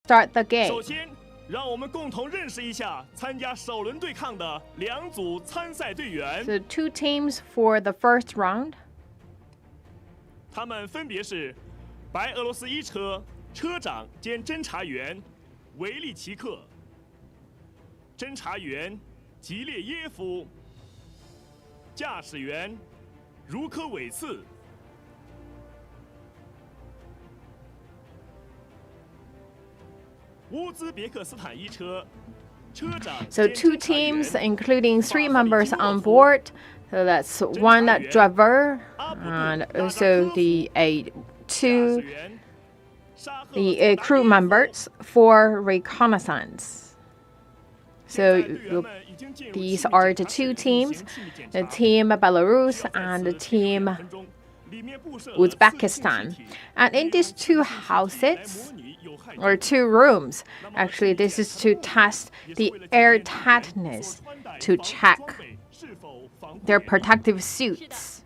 start the game. 首先，让我们共同认识一下参加首轮对抗的两组参赛队员。So 2 teams for the first round. 他们分别是白俄罗斯一车车长兼侦察员维利奇克、侦察员吉列耶夫、驾驶员茹科韦茨。乌兹别克斯坦一车车长。So 2 teams, including 3 members on board. So that's 1 driver and also the 2 crew members for reconnaissance. So these are the 2 teams, the team Belarus and the team Uzbekistan. And in these 2 houses, or 2 rooms, actually this is to test the airtightness, to check their protective suits.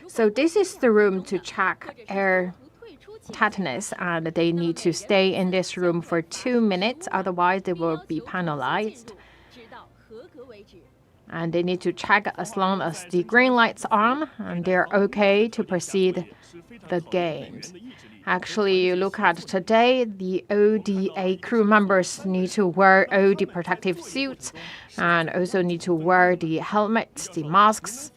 So this is the room to check air tightness, and they need to stay in this room for 2 minutes, otherwise they will be penalized. And they need to check as long as the green light's on and they're okay to proceed the games. Actually, you look at today, the ODA crew members need to wear all the protective suits and also need to wear the helmets, the masks.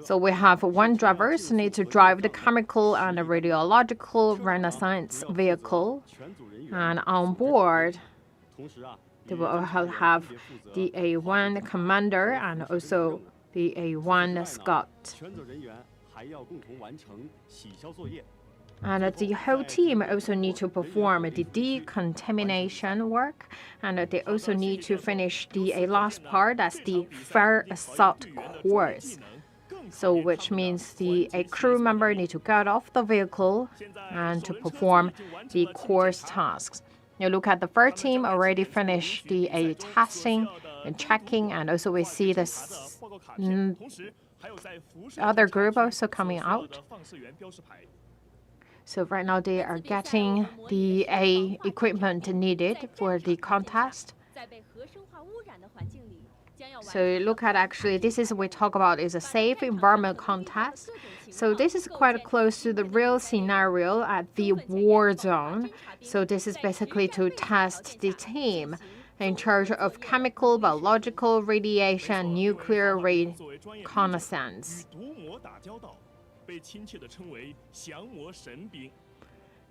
So we have 1 driver who needs to drive the chemical and radiological reconnaissance vehicle, and on board they will have the A1 commander and also the A1 scout. And the whole team also need to perform the decontamination work, and they also need to finish the last part, that's the fire assault course. So which means the crew member need to get off the vehicle and to perform the course tasks. You look at the first team already finished the testing and checking, and also we see this other group also coming out. So right now they are getting the equipment needed for the contest. So you look at, actually this is we talk about is a safe environment contest. So this is quite close to the real scenario at the war zone. So this is basically to test the team in charge of chemical, biological, radiation, nuclear reconnaissance.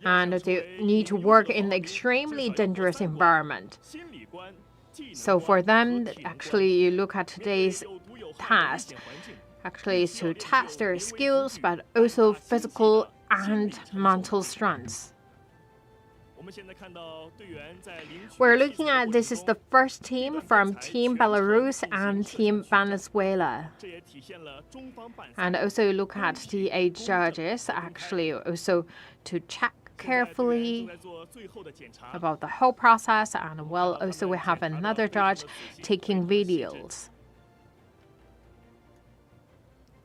And they need to work in an extremely dangerous environment. So for them, actually, you look at today's task, actually is to test their skills, but also physical and mental strengths. We're looking at, this is the first team from Team Belarus and Team Venezuela. And also look at the 8 judges, actually also to check carefully about the whole process, and well, also we have another judge taking videos.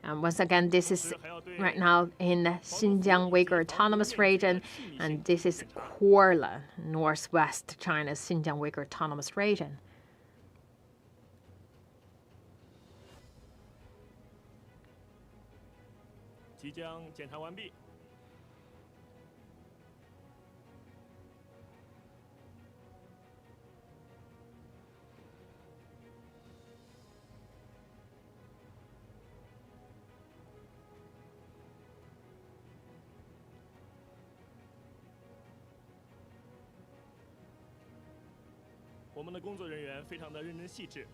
And once again, this is right now in Xinjiang Uygur Autonomous Region, and this is Korla, northwest China's Xinjiang Uygur Autonomous Region. "我们的工作人员非常的认真细致。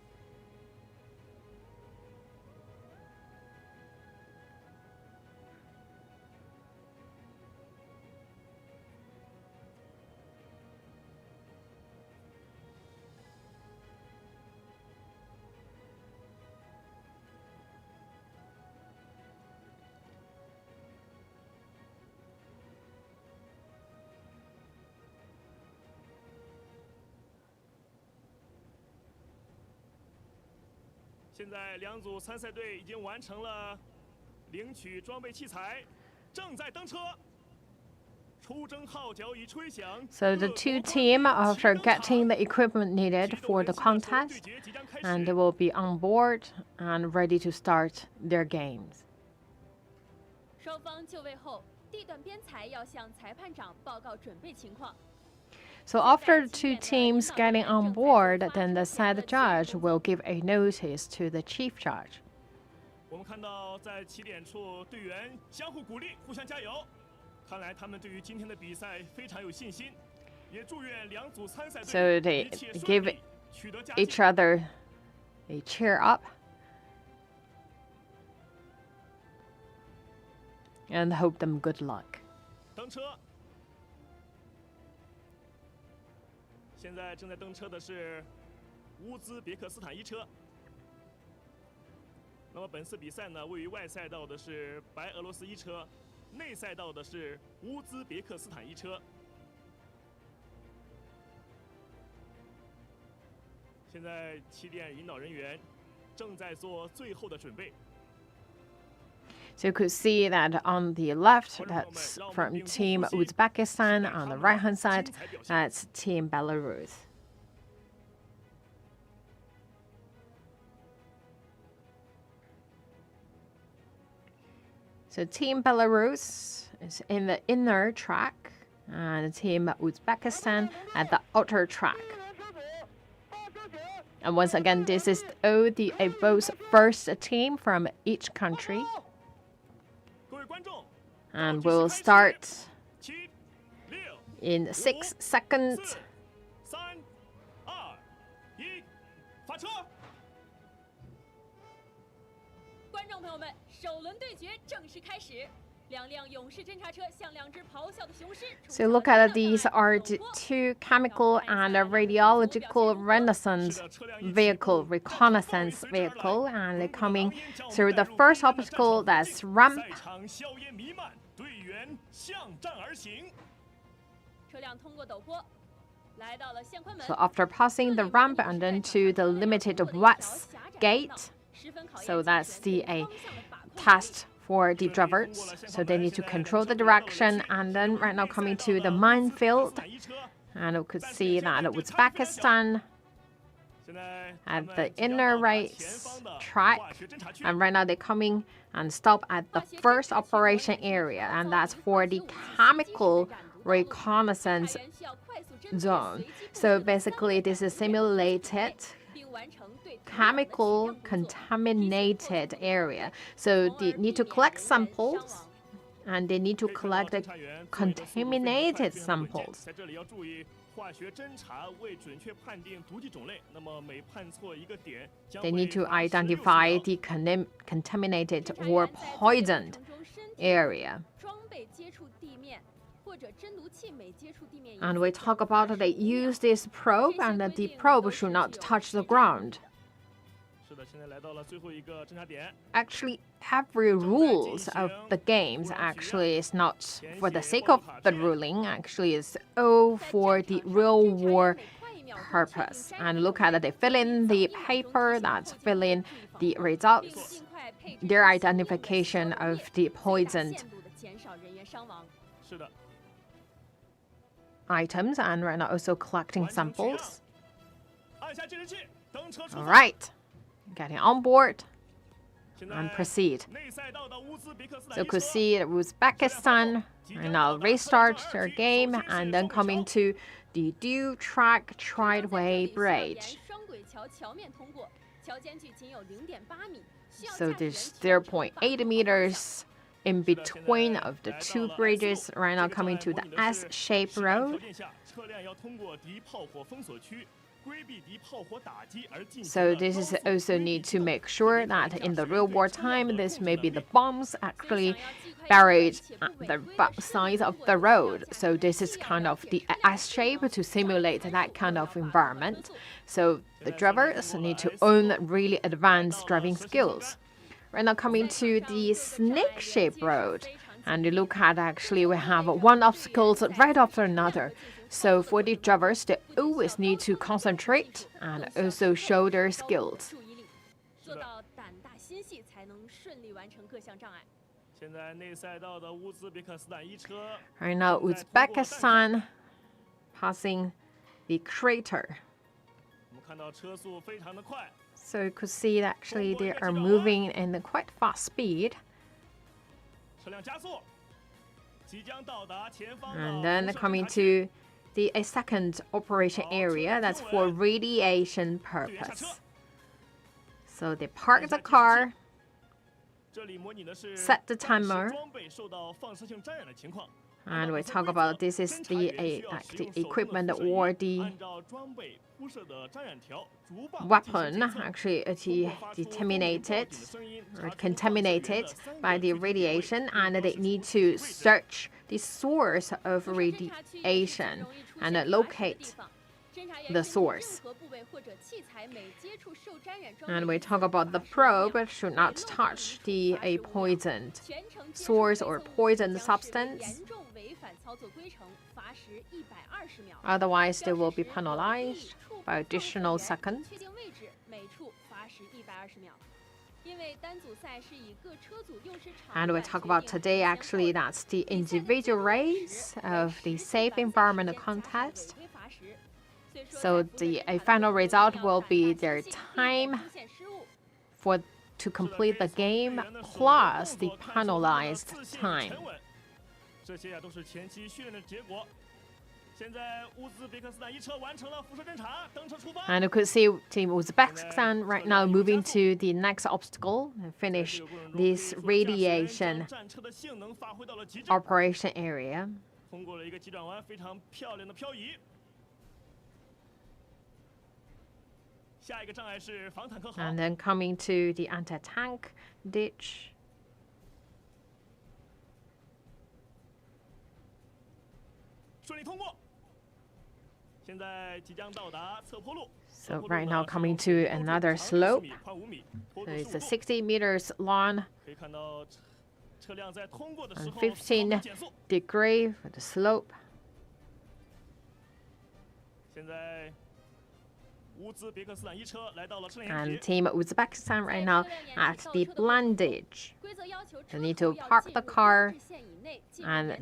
现在两组参赛队已经完成了领取装备器材，正在登车。出征号角已吹响。So the two teams, after getting the equipment needed for the contest, and they will be on board and ready to start their games. 双方就位后，地段编裁要向裁判长报告准备情况。 So after the two teams getting on board, then the said judge will give a notice to the chief judge. 我们看到在起点处，队员相互鼓励，互相加油。看来他们对于今天的比赛非常有信心，也祝愿两组参赛 So 队 they 一切顺 give 利，取得佳 each 绩。 other a cheer up and hope them good luck. 登车。现在正在登车的是乌兹别克斯坦一车。那么本次比赛呢，位于外赛道的是白俄罗斯一车，内赛道的是乌兹别克斯坦一车。现在起点引导人员正在做最后的准备。 So you could see that on the left, that's from Team Uzbekistan. On the right-hand side, that's Team Belarus. So Team Belarus is in the inner track, and Team Uzbekistan at the outer track. And once again, this is both first team from each country. 各位观众， And we'll start 7、6、 in 6 seconds. 3、2、1，发车！ 观众朋友们，首轮对决正式开始。两辆勇士侦察车向两只咆哮的雄狮。 So look at these are the two chemical and radiological renaissance vehicle, reconnaissance vehicle, and they're coming through the first obstacle, that's ramp. 赛场硝烟弥漫，队员向战而行。 车辆通过陡坡，来到了相宽门。 So after passing the ramp and then to the limited west gate, so that's the test for the drivers. So they need to control the direction, and then right now coming to the minefield, and we could see that Uzbekistan 现在 at the inner race track, and right now they're coming and stop at the first operation area, and that's for the chemical reconnaissance zone. So basically this is simulated chemical contaminated area. So they need to collect samples, and they need to collect the contaminated samples. 在这里要注意，化学侦查为准确判定毒剂种类，那么每判错一个点，将 They 会 need to 罚16 identify 秒 the contaminated or poisoned area. 装备接触地面，或者侦毒器每接触地面。 And we talk about they use this probe, and that the probe should not touch the ground. 是的，现在来到了最后一个侦查点。 Actually, every rules of the games actually is not for the sake of the ruling. Actually, it's all for the real war purpose. And look at it, they fill in the paper, that's fill in the results, their identification of the poisoned 限度地减少人员伤亡。 是的， items, and right now also collecting 完成取样 samples. 按下计时器，登车出 All 发。 right, getting on board 现在 and proceed. 内赛道的乌兹别克斯坦 So 一 could 车 see Uzbekistan right now restart their game, and then coming to the dual track Trideway Bridge. 双轨桥桥面通过，桥间距仅有0.8米。需要 So 驾驶员 there's 全程把握 0.8 meters in between of the two bridges right now coming to the S-shaped 实弹条 road. 件下，车辆要通过敌炮火封锁区，规避敌炮火打击而进行 So 的 this is 高速 also 规避 need to 机动 make sure that in the real war time, this may be the bombs 想 actually 要既快又 buried 且 at 不违 the 规 back 的 side 是 of 通过 the 这个 road. 桥 So this is kind of the S shape to simulate that kind of environment. So the drivers need to own really advanced driving skills. Right now coming to the snake shaped road. And you look at actually we have one obstacle right after another. So for the drivers, they always need to concentrate and also show their skills. 注意力。做到胆大心细，才能顺利完成各项障碍。 现在内赛道的乌兹别克斯坦一车 Right now, Uzbekistan passing the crater. 我们看到车速非常的快， So you could see that actually they are moving in a quite fast speed. 车辆加速，即将到达前方的 And then 辐射 coming 侦察区 to a second operation area that's for radiation purpose. So they park the car, 这里模拟的是 set the 当时 timer. 装备受到放射性沾染的情况。 And we talk about this is the equipment or the 按照装备铺设的沾染条逐棒 weapon actually determinated or contaminated by the radiation, and they need to search the source of radiation and locate the source. And we talk about the probe should not touch the poisoned source or poisoned substance. Otherwise, they will be penalized by additional seconds. And we talk about today, actually, that's the individual race of the Safe Environment Contest. So the final result will be their time to complete the game plus the penalized time. 这些都是前期训练的结果。现在乌兹别克斯坦一车完成了辐射侦察，登车出发。 And you could see Team Uzbekistan right now moving to the next obstacle and finish this radiation 战车的性能发挥到了极致， operation area. 通过了一个急转弯，非常漂亮的漂移。下一个障碍是防坦克壕。 And then coming to the anti-tank ditch. 顺利通过。现在即将到达侧坡路。 So right now coming to another slope. So it's a 60 meters long 可以看到车辆在通过的时 and 候 15 degree for the slope. 现在乌兹别克斯坦一车来到了车辆 And 沿线。 Team Uzbekistan right now at the blindage. They need to park the car and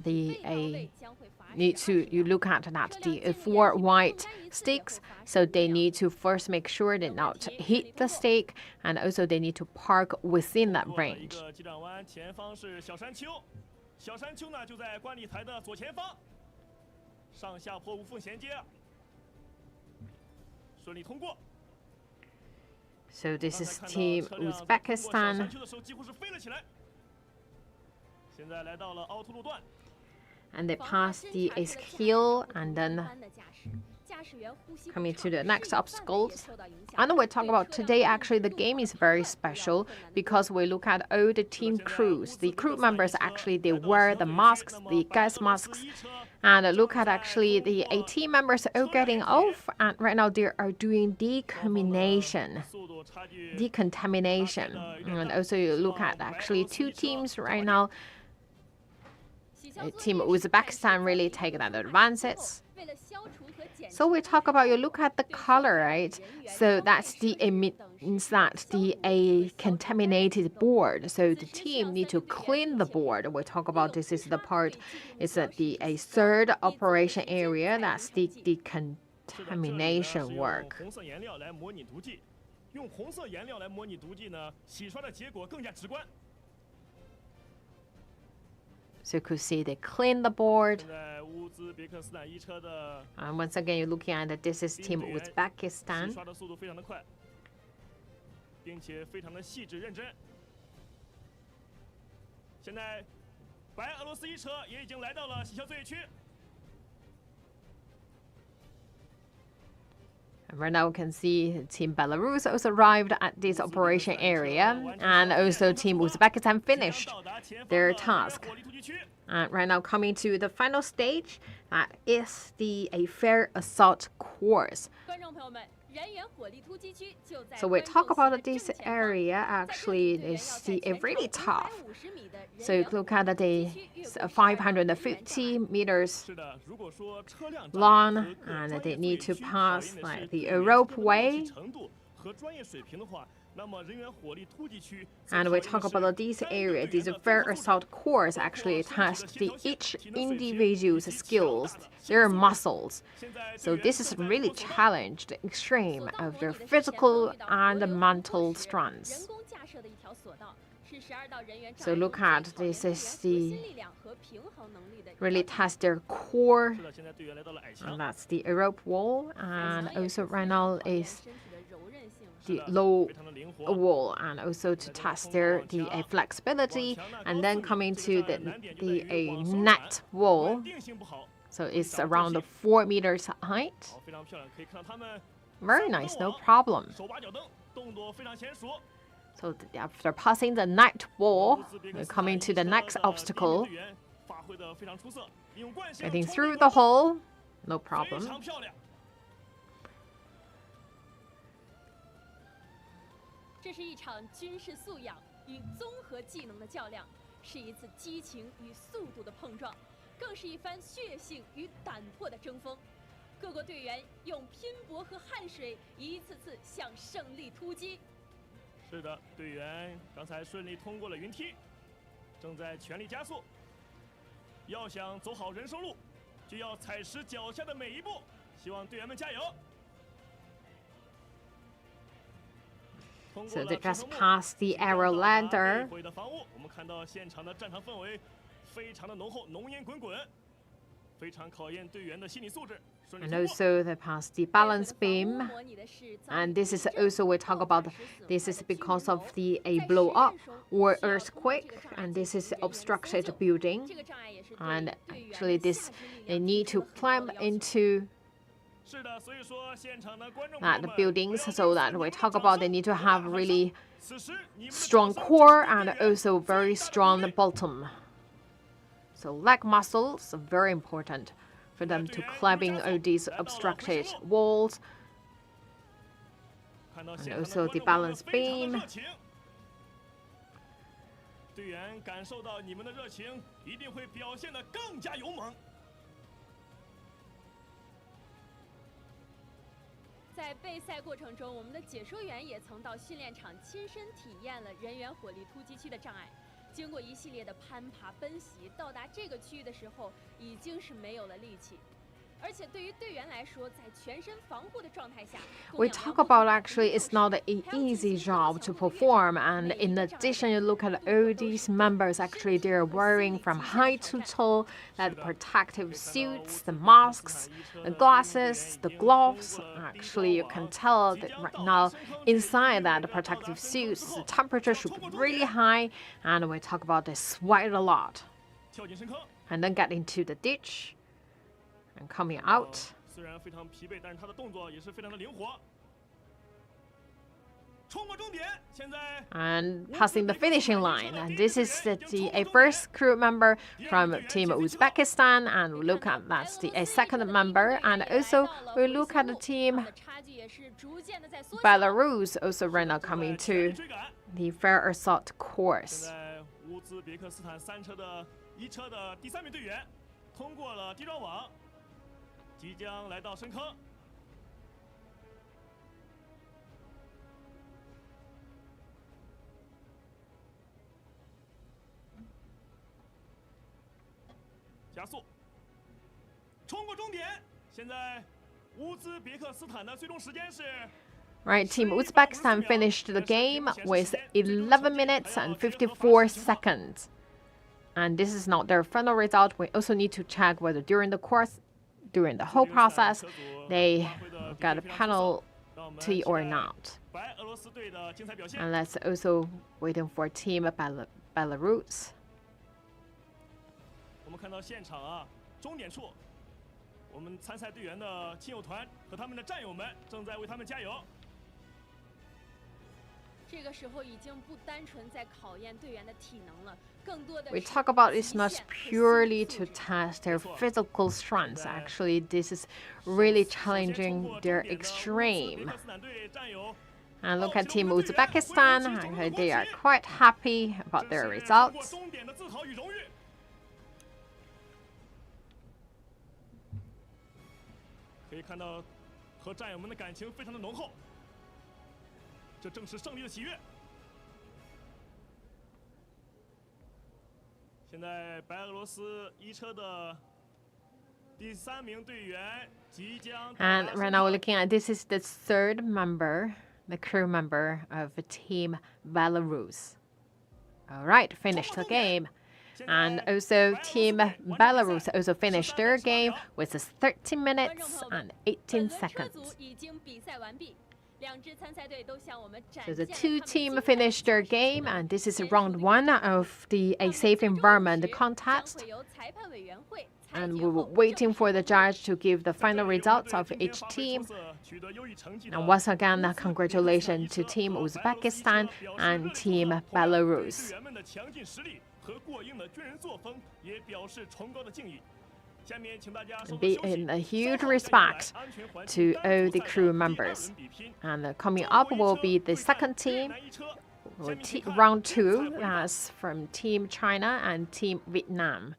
you look at that the 4 white sticks, so they need to first make sure they not hit the stick, and also they need to park within that 过了一 range. 个急转弯，前方是小山丘，小山丘呢就在观礼台的左前方，上下坡无缝衔接，顺利通过。 So this 刚 is 才看到 Team 车辆在通过小山 Uzbekistan, 丘的时候几乎是飞了起来。现在来到了凹凸路段， and they pass the hill and then coming to the next obstacles. And we talk about today, actually, the game is very special because we look at all the team crews. The crew members, actually, they wear the masks, the gas masks. And look at, actually, the team members are getting off. And right now, they are doing decontamination. 速度差距 Decontamination. And also, you look at, actually, 2 teams right now. Team Uzbekistan really taking that advances. So we talk about, you look at the color, right? So that's means that a contaminated board. So the team need to clean the board. We talk about this is the part, it's a third operation area. That's the decontamination work. 红色颜料来模拟毒剂，用红色颜料来模拟毒剂呢，洗刷的结果更加直观。 So you could see they clean the board. 现在乌兹别克斯坦一车的 And once again, you're looking at this is Team 洗 Uzbekistan. 刷的速度非常的快，并且非常的细致认真。现在，白俄罗斯一车也已经来到了洗消作业区。 And right now we can see Team Belarus also arrived at this operation area, and also Team Uzbekistan finished their task. And right now coming to the final stage, that is a fair assault course. 观众朋友们，人员火力突击区就在 So we 观众 talk 席 about 的 this 正前方 area 在 actually 队员 is 要在全 really 长 tough. 550米的人 So 员 you look 火 at 力 the 突击区用的是 550 meters 是的，如果说车辆 long, 和各 and 专 they 业 need to 作业区 pass 考验的是 like the 队员 rope 之间的默契 way. 程度和专业水平的话， And we talk about these areas, these fair assault corps actually test each individual's skills, their muscles. So this is really challenged the extreme of their physical and mental strengths. So look at this is the really test their core, and that's the rope wall, and also right now is the low wall, and also to test their flexibility, and then coming to the net wall. So it's around 4 meters height. Very nice, no problem. So after passing the net wall, we're coming to the next obstacle. Getting through the hole, no problem. 这是一场军事素养与综合技能的较量，是一次激情与速度的碰撞，更是一番血性与胆魄的争锋。各国队员用拼搏和汗水一次次向胜利突击。是的，队员刚才顺利通过了云梯，正在全力加速。要想走好人生路，就要踩实脚下的每一步。希望队员们加油！ So they just passed the arrow ladder. And also they passed the balance beam. And this is also we talk about this is because of a blow up or earthquake, and this is obstructed building. And actually this they need to climb into the buildings, so that we talk about they need to have really strong core and also very strong bottom. So leg muscles are very important for them to climbing all these obstructed walls, and also the balance beam. 队员感受到你们的热情，一定会表现得更加勇猛。 在备赛过程中，我们的解说员也曾到训练场亲身体验了人员火力突击区的障碍。经过一系列的攀爬奔袭，到达这个区域的时候，已经是没有了力气。 We talk about actually it's not an easy job to perform, and in addition you look at all these members actually they're wearing from high to toe that protective suits, the masks, the glasses, the gloves. Actually you can tell that right now inside that protective suits the temperature should be really high, and we talk about they sweat a lot. And then get into the ditch. And coming out. And passing the finishing line. And this is a first crew member from Team Uzbekistan, and we look at that's a second member, and also we look at the team Belarus also right now coming to the fair assault course. 即将来到深坑，加速，冲过终点。现在乌兹别克斯坦的最终时间是。 Right, Team Uzbekistan finished the game with 11 minutes and 54 seconds. And this is not their final result. We also need to check whether during the whole process, they got a penalty or not. And let's also waiting for Team Belarus. 我们看到现场啊，终点处，我们参赛队员的亲友团和他们的战友们正在为他们加油。 We talk about it's not purely to test their physical strengths. Actually, this is really challenging their extreme. And look at Team Uzbekistan. They are quite happy about their results. 可以看到和战友们的感情非常的浓厚。这正是胜利的喜悦。现在白俄罗斯一车的第3名队员即将。And right now we're looking at this is the third member, the crew member of Team Belarus. All right, finished the game. And also Team Belarus also finished their game with 30 minutes and 18 seconds. So the two teams finished their game, and this is round 1 of the A Safe Environment contest. And we were waiting for the judge to give the final results of each team. And once again, congratulations to Team Uzbekistan and Team Belarus. And a huge respect to all the crew members. And coming up will be the second team, or round 2, that's from Team China and Team Vietnam.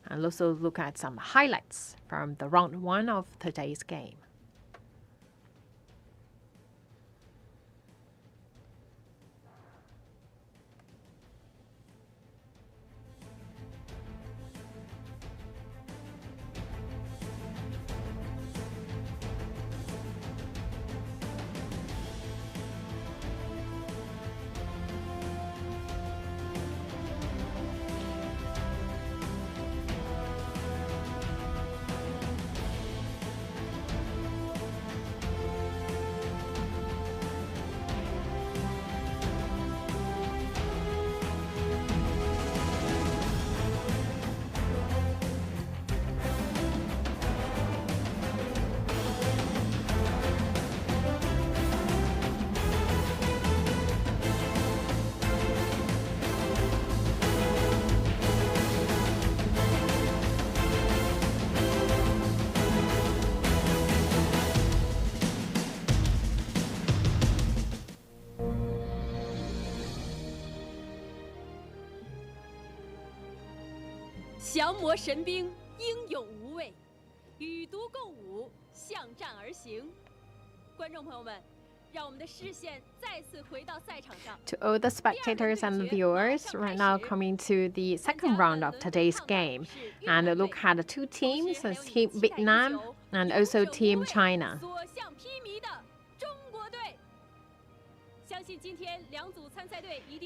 And also look at some highlights from the round 1 of today's game. To all the spectators and viewers, right now coming to the second round of today's game. And look at the two teams, Team Vietnam and also Team China.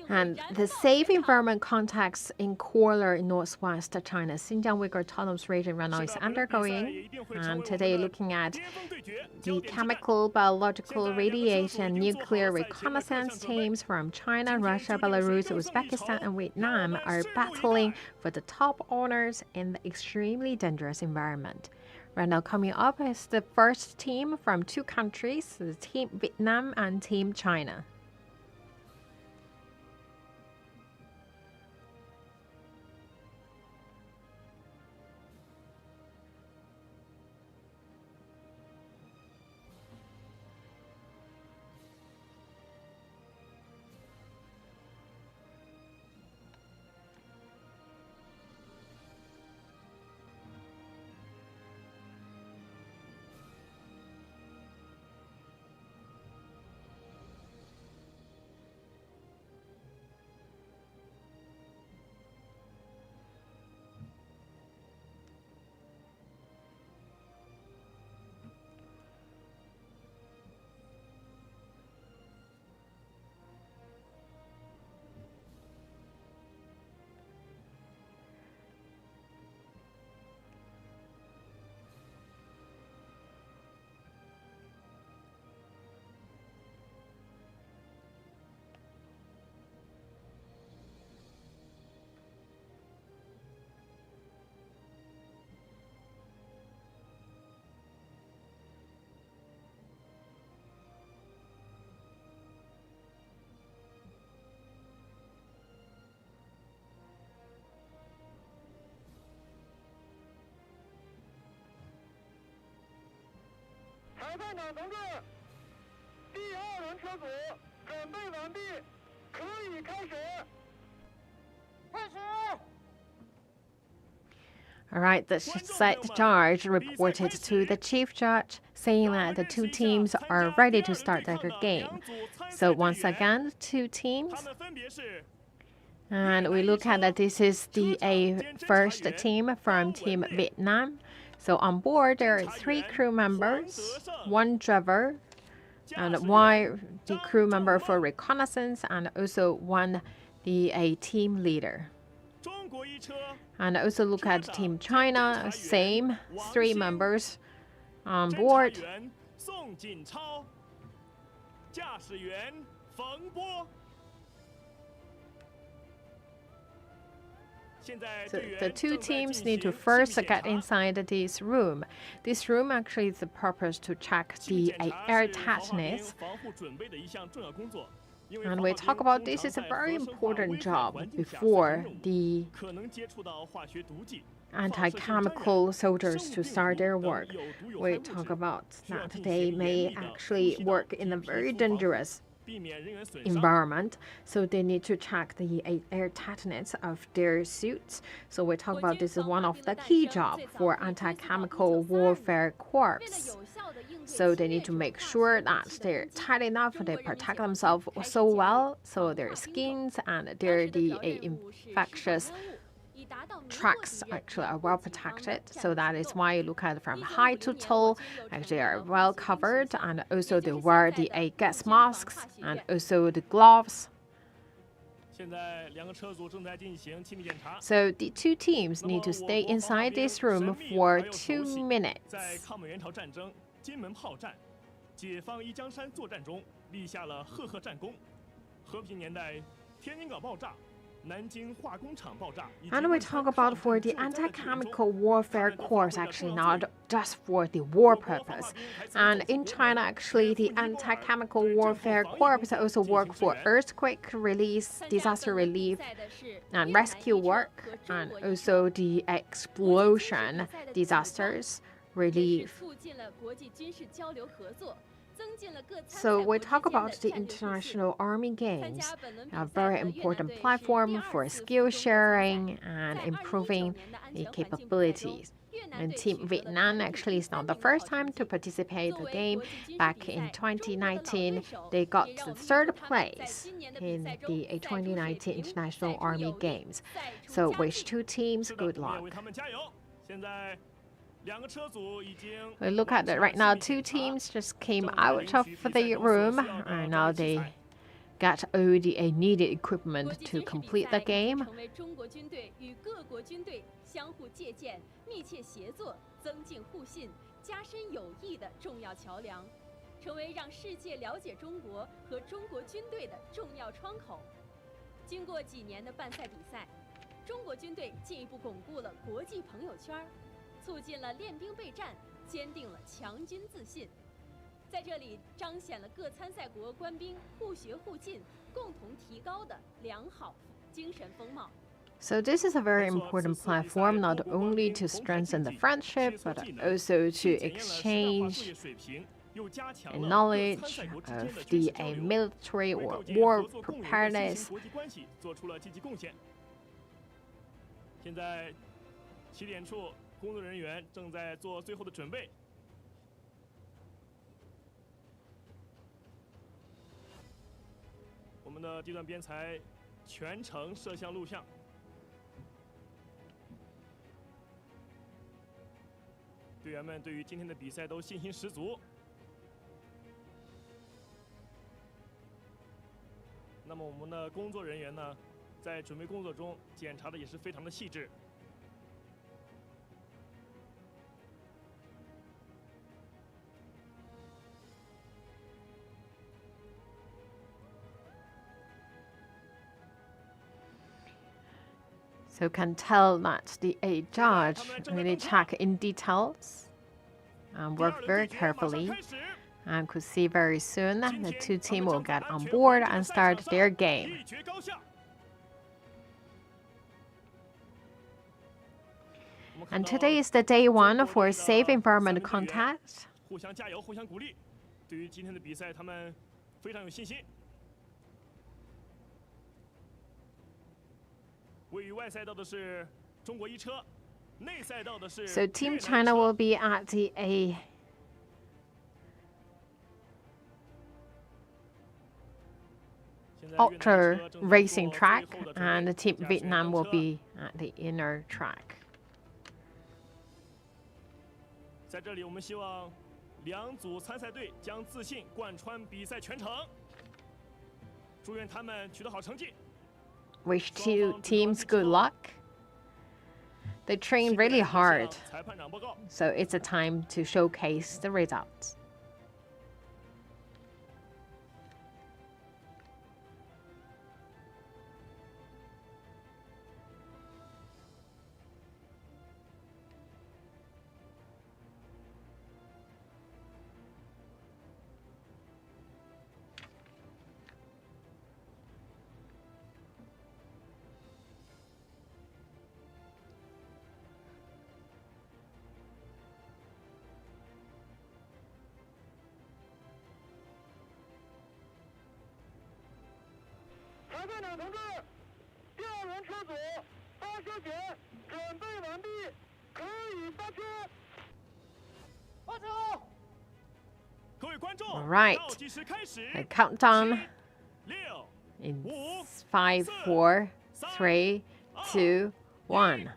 And the Safe Environment Contest in Korla in northwest China, Xinjiang Uyghur Autonomous Region right now is undergoing. And today looking at the chemical, biological, radiation, nuclear reconnaissance teams from China, Russia, Belarus, Uzbekistan, and Vietnam are battling for the top honors in the extremely dangerous environment. Right now coming up is the first team from two countries, the Team Vietnam and Team China. All right, the site judge reported to the chief judge saying that the two teams are ready to start their game. So once again, two teams. And we look at that this is the first team from Team Vietnam. So on board, there are 3 crew members, 1 driver, and 1 the crew member for reconnaissance, and also 1 the team leader. And also look at Team China, same, 3 members on board. So the 2 teams need to first get inside this room. This room actually is the purpose to check the airtightness. And we talk about this is a very important job before the anti-chemical soldiers to start their work. We talk about that they may actually work in a very dangerous environment, so they need to check the airtightness of their suits. So we talk about this is one of the key jobs for anti-chemical warfare corps. So they need to make sure that they're tight enough, they protect themselves so well, so their skins and their infectious tracks actually are well protected. So that is why you look at from high to toe, actually are well covered, and also they wear the gas masks and also the gloves. So the 2 teams need to stay inside this room for 2 minutes. And we talk about for the anti-chemical warfare corps, actually not just for the war purpose. And in China, actually, the anti-chemical warfare corps also work for earthquake release, disaster relief, and rescue work, and also the explosion disasters relief. So we talk about the International Army Games, a very important platform for skill sharing and improving the capabilities. And Team Vietnam actually is not the first time to participate in the game. Back in 2019, they got the 3rd place in the 2019 International Army Games. So wish 2 teams good luck. We look at it right now, 2 teams just came out of the room, and now they got all the needed equipment to complete the game. So this is a very important platform, not only to strengthen the friendship, but also to exchange knowledge of the military or war preparedness. 起点处，工作人员正在做最后的准备。我们的地段编裁全程摄像录像。队员们对于今天的比赛都信心十足。那么我们的工作人员呢，在准备工作中检查的也是非常的细致。 So can tell that the judge really check in details and work very carefully, and could see very soon the 2 teams will get on board and start their game. And today is the day 1 for safe environment contest. 互相加油，互相鼓励。对于今天的比赛，他们非常有信心。 位于外赛道的是中国1车， So Team China will be at the outer racing track, and the Team Vietnam will be at the inner track. 在这里，我们希望两组参赛队将自信贯穿比赛全程，祝愿他们取得好成绩。 Wish two teams good luck. They train really hard, so it's a time to showcase the results. All right, the countdown in 5, 4, 3, 2, 1.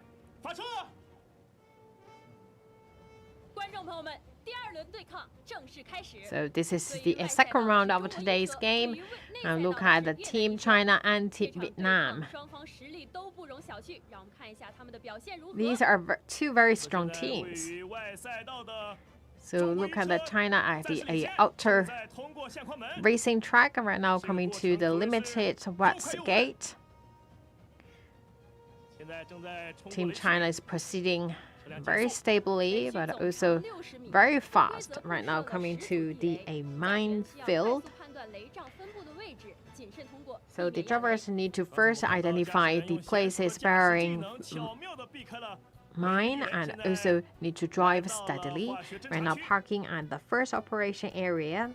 观众朋友们，第二轮对抗正式开始。 So this is the second round of today's game. And look at the Team China and Team Vietnam. 双方实力都不容小觑，让我们看一下他们的表现如何。 These are two very strong teams. So look at the China at the outer racing track, and right now coming to the limited wet gate. Team China is proceeding very stably, but also very fast. Right now coming to the minefield. So the drivers need to first identify the places bearing mine and also need to drive steadily. Right now parking at the first operation area.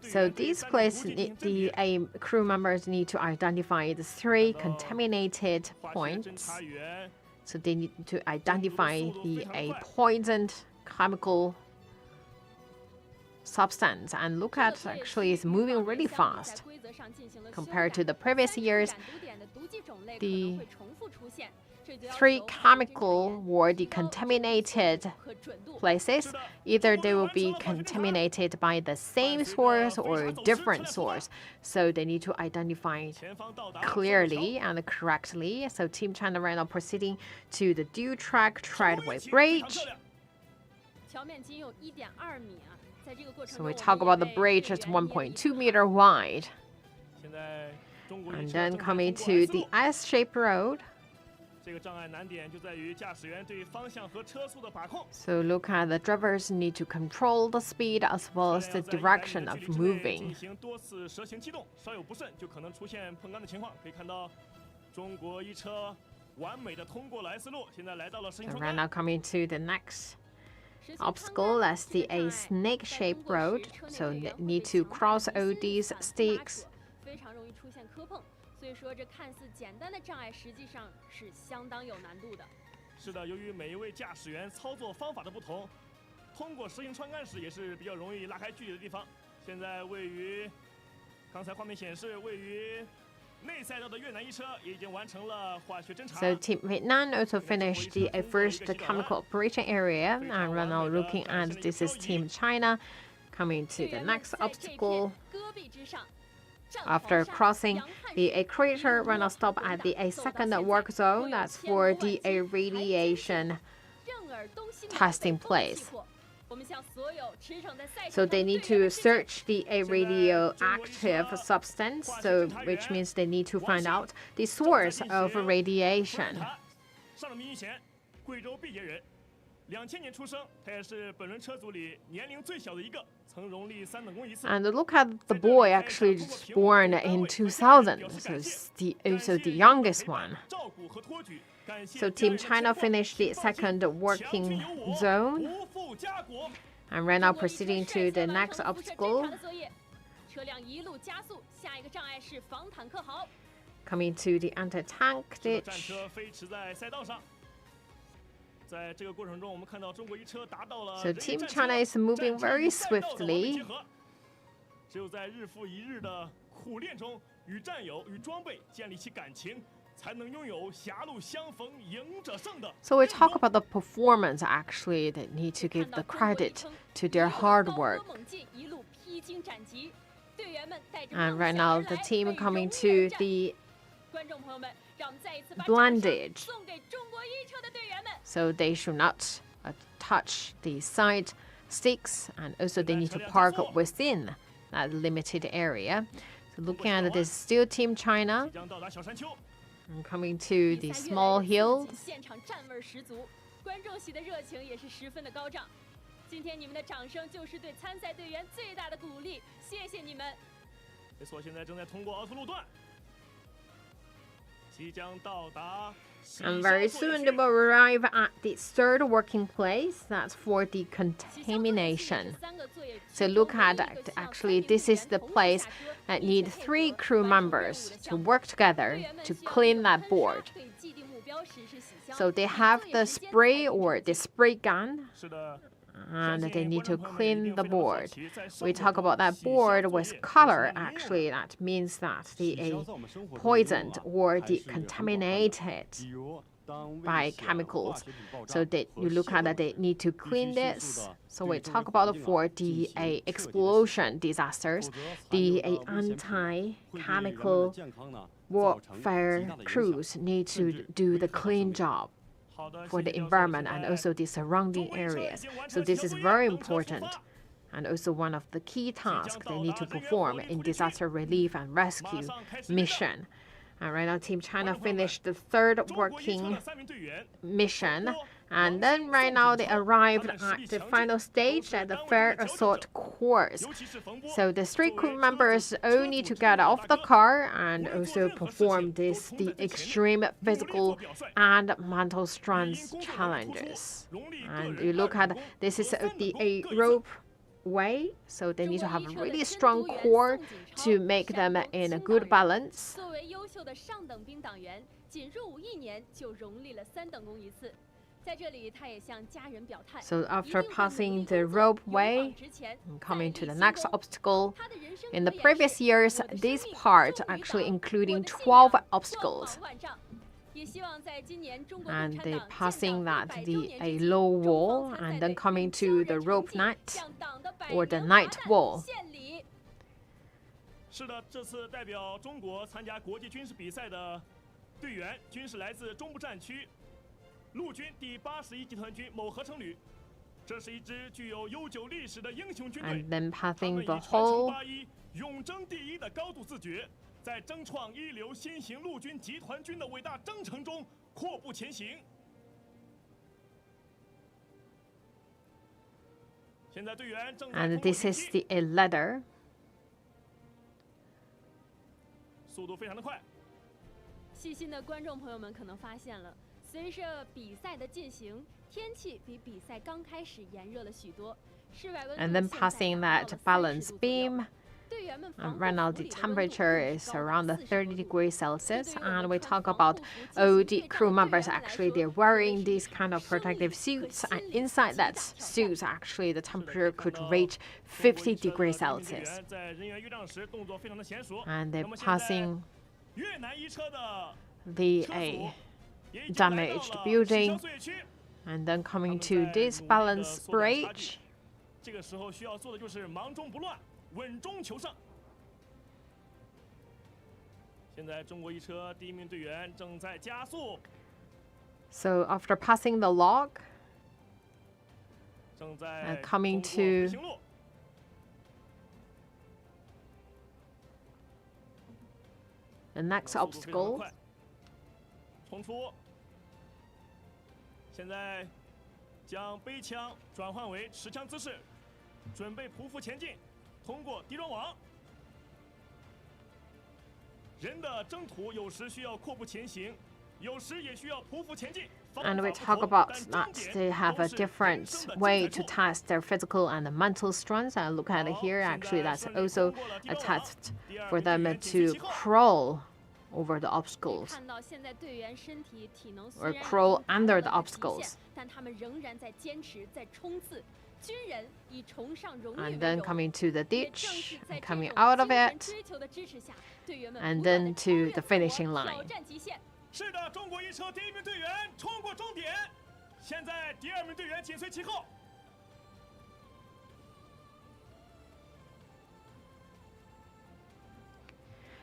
So these places, the crew members need to identify the 3 contaminated points. So they need to identify the poisoned chemical substance, and look at actually it's moving really fast compared to the previous years. The 3 chemical or the contaminated places, either they will be contaminated by the same source or a different source. So they need to identify clearly and correctly. So Team China right now proceeding to the dual track treadway bridge. So we talk about the bridge, it's 1.2 meter wide. And then coming to the S-shaped road. So look at the drivers need to control the speed as well as the direction of moving. So right now coming to the next obstacle, that's the snake-shaped road. So need to cross all these sticks. 所以说，这看似简单的障碍，实际上是相当有难度的。是的，由于每一位驾驶员操作方法的不同，通过实行穿杆时也是比较容易拉开距离的地方。现在位于，刚才画面显示，位于内赛道的越南一车也已经完成了化学侦查。So Team Vietnam also finished the first chemical operation area, and we're now looking at this is Team China coming to the next obstacle. After crossing the equator, we're now stop at the second work zone. That's for the radiation testing place. So they need to search the radioactive substance, so which means they need to find out the source of radiation. 2000年出生，他也是本轮车组里年龄最小的一个，曾荣立3等功一次。And look at the boy actually born in 2000, so also the youngest one. So Team China finished the second working zone, and right now proceeding to the next obstacle. Coming to the anti-tank ditch. 在这个过程中，我们看到中国一车达到了 So Team China is moving very swiftly. 只有在日复一日的苦练中，与战友与装备建立起感情，才能拥有狭路相逢赢者胜的。So we talk about the performance. Actually, they need to give the credit to their hard work. And right now, the team coming to the blindage. So they should not touch the side sticks, and also they need to park within that limited area. So looking at this, still Team China. And coming to the small hill. 观众席的热情也是十分的高涨。今天你们的掌声就是对参赛队员最大的鼓励，谢谢你们。没错，现在正在通过奥特路段，即将到达。And very soon they will arrive at the third working place. That's for the contamination. So look at it. Actually, this is the place that need 3 crew members to work together to clean that board. So they have the spray or the spray gun, and they need to clean the board. We talk about that board with color. Actually, that means that the poisoned or the contaminated by chemicals. So you look at that, they need to clean this. So we talk about for the explosion disasters, the anti-chemical warfare crews need to do the clean job for the environment and also the surrounding areas. So this is very important and also one of the key tasks they need to perform in disaster relief and rescue mission. And right now, Team China finished the 3rd working mission. And then right now, they arrived at the final stage at the fair assault course. So the 3 crew members all need to get off the car and also perform the extreme physical and mental strength challenges. And you look at this is a rope way, so they need to have a really strong core to make them in a good balance. So after passing the rope way and coming to the next obstacle, in the previous years, this part actually including 12 obstacles. And they passing that a low wall and then coming to the rope net or the night wall. 是的，这次代表中国参加国际军事比赛的队员均是来自中部战区陆军第81集团军某合成旅。这是一支具有悠久历史的英雄军队。And then passing the 他们以传承whole 81永争第一的高度自觉，在争创一流新型陆军集团军的伟大征程中阔步前行。现在队员正在 and this is the a ladder. 速度非常的快。细心的观众朋友们可能发现了，随着比赛的进行，天气比比赛刚开始炎热了许多，室外温度 And then 现在 passing 达到 that 了 balance 30度左右。 beam. 队员们 And 防 right 护 now 服 the 里的温度 temperature is 高达 around the 40 30 degrees Celsius, 队友 and 们 we 穿 talk 防 about 护服进 all 行 the 对 crew 战的队 members 员来 actually 说 they're 可谓 wearing 是 these kind of 生理 protective 和 suits, and 心理 inside 极 that 大挑战。 suits actually the temperature could reach 50 degrees 中国一车的 Celsius. 队员在人员遇仗时动作非常的娴熟。 And they're 那么现在 passing 越南一车的 the 车组也已经来到 damaged 了洗 building 车作业区。 and then 他 coming 们 to 在 this 努力地 balance 缩短差 bridge. 距。这个时候需要做的就是忙中不乱，稳中求胜。现在中国一车第一名队员正在加速， So after passing the log, 正在 coming 通过 to 回行路。 the next 速度非常地 obstacle, 快冲出。现在将背枪转换为持枪姿势，准备匍匐前进，通过敌装网。人的征途有时需要阔步前行，有时也需要匍匐前进。 and we 方 talk 法不同， about 但 that 终 they 点 have 都 a 是人 different 生的 way 精 to 彩处。 test their physical and mental strengths. And look at it here, actually that's also a test for them to crawl over the obstacles 看到现在队员身体体能 or 虽然 crawl 已经达 under 到 the 了极限 obstacles 但他们仍然在坚持，在冲刺。军人以崇尚荣誉 and 为 then 荣。 coming to the 也正 ditch 是在 and 这 coming 种 out of 精神 it 追求的支持下，队员们 and 不断 then 地 to 超越 the 自我， finishing 挑 line. 战极限。 是的，中国一车第一名队员冲过终点，现在第二名队员紧随其后。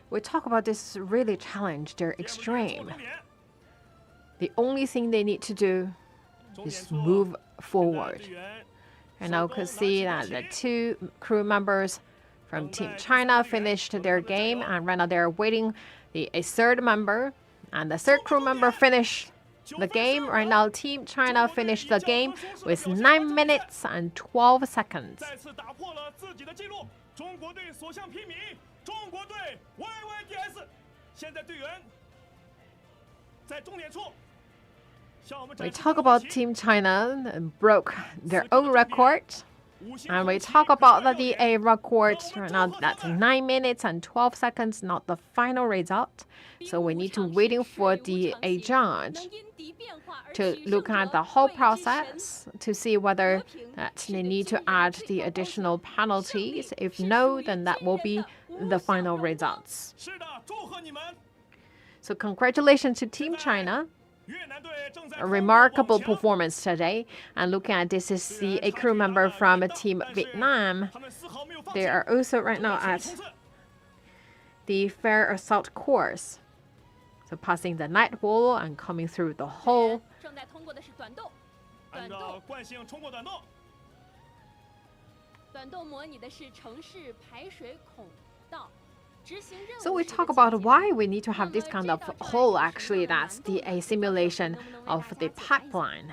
We talk about this really challenge, they're 第二名队员冲 extreme. 终点， The only thing they need to do 终点 is 处 move 现在 forward. 队员 And now could see that the two crew members from Team China finished their game, and right now they're waiting a third member. And the third crew member finished the game. Right now, Team China finished the game with 9 minutes and 12 seconds. 再次打破了自己的记录，中国队所向披靡，中国队 YYDS， 现在队员在终点处。 向我们 We 展示 talk 的 about 武器 Team China broke their own record. And we talk about the DA record. Now that's 9 minutes and 12 seconds, not the final result. So we need to waiting for the a judge 能因敌变化而 to 取胜 look at 者 the whole 谓之神 process to see whether that they need to add the additional penalties. If no, then that will be the final results. 是的，祝贺你们！ So congratulations to Team China. 越南队正在 A remarkable performance today. And looking at this is the a crew member from Team Vietnam. 他们丝毫没有放弃 They are also right now 继续 at 冲刺 the fair assault course. So passing the night wall and coming through the hole. 正在通过的是短洞，按照惯性冲过短洞，短洞模拟的是城市排水孔道。 So we talk about why we need to have this kind of hole. Actually, that's a simulation of the pipeline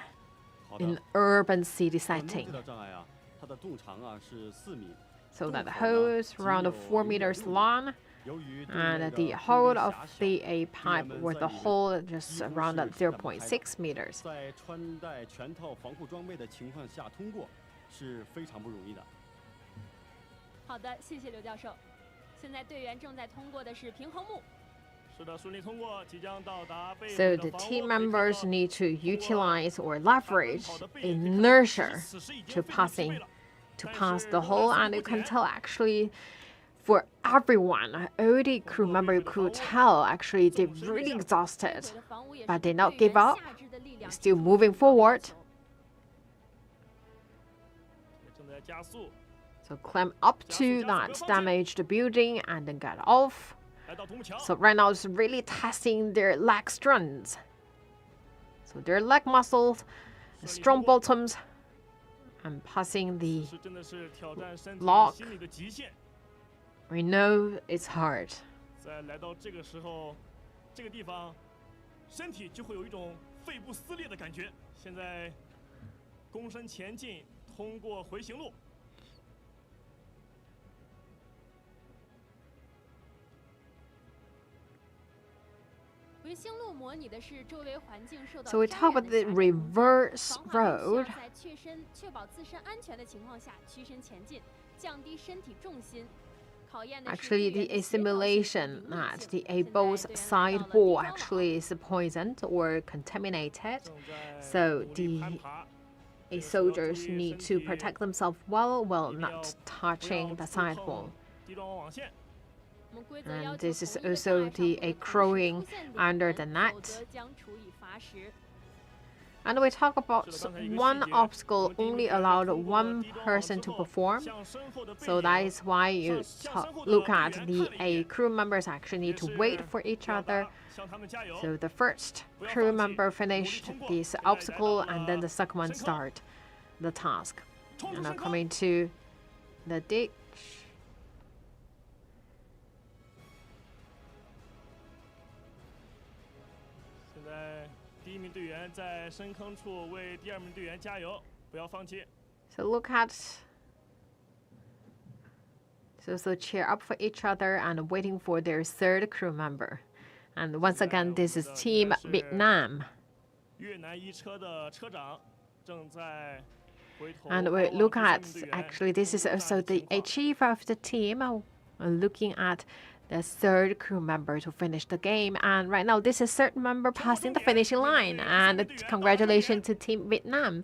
in urban city setting. 最大障碍啊，它的洞长啊是4米。 So that the hole is around 4 meters long, 由于对 and 面 the 的 hole 空间 of 狭小 the a pipe or the hole just around 0.6 meters. 在穿戴全套防护装备的情况下通过是非常不容易的。好的，谢谢刘教授。现在队员正在通过的是平衡木。 是的，顺利通过，即将到达背 So 后 the 的防 team 护 members need to utilize or leverage inertia to pass the hole, and you can tell actually for everyone, all the crew member you could tell actually they're really exhausted, but they not give up, still moving forward. 正在加速， So climb up to that damaged building and then get off. 来到独木桥， So right now it's really testing their leg strengths. So their leg muscles, strong bottoms, and passing the 是真的是挑战身体 lock 心理的极限。 we know it's hard. 在来到这个时候，这个地方，身体就会有一种肺部撕裂的感觉。现在，躬身前进，通过回形路。 回星路模拟的是周围环境受到 So we 沾 talk 染 about 的 the 狭窄 reverse 防滑队需要 road. 在确保自身安全的情况下屈身前进，降低身体重心。考验的是 Actually, 队 the 员的协调性和 simulation 灵敏 that 性 the 现在 both 队员 side 来到了 wall 地方了 actually is poisoned or contaminated. 正在 So 努力攀 the 爬 a soldiers need to protect themselves well while not 不 touching 要 the 触 side 碰 wall. 地状网线。 我们规则要 And 求 this is 同一个 also 障碍上 the 不 a 得同时 crowing 出现 under 两 the 人 net. 否则将处以罚时。 And we talk about one obstacle 我们第一名 only 队员 allowed 通过 one 地状网 person 之 to 后 perform. 向身后的背 So 影 that is why you 向身后的 look 队 at 员 the 看了一 a 眼 crew members actually 也 need to 是 wait for each 表达 other. 向他们加油。 So the first 不要 crew 放弃， member 努力 finished 通过。 this 现在来到 obstacle, and then 了 the second one 深坑 start the task. 冲 And 出 now 深坑 coming to the ditch. 现在第一名队员在深坑处为第二名队员加油，不要放弃。 So look at. So cheer up for each other and waiting for their third crew member. And once again, this is Team Vietnam. 越南一车的车长正在回头 And 观 we 望 look 第三 at 名队员 actually this is 作战 also 的 the 情况 chief of the team looking at the third crew member to finish the game. And right now, this is third member passing the finishing line. And congratulations to Team Vietnam,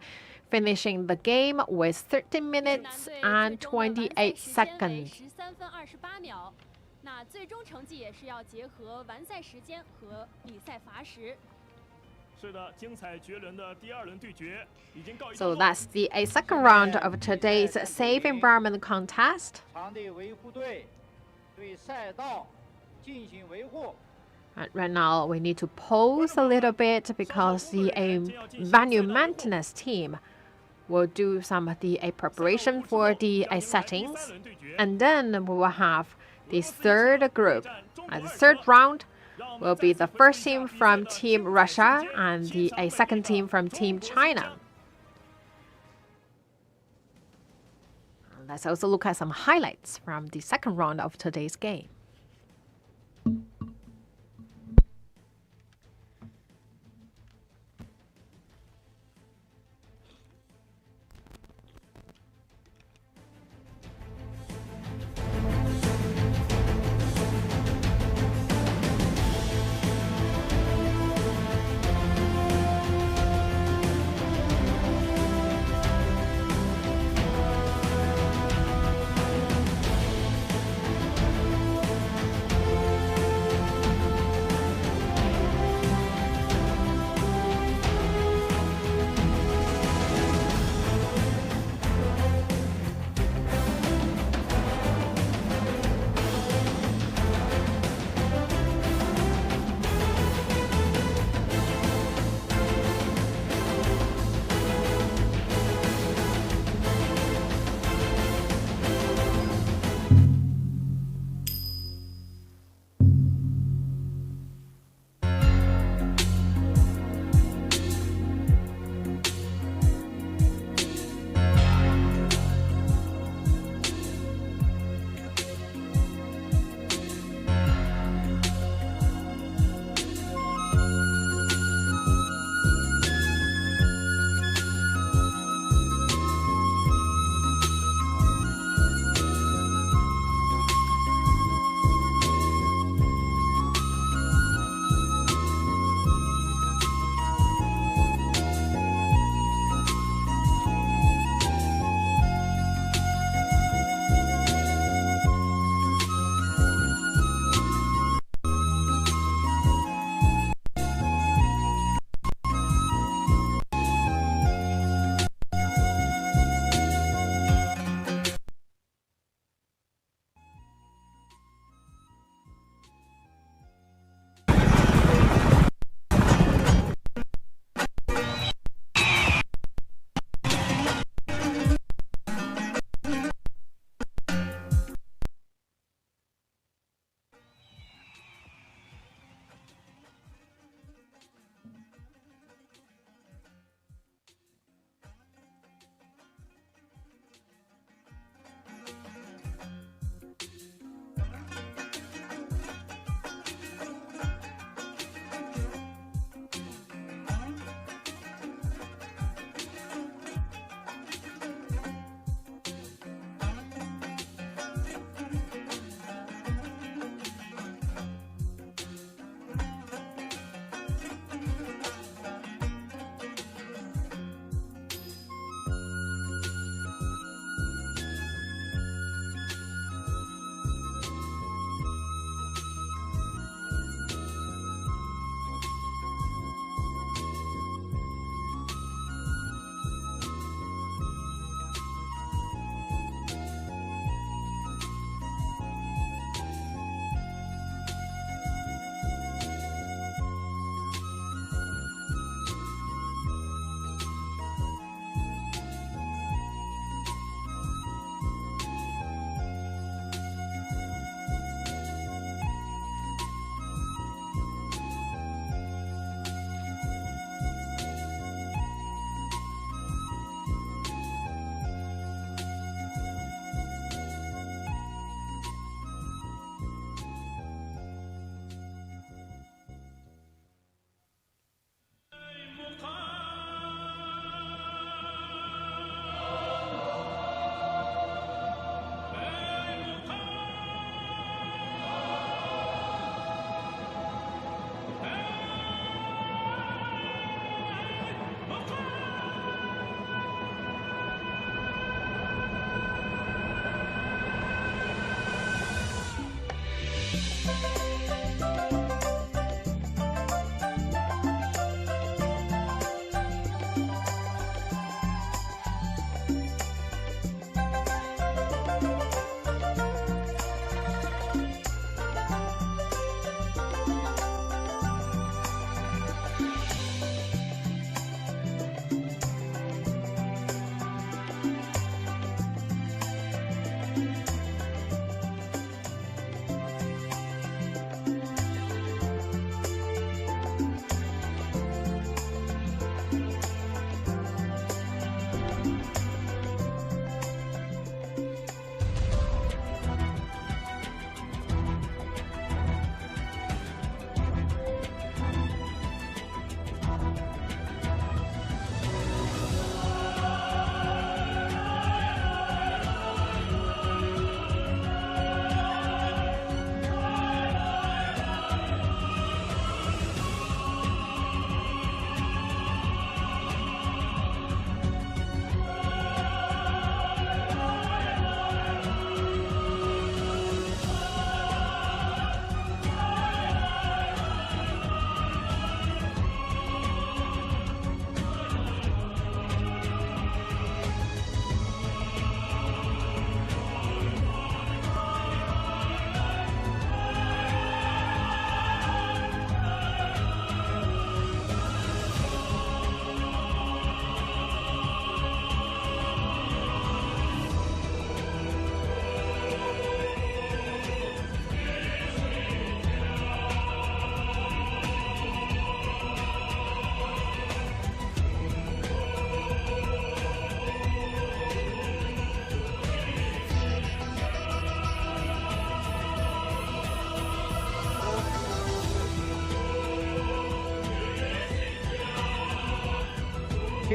finishing the game with 13 minutes and 28 seconds. 13分28秒。那最终成绩也是要结合完赛时间和比赛罚时。 So that's the second round of today's Safe Environment contest. And right now, we need to pause a little bit because the venue maintenance team will do some of the preparation for the settings. And then we will have the third group. The third round will be the first team from Team Russia and the second team from Team China. Let's also look at some highlights from the second round of today's game.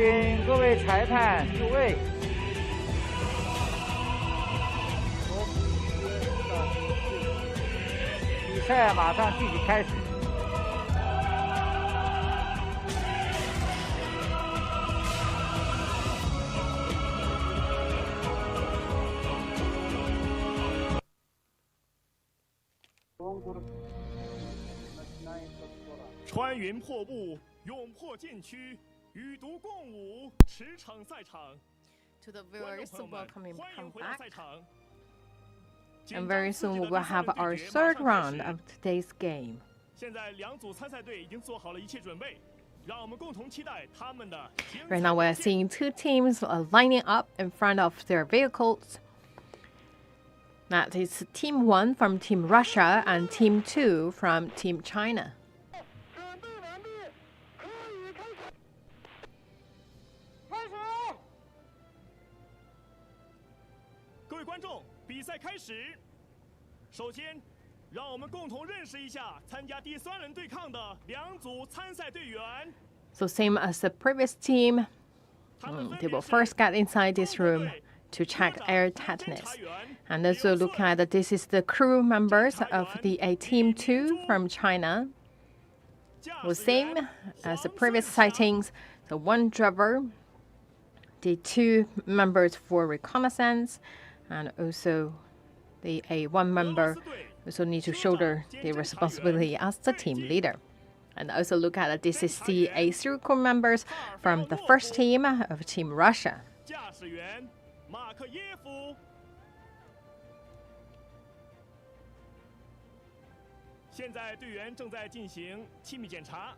请各位裁判就位。比赛马上继续开始。穿云破布，勇破禁区，与毒共舞，驰骋赛场。 To the 观众 viewers, 朋友们， welcome 欢迎 come 回到 back. 赛场。 And very soon we will have our third round of today's game. 现在两组参赛队已经做好了一切准备，让我们共同期待他们的精彩 Right now, we're 表现。 seeing two teams lining up in front of their vehicles. That is Team 1 from Team Russia and Team 2 from Team China. 各位观众，比赛开始。首先，让我们共同认识一下参加第3轮对抗的两组参赛队员。 So same as the previous team, 他们分 they 别 will 是 first get inside this 中国 room 队 to 科 check 长 air 兼侦 tetanus. 察员 And also looking at that, this is the crew members of the Team 2 from China. 驾 The 驶 same 员 as the 黄 previous 顺祥 sightings, the one driver, the 2 members for reconnaissance, and also the one 俄罗 member 斯队 also need to shoulder the responsibility as the team leader. And also look at that, this is the 3 crew members from the first team of Team Russia. 驾驶员马克耶夫。现在队员正在进行气密检查。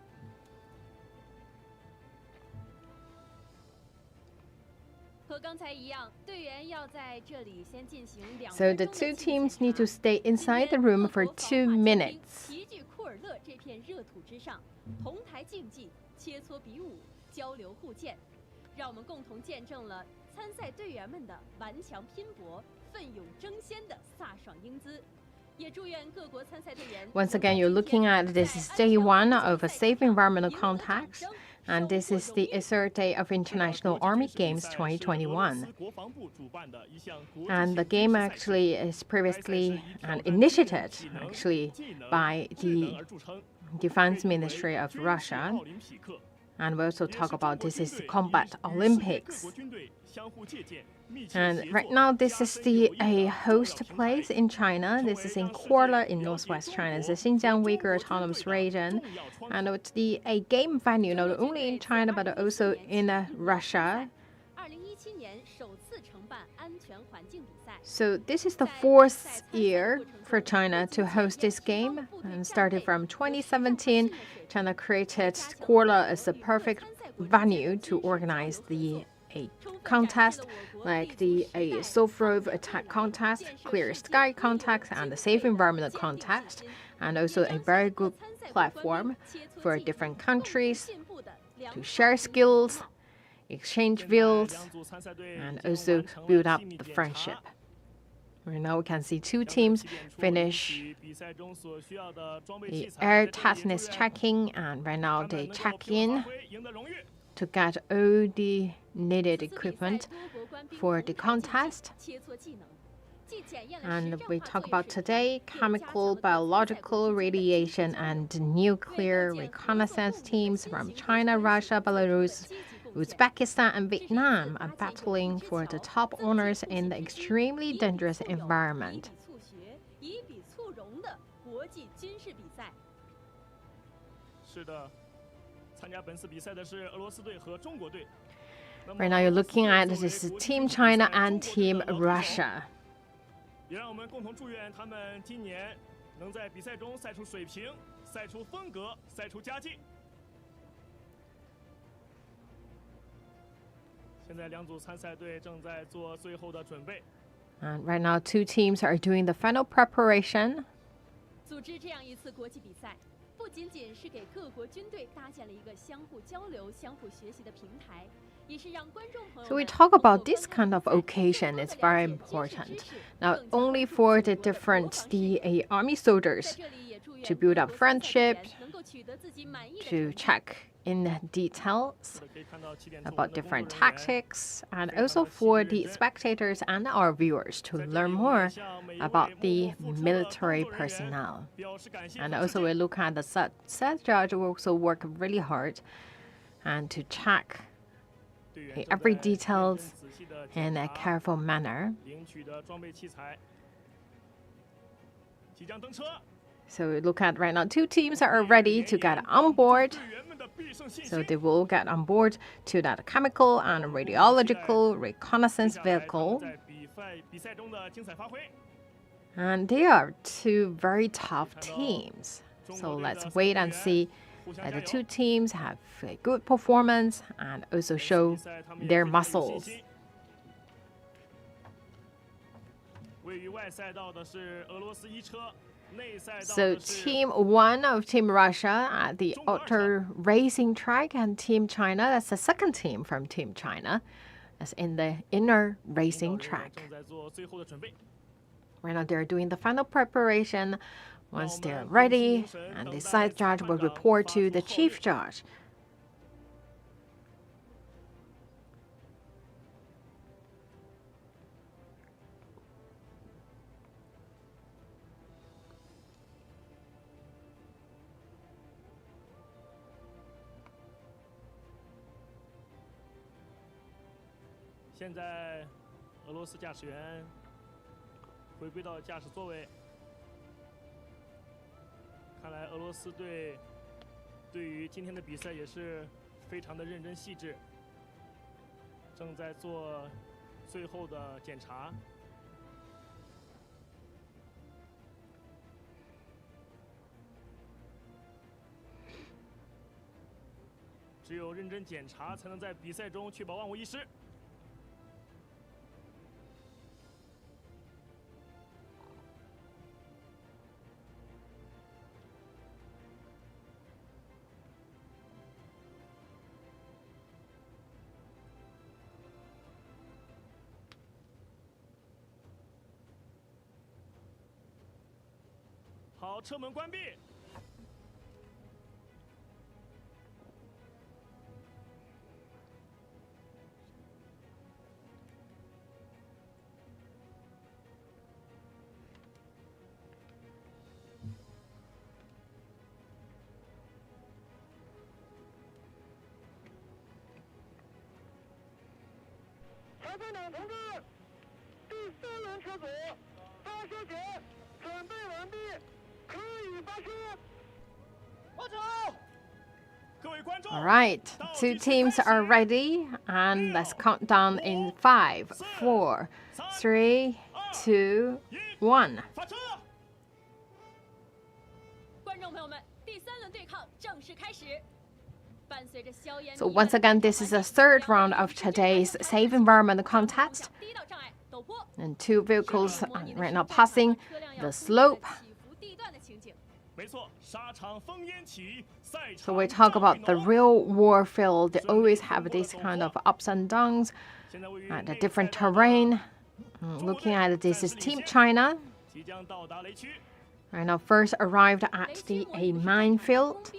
和刚才一样，队员要在这里先进行2 So 分 the 钟的 two 气密 teams 检 need to 查 stay inside the 今天 room 各 for 国 2 防法骑兵 minutes. 齐聚库尔勒这片热土之上，同台竞技，切磋比武，交流互鉴，让我们共同见证了参赛队员们的顽强拼搏、奋勇争先的飒爽英姿。也祝愿各国参赛队员 Once 能在 again, you're 今 looking 天 at this 在 is 安 day 全 1 环境 of a 赛 safe 场 environmental 赢得掌 contacts, 声， and 收 this 获 is 荣 the 誉。 3rd day of 这个 International 国际 Army 军事比 Games 赛是俄罗斯 2021. 国防部主办的一项国际 And the 性军 game 事赛事 actually is 该赛事 previously 以 and 挑战军人 initiated 体能、 actually 技能、 by 智能 the 而著称， Defense 被誉为 Ministry of 军事 Russia. 奥林匹克。 And we also 也是 talk 中 about 国 this 军 is 队 Combat 与世界各 Olympics. 国军队相互借鉴，密切 And 协 right 作， now, this 加 is 深 the 友谊的 a 重要 host 平台 place in China. This is in Korla in northwest China. It's the Xinjiang Uyghur Autonomous Region. And it's the a game venue not only in China but also in Russia. 2017年首次承办安全环境比赛。 So this is the 4th year for China to host this game. And started from 2017, China created Korla as the perfect venue to organize the a contest like the a soft-road attack contest, clear sky contest, and the safe environment contest, and also a very good platform for different countries to share skills, exchange views, 两组参赛队 and 已经 also 完成了 build up 气密 the 检查 friendship. Right now we can see 2 将在 teams 起点处 finish 领取比赛中所需要的装备 the 器材 air 在这里 tetanus 祝愿 checking, and right now 他们 they 能够 check 披露 in 发挥，赢得荣誉。 to get all the needed 此次比赛 equipment 多国官兵 for 同 the 台竞技 contest. 切磋技能，既检验了 And 实战 we 化 talk 作业 about 水 today 平，又加强了 chemical, 各参赛国 biological, 之间的 radiation, 技术交流。 and nuclear reconnaissance teams from China, Russia, Belarus, Uzbekistan, and Vietnam are battling for the top honors in the extremely dangerous environment. 以比促荣的国际军事比赛。是的，参加本次比赛的是俄罗斯队和中国队。那么 Right now, you're 俄罗斯 looking 队 at 作 this 为 is 国际 Team 比赛 China 中 and 国队 Team 的老对手 Russia. 也让我们共同祝愿他们今年能在比赛中赛出水平、赛出风格、赛出佳绩。现在两组参赛队正在做最后的准备。 And right now, 2 teams are doing the final preparation. 组织这样一次国际比赛，不仅仅是给各国军队搭建了一个相互交流、相互学习的平台，也是让观众朋友 So we 们 talk 通过 about this 观 kind of 看比赛 occasion. 更 It's 多地 very 了解军事 important. 知识 Not 更加 only 关注 for 我 the 国的国 different 防事 the 业 army 在 soldiers 这里也祝愿 to 各 build up 国参赛队员 friendship, 能够取得自己满意的 to 成绩 check in details about different tactics, and also for the spectators and our viewers to learn more about the military personnel. And also we look at the set judge will also work really hard and to check every details in a careful manner. So we look at right now, 2 teams are ready to get on board. So they will get on board to that chemical and radiological reconnaissance vehicle. And they are 2 very tough teams. So let's wait and see that the 2 teams have a good performance and also show their muscles. So Team 1 of Team Russia at the outer racing track, and Team China, that's the second team from Team China, that's in the inner racing track. Right now they're doing the final preparation. Once they're ready, and the side judge will report to the chief judge. Now, 俄罗斯驾驶员回归到驾驶座位。看来俄罗斯队对于今天的比赛也是非常的认真细致，正在做最后的检查。只有认真检查，才能在比赛中确保万无一失。 好，车门关闭。裁判长同志，第3轮车组发射前准备完毕。 All right, 2 teams are ready, and let's count down in 5, 4, 3, 2, 1. So once again, this is the 3rd round of today's Safe Environment contest, and 2 vehicles are right now passing the slope. So we talk about the real war field. They always have this kind of ups and downs, the different terrain. Looking at it, this is Team China. Right now, first arrived at the A minefield.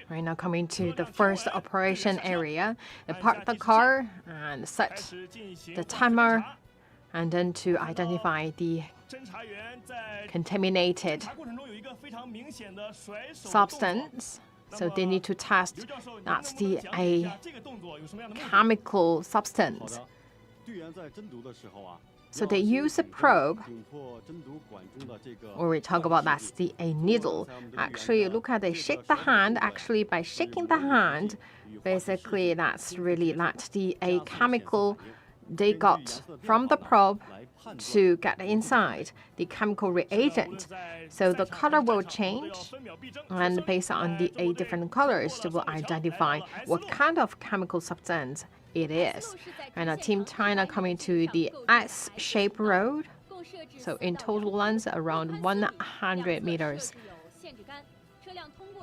Right now, coming to the first operation area, they park the car and set the timer, and then to identify the contaminated substance. So they need to test that's a chemical substance. So they use a probe, or we talk about that's a needle. Actually, look at they shake the hand. Actually, by shaking the hand, basically that's really a chemical they got from the probe to get inside the chemical reagent. So the color will change, and based on the different colors, they will identify what kind of chemical substance it is. And Team China coming to the S-shaped road. So in total length around 100 meters.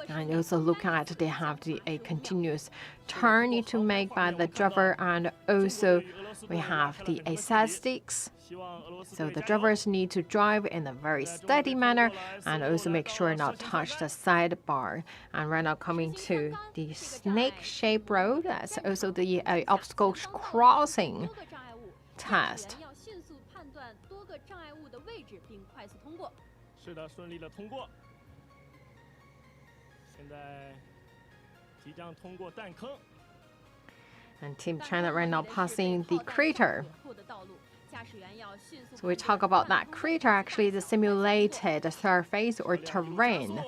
And also look at they have a continuous turn need to make by the driver, and also we have the access sticks. So the drivers need to drive in a very steady manner and also make sure not touch the sidebar. And right now coming to the snake-shaped road, that's also the obstacle crossing test. 是的，顺利的通过。现在即将通过弹坑。 And Team China right now passing the crater. So we talk about that crater, actually the simulated surface or terrain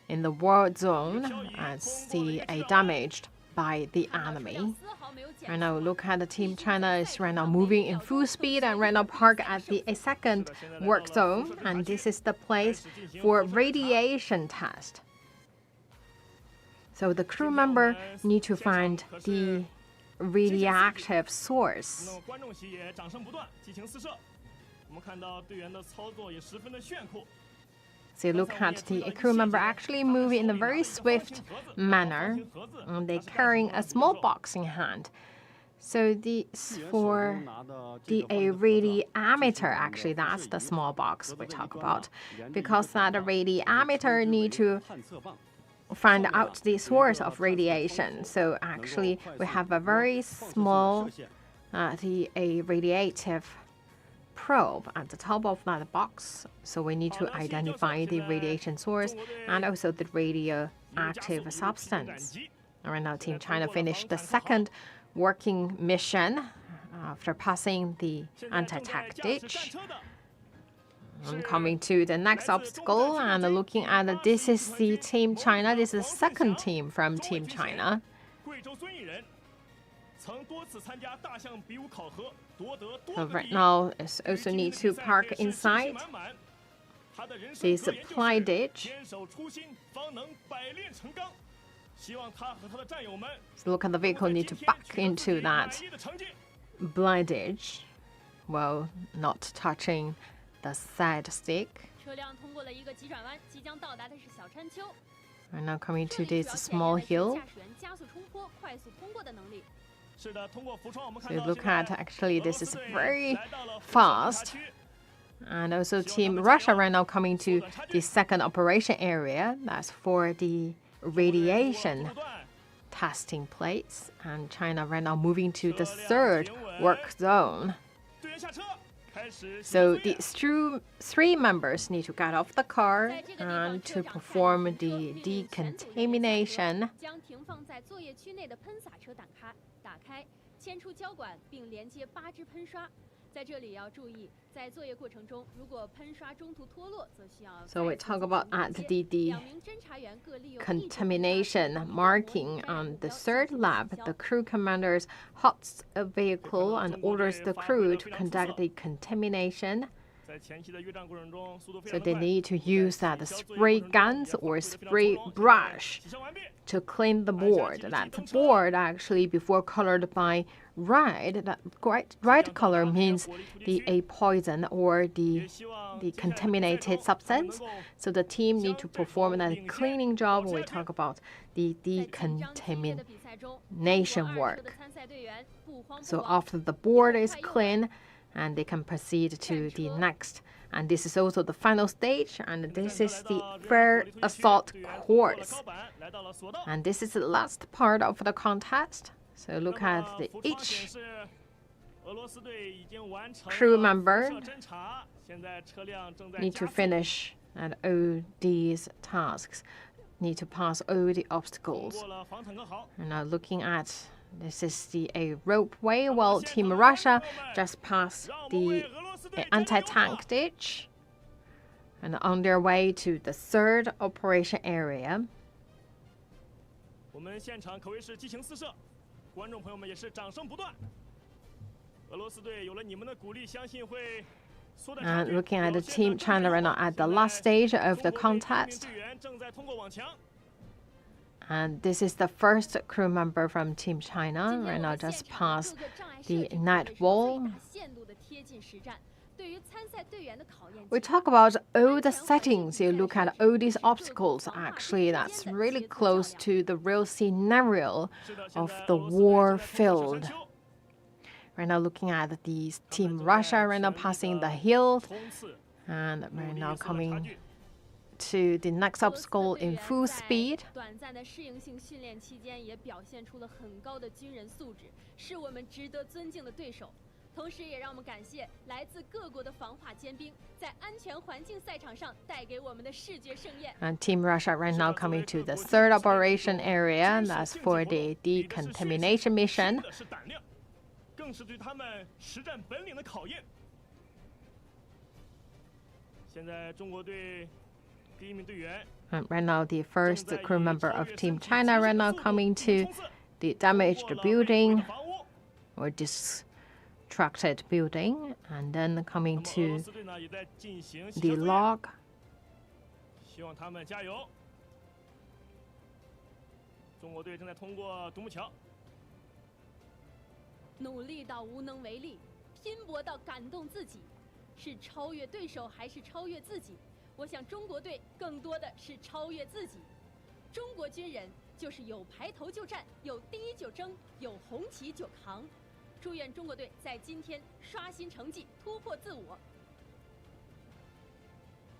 in the war zone as damaged by the enemy. Right now look at the Team China is right now moving in full speed and right now park at the second work zone, and this is the place for radiation test. So the crew member need to find the radioactive source. 观众席也掌声不断，激情四射。我们看到队员的操作也十分的炫酷。 So look at the crew member actually moving in a very swift manner. And they're carrying a small box in hand. So for the radiometer, actually that's the small box we talk about, because that radiometer need to find out the source of radiation. So actually we have a very small a radiative probe at the top of that box. So we need to identify the radiation source and also the radioactive substance. And right now Team China finished the second working mission after passing the anti-tank ditch. And coming to the next obstacle and looking at this is the Team China. This is the second team from Team China. So right now it's also need to park inside the supply ditch. So look at the vehicle need to back into that blind ditch while not touching the side stick. We're now coming to this small hill. So look at actually this is very fast. And also Team Russia right now coming to the second operation area. That's for the radiation testing place. And China right now moving to the third work zone. So the three members need to get off the car and to perform the decontamination. So we talk about at the contamination marking on the third lap. The crew commanders halts a vehicle and orders the crew to conduct the contamination. So they need to use that spray guns or spray brush to clean the board. That board actually before colored by red. That red color means a poison or the contaminated substance. So the team need to perform that cleaning job when we talk about the decontamination work. So after the board is clean, and they can proceed to the next. And this is also the final stage, and this is the fair assault course. And this is the last part of the contest. So look at each crew member need to finish and all these tasks, need to pass all the obstacles. And now looking at this is a ropeway, while Team Russia just passed the anti-tank ditch and on their way to the third operation area. And looking at the Team China right now at the last stage of the contest. And this is the first crew member from Team China. Right now just passed the net wall. 对于参赛队员的考验。 We talk about all the settings. You look at all these obstacles. Actually, that's really close to the real scenario of the war field. Right now, looking at the Team Russia right now passing the hill, and right now coming to the next obstacle in full speed. 短暂的适应性训练期间，也表现出了很高的军人素质，是我们值得尊敬的对手。 同时，也让我们感谢来自各国的防化尖兵，在安全环境赛场上带给我们的视觉盛宴。And Team Russia right now coming to the third operation area. That's for the decontamination mission. 是胆量，更是对他们实战本领的考验。现在中国队第一名队员。 And right now, the first crew member of Team China right now coming to the damaged building or destructed building, and then coming to the log. 希望他们加油。中国队正在通过独木桥。努力到无能为力，拼搏到感动自己，是超越对手还是超越自己？我想中国队更多的是超越自己。中国军人就是有排头就站，有第一就争，有红旗就扛。祝愿中国队在今天刷新成绩，突破自我。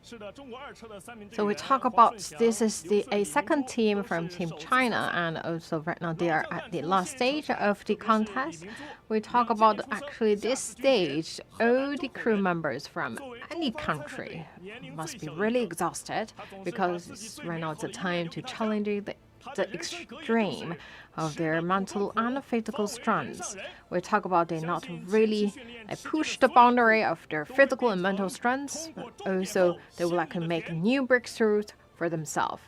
So we talk about this is a second team from Team China, and also right now they are at the last stage of the contest. We talk about actually this stage, all the crew members from any country must be really exhausted because right now it's a time to challenge the extreme of their mental and physical strengths. We talk about they not really push the boundary of their physical and mental strengths, but also they would like to make new breakthroughs for themselves.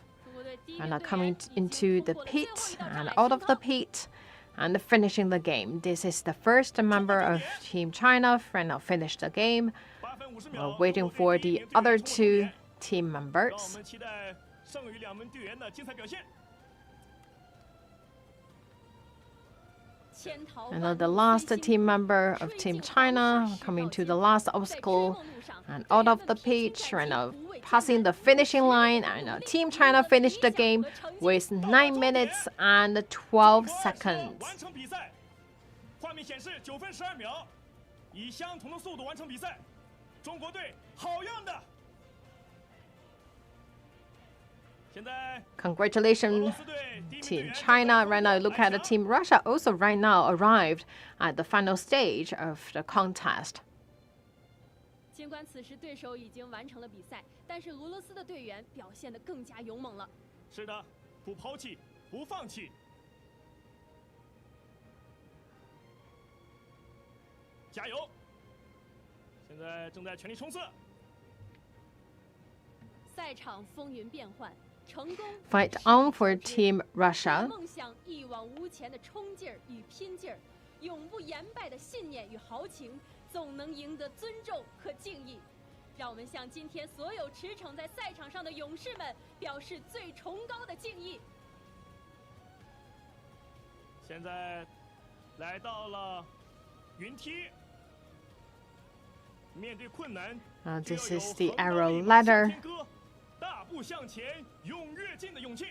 And coming into the pit and out of the pit and finishing the game. This is the first member of Team China right now finished the game. We're waiting for the other two team members. And now the last team member of Team China coming to the last obstacle and out of the pitch, right now passing the finishing line. And Team China finished the game with 9 minutes and 12 seconds. 画面显示9分12秒，以相同的速度完成比赛，中国队好样的！ Congratulations, Team China. Right now, look at the Team Russia also right now arrived at the final stage of the contest. 尽管此时对手已经完成了比赛，但是俄罗斯的队员表现得更加勇猛了。是的，不抛弃，不放弃。加油！现在正在全力冲刺。赛场风云变幻。 Fight on for Team Russia. 梦想一往无前的冲劲儿与拼劲儿，永不言败的信念与豪情，总能赢得尊重和敬意。让我们向今天所有驰骋在赛场上的勇士们表示最崇高的敬意。现在来到了云梯，面对困难。This is the arrow ladder. 大步向前，勇跃进的勇气。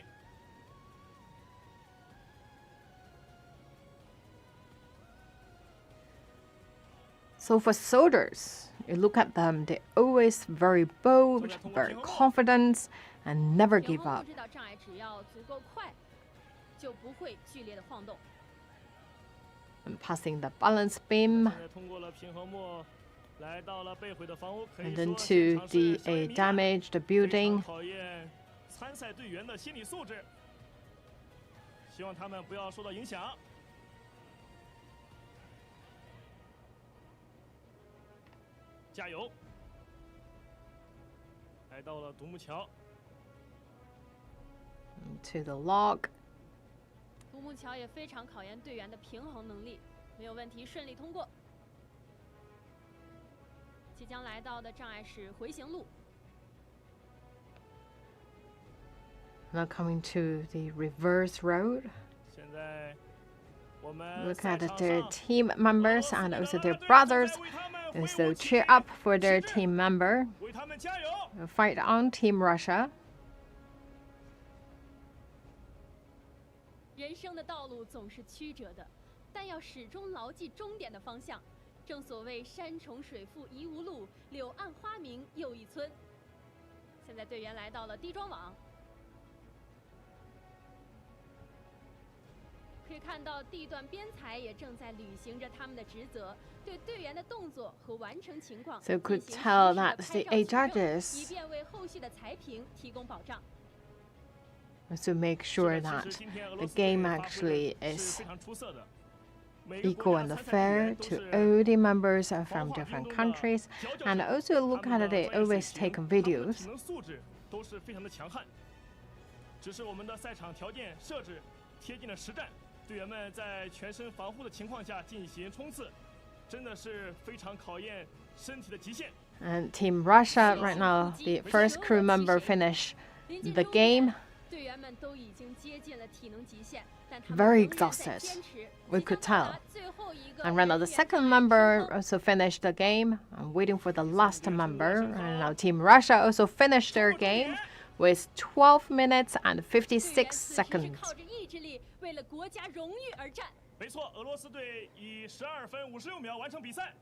So for soldiers, you look at them, they're always very bold, very confident, and never give up. 知道障碍只要足够快，就不会剧烈的晃动。And passing the balance beam. 通过了平衡木。 And then to the damaged building. 考验参赛队员的心理素质，希望他们不要受到影响。加油！来到了独木桥。To the log. 独木桥也非常考验队员的平衡能力，没有问题，顺利通过。 即将来到的障碍是回形路。Now coming to the reverse road. 现在我们 Look at their team members and also their brothers. So cheer up for their team member. 为他们加油！ Fight on, Team Russia. 人生的道路总是曲折的，但要始终牢记终点的方向。正所谓山重水复疑无路，柳暗花明又一村。现在队员来到了地桩网，可以看到地段编采也正在履行着他们的职责，对队员的动作和完成情况 So you could 进行 tell 实 that 时 the 的 eight 拍照取证， judges 以便为后续的裁评提供保障。 to make sure that the game actually is equal and fair to all the members from different countries. And also look at they always take 他们 videos. 的体能素质都是非常的强悍。只是我们的赛场条件设置贴近了实战，队员们在全身防护的情况下进行冲刺，真的是非常考验身体的极限。 And Team Russia right now, the first crew member finish 临近 the 终点 game. 队员们都已经接近了体能极限，但他们 Very 仍然在 exhausted. 坚持 We 即 could 将到 tell. 达最后一个 And right now, the 人员 second 障碍 member 出口 also finished the game. I'm waiting for the last member. And now Team Russia also finished their game with 12 minutes and 队员 56此时是 seconds. 靠着意志力，为了国家荣誉而战。没错，俄罗斯队以12分56秒完成比赛。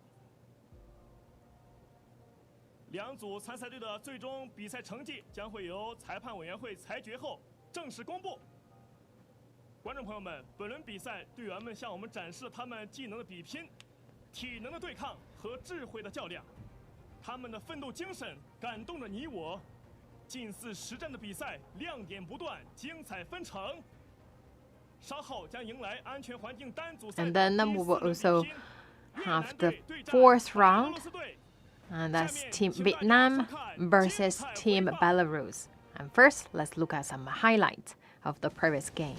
两组参赛队的最终比赛成绩将会由裁判委员会裁决后正式公布。观众朋友们，本轮比赛队员们向我们展示了他们技能的比拼、体能的对抗和智慧的较量，他们的奋斗精神感动着你我。近似实战的比赛，亮点不断，精彩纷呈。稍后将迎来安全环境单组赛 And 的 then 第 we 四 will 轮比 also 拼。越 have 南 the 队对战 fourth 白俄 round. 罗斯队。 And that's Team Vietnam versus Team Belarus. And first, let's look at some highlights of the previous game.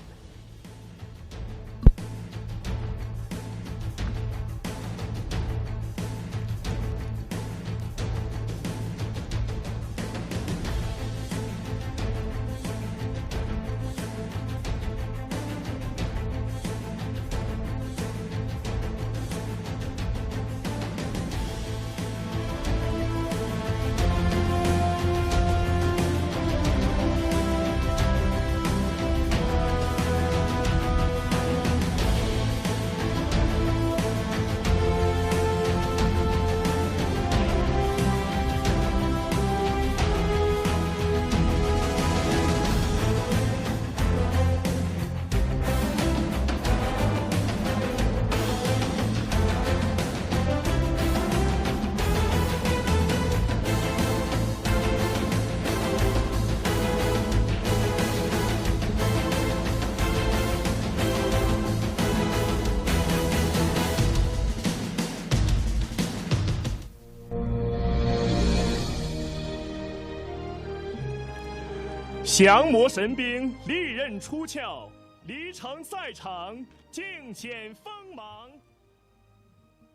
"降魔神兵，利刃出鞘，离城赛场，尽显锋芒。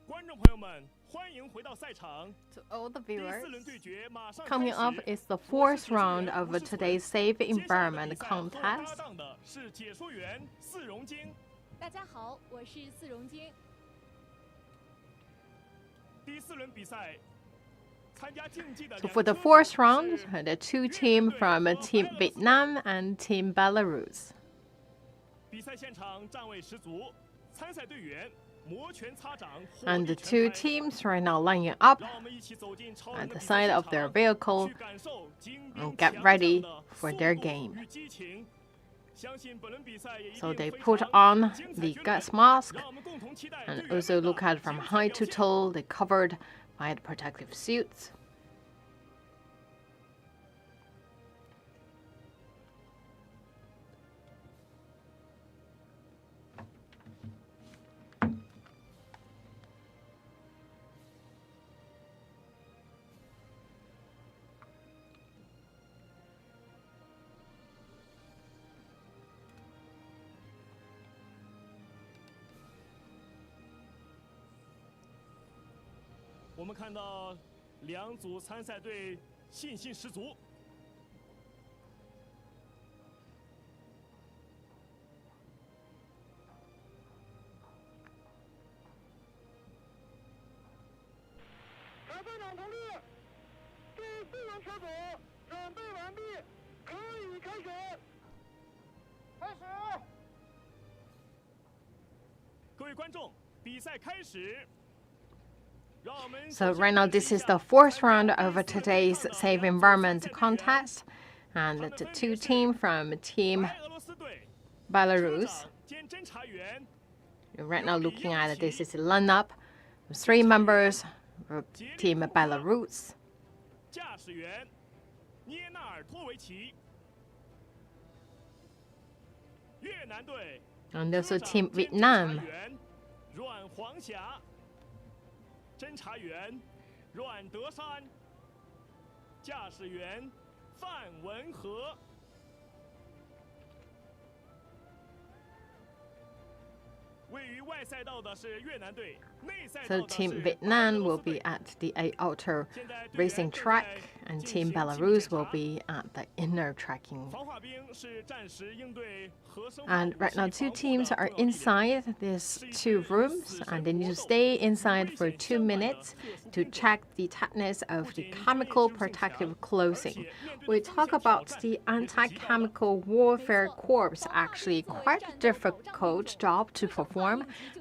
观众朋友们，欢迎回到赛场。 To all the 第 viewers, 四轮对决马上 coming 开 up 始。 is the fourth round of today's Safe Environment 接下来的比赛和我搭 contest. 档的是解说员四荣晶。大家好，我是四荣晶。第四轮比赛。 参加竞技的 So 两 for the 支 fourth 队 round, 是 the two teams from Team Vietnam and Team Belarus. 比赛现场站位十足，参赛队员摩拳擦掌，火 And 力 the 全 two 开。 teams right now lining up 让我们一起走进超人 at 的 the 比赛 side 现 of 场 their vehicle 去感受精兵 and get 强 ready 将的 for 速 their 度 game. 与激情。相信本轮比赛也一 So 定 they 非 put 常 on 精彩 the 绝伦 gas mask 让我们共同期待 and 队员 also 们的 look at from 精彩 high 表 to 现 toe, they covered by the protective suits. "我们看到两组参赛队信心十足。准备完毕，可以开始。开始。各位观众，比赛开始。 So right now, this is the fourth round of today's Safe Environment contest, and the two teams from Team Belarus. Right now, looking at this is a lineup, 3 members of Team Belarus. 驾驶员涅纳尔托维奇，越南队 And also Team Vietnam. 阮黄霞。 侦查员阮德山，驾驶员范文和。位于外赛道的是越南队，内赛道 So 的 Team 是 Vietnam will be at the outer racing track, and Team Belarus will be at the inner tracking. 防化兵是战时应对核生化 And 武 right 器 now, 2防护的 teams are 重要力量 inside these 2 rooms, and they need to stay inside for 2 minutes to check the tightness of the chemical protective clothing. We talk about the anti-chemical warfare corps, actually quite a difficult job to perform,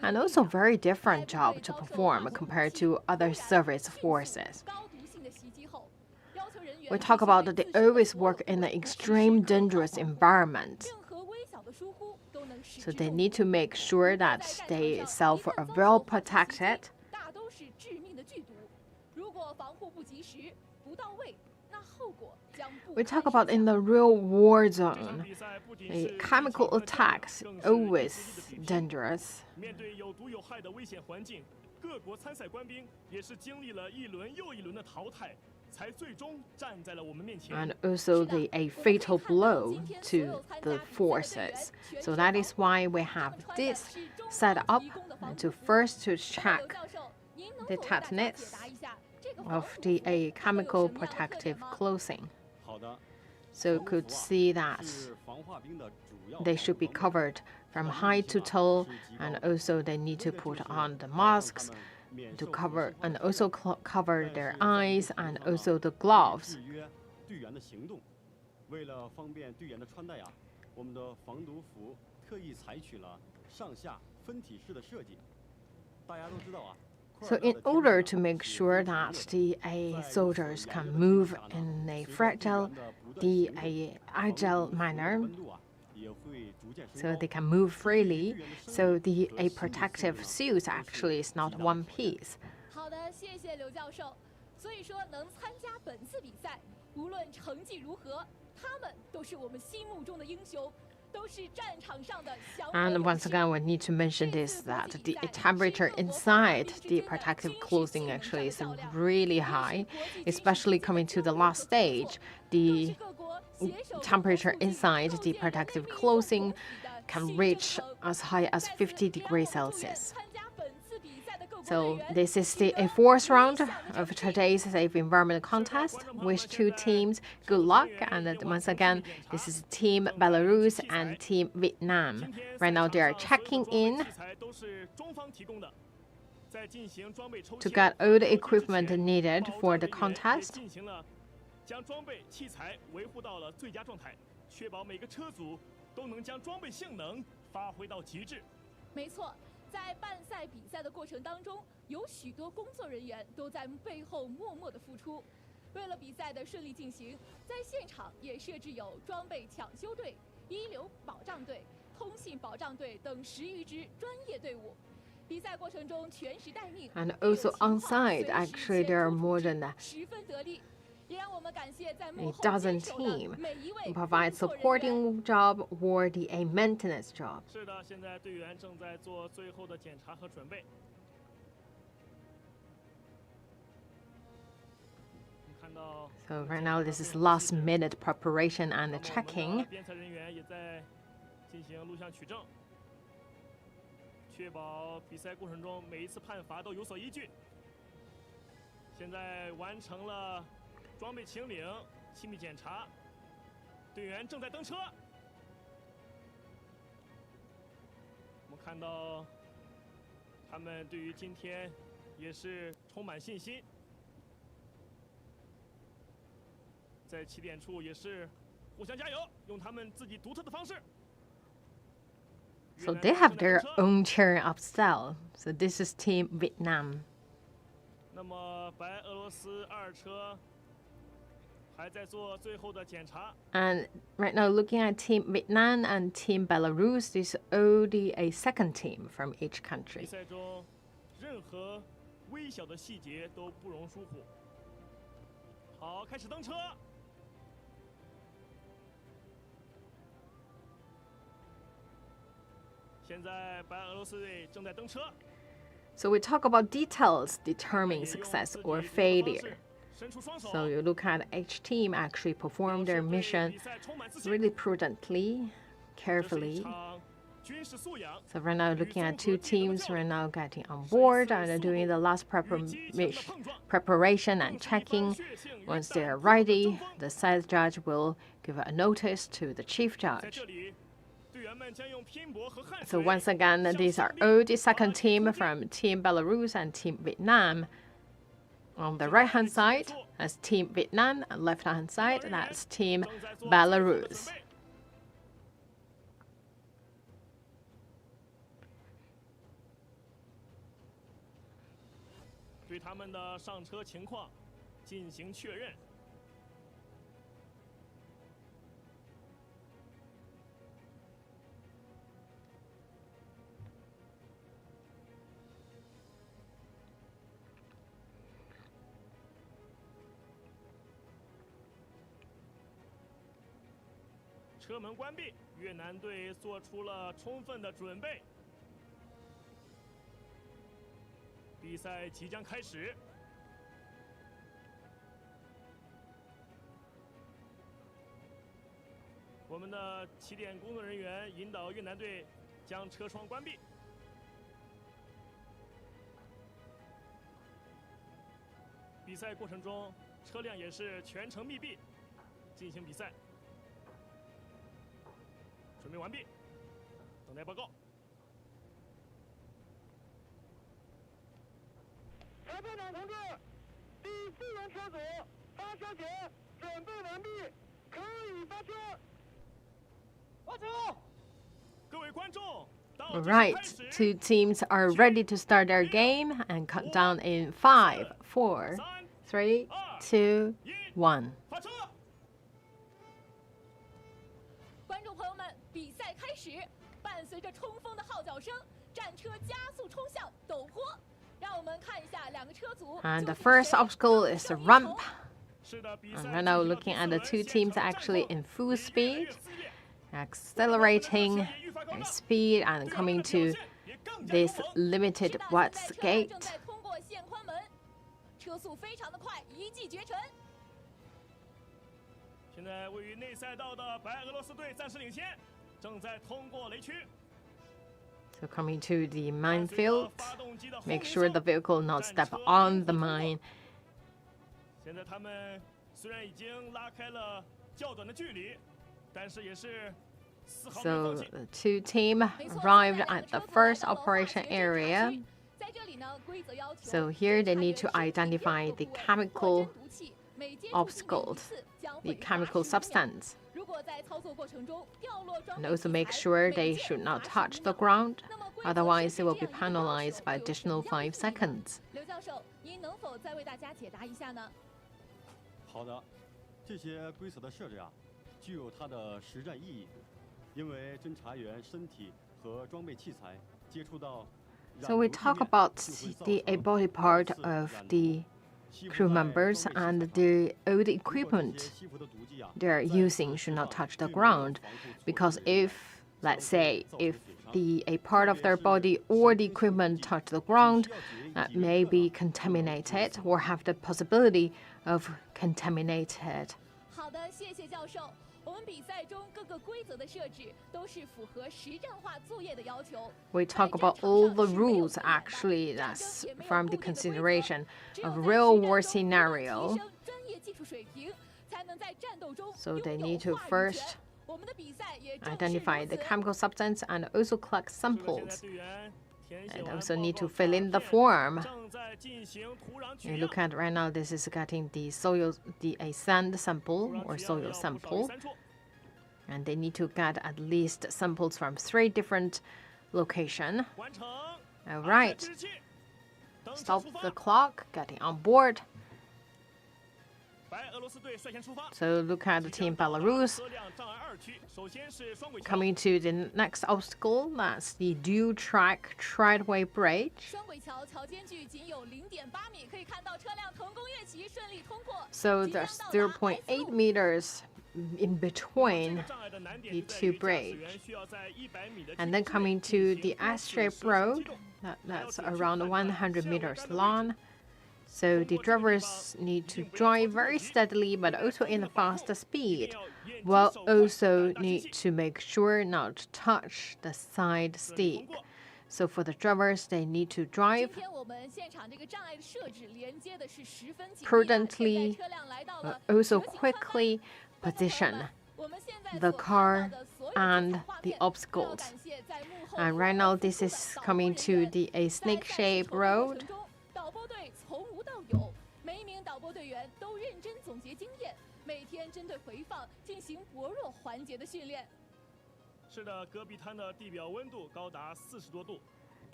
and also very different job to perform compared to other service forces. 高毒性的袭击后，要求人员 We talk about that they always work in an extreme dangerous environment. 任何微小的疏忽都能使 So 之 they 中 need to make sure that they self are well protected. 大都是致命的剧毒。如果防护不及时、不到位，那后果将不 We 堪 talk 设 about 想 in the real war 这场 zone, 比赛不仅 the 是 chemical 技巧和战 attacks 更是 always 实际的比拼 dangerous. 面对有毒有害的危险环境，各国参赛官兵也是经历了一轮又一轮的淘汰，才最终站在了我们面前。 And also a fatal blow to the forces. So that is why we have this set up to first to check 教授，您能 the 否为大家解 tightness 答一下这个 of 防护 the 服有 chemical 什么样的特点 protective 吗？ clothing. 好的。 So 防 could 护服啊 see that 是防化兵的主要 they 防 should 护 be 装备 covered from high to toe, and also they need to put on the masks to cover and also cover their eyes and also the gloves. 制约队员的行动。为了方便队员的穿戴呀，我们的防毒服特意采取了上下分体式的设计。大家都知道啊。 So in order to make sure that the soldiers can move in a fragile, agile manner, 温度啊也会逐渐升 so 高 they can move freely, so the protective suit actually is not one piece. 好的，谢谢刘教授。所以说，能参加本次比赛，无论成绩如何，他们都是我们心目中的英雄，都是战场上的响火 And 勇 once 士。 again, we need to mention this, that the temperature inside the protective clothing actually is really high, especially coming to the last stage. The 各国携手 temperature 共同 inside 构 the 建了 protective 为我 clothing 同体的 can 新 reach 征程 as high as 50 再次 degrees 让我们祝愿 Celsius. 参加本次比赛的各国队 So 员 this is 取 the 得 fourth 理 round 想的 of 成绩。 today's Safe Environment contest. Wish 2 teams good luck. And once again, this is Team Belarus and Team Vietnam. Right now, they are checking in 器材都是中方提供的。在进行装备抽 to 签 get all the 交接之 equipment 前 needed 保 for 障 the 人员也 contest. 进行了将装备器材维护到了最佳状态，确保每个车组都能将装备性能发挥到极致。没错，在办赛比赛的过程当中，有许多工作人员都在背后默默的付出。为了比赛的顺利进行，在现场也设置有装备抢修队、一流保障队、通信保障队等10余支专业队伍。比赛过程中全时待命， And 一有 also 情况 on site, 随时 actually, 协 there are 助 more 组织 than 十分得力。也让我们感谢在 a 幕后 dozen 坚守的 team 每一位 who 工 provide 作人员。 supporting job or the a maintenance job. 是的，现在队员正在做最后的检查和准备。看到 So right now, this is last minute preparation and 那么我们的 checking. 边测人员也在进行录像取证，确保比赛过程中每一次判罚都有所依据。现在完成了装备清领、气密检查，队员正在登车。我们看到他们对于今天也是充满信心。在起点处也是互相加油，用他们自己独特的方式。 So they have their own turn of style. So this is Team Vietnam. 那么白俄罗斯2车还在做最后的检查。 And right now, looking at Team Vietnam and Team Belarus, this is only a second team from each 比 country. 赛中任何微小的细节都不容疏忽。好，开始登车。 现在白俄罗斯队正在登车。 So we talk about details determining success or failure. 伸出双手。 So you look at each team actually perform their mission 比赛充满自信。 really prudently, 这是一 carefully. 场军事素养。 So right now, looking at two teams right now getting on board and doing the last preparation and checking. Once they are ready, the side judge will give a notice to the chief 在 judge. 这里，队员们将用拼搏和汗 So 水。 once again, these are all the second team from Team Belarus and Team Vietnam. On the right-hand side, that's Team Vietnam, and left-hand side, that's Team 正在做最后的准 Belarus. 备。对他们的上车情况进行确认。车门关闭，越南队做出了充分的准备。比赛即将开始。我们的起点工作人员引导越南队将车窗关闭。比赛过程中，车辆也是全程密闭进行比赛。 准备完毕，等待报告。裁判长同志，第4轮车组发车前准备完毕，可以发车。发车。各位观众，倒 All 计时 right, 开始。 two teams are ready to start their game and count down in 5, 4, 3, 2, 1. 发车。 观众朋友们，比赛开始，伴随着冲锋的号角声，战车加速冲向陡坡。让我们看一下两个车组。 And the first obstacle is the ramp. 是的，比 And 赛 right now, 进行到 looking 第 at 4 the 轮 two 现 teams 场 actually 战况 in full 越来越 speed, 激烈 accelerating their speed and coming to this limited 是的， wet 现在车辆 gate. 正在通过线宽门，车速非常的快，一骑绝尘。 现在位于内赛道的白俄罗斯队暂时领先，正在通过雷区。 So coming to the 伴随着 minefield, 发动机的轰 make 鸣 sure 声 the vehicle not 战 step 车 on the 通过 mine. 现在他们虽然已经拉开了较短的距离，但是也是丝毫没 So 放弃。 the two team 没错， arrived 现在两 at 个 the 车组 first 来到了化 operation 学侦察 area. 区在这里呢，规则要求 So here they 侦察 need 员 to 身体 identify 任何 the 部位 chemical 或真毒气每接触地面一 obstacles, 次将 the 会罚 chemical 15秒 substance. 如果在操作过程中掉落装 And 备 also 器 make 材 sure 每 they 件 should not 罚 touch 15 the 秒 ground. 那么规则 Otherwise, 设 they 置 will 这 be 样一个要 penalized 求 by 有什么 additional 样的 5 意义呢 seconds. 刘教授，您能否再为大家解答一下呢？好的，这些规则的设置啊，具有它的实战意义，因为侦查员身体和装备器材接触到 So we talk about the a body part of the crew members and all the equipment they're using should not touch the ground, because if, let's say, if a part of their body or the equipment touch the ground, that may be contaminated or have the possibility of contaminated. 好的，谢谢教授。我们比赛中各个规则的设置都是符合实战化作业的要求。 We talk about all the rules actually that's from the consideration of real war scenario. So they need to first identify the chemical substance and also collect 各现在 samples. 队员 and also need to fill in the form. You look at right now, this is getting the soil, a sand sample or soil sample. And they need to get at least samples from 3 different locations. All right. Stop the clock, getting on board. So look at the team Belarus coming to the next obstacle. That's the dual-track treadway bridge. So there's 0.8 meters in between the 2 bridges. And then coming to the S-shaped road, that's around 100 meters long. So the drivers need to drive very steadily, but also in a faster speed, while also need to make sure not to touch the side stick. So for the drivers, they need to drive prudently, but also quickly position the car and the obstacles. And right now, this is coming to a snake-shaped road.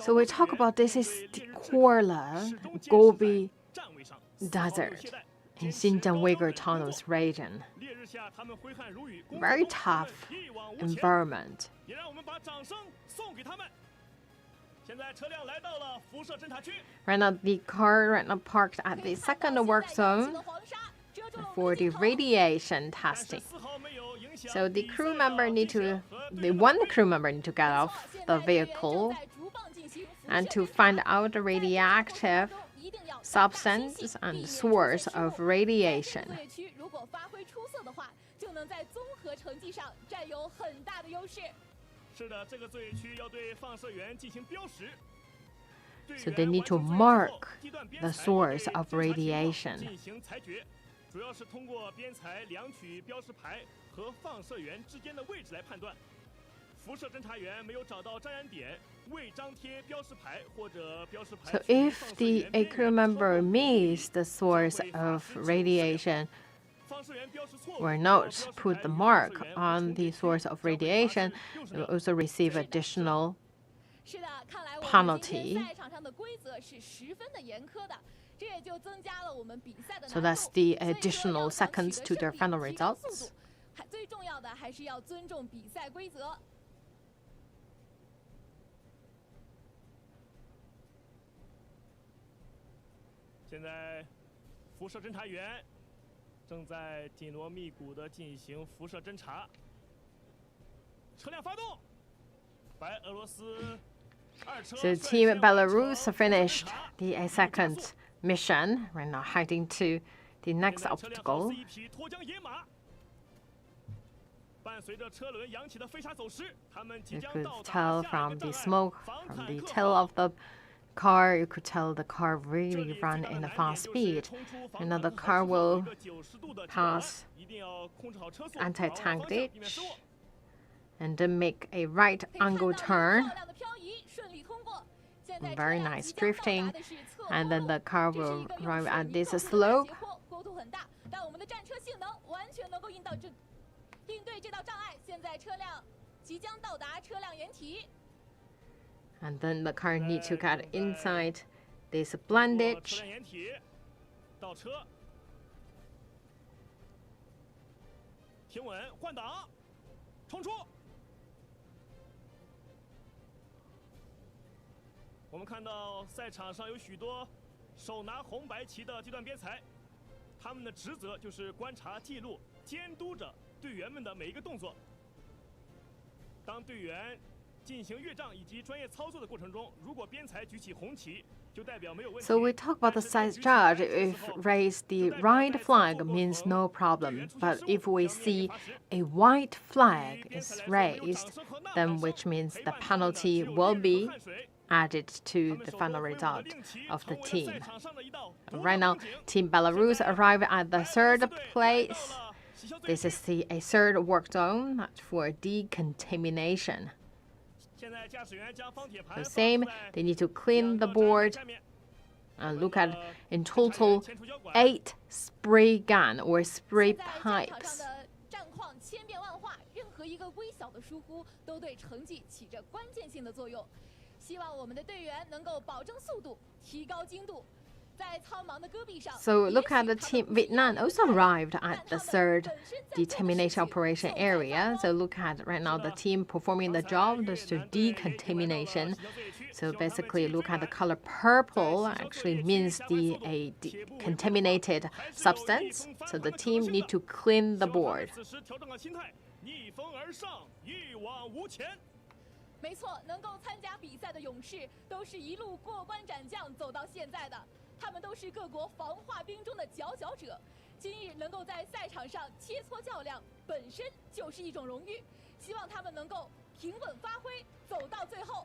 So we talk about this is the Korla Gobi Desert in Xinjiang Uyghur Tunnels region. Very tough environment. Right now, the car parked at the second work zone for the radiation testing. So the crew member one crew member need to get off the vehicle and to find out the radioactive substance and source of radiation. So they need to mark the source of radiation. So if a crew member missed the source of radiation or not put the mark on the source of radiation, they will also receive additional penalty. So that's the additional seconds to their final results. So Team Belarus finished the second mission. We're now heading to the next obstacle. You could tell from the smoke from the tail of the car, you could tell the car really ran in a fast speed. And now the car will pass anti-tank ditch and then make a right angle turn. Very nice drifting. And then the car will arrive at this slope. And then the car needs to get inside this blind ditch. So we talk about the side charge. If raise the right flag means no problem, but if we see a white flag is raised, then which means the penalty will be added to the final result of the team. Right now, Team Belarus arrived at the third place. This is a third work zone for decontamination. So same, they need to clean the board. And look at in total 8 spray gun or spray 在战场 pipes. 上的战况千变万化，任何一个微小的疏忽都对成绩起着关键性的作用。希望我们的队员能够保证速度，提高精度。在苍茫的戈壁上， So look at the team Vietnam also arrived at the third decontamination operation area. So look at right now the team performing the job, this to decontamination. So basically look at the color purple actually means a contaminated substance. So the team need to clean the board. 没错，能够参加比赛的勇士都是一路过关斩将走到现在的，他们都是各国防化兵中的佼佼者。今日能够在赛场上切磋较量，本身就是一种荣誉。希望他们能够平稳发挥，走到最后。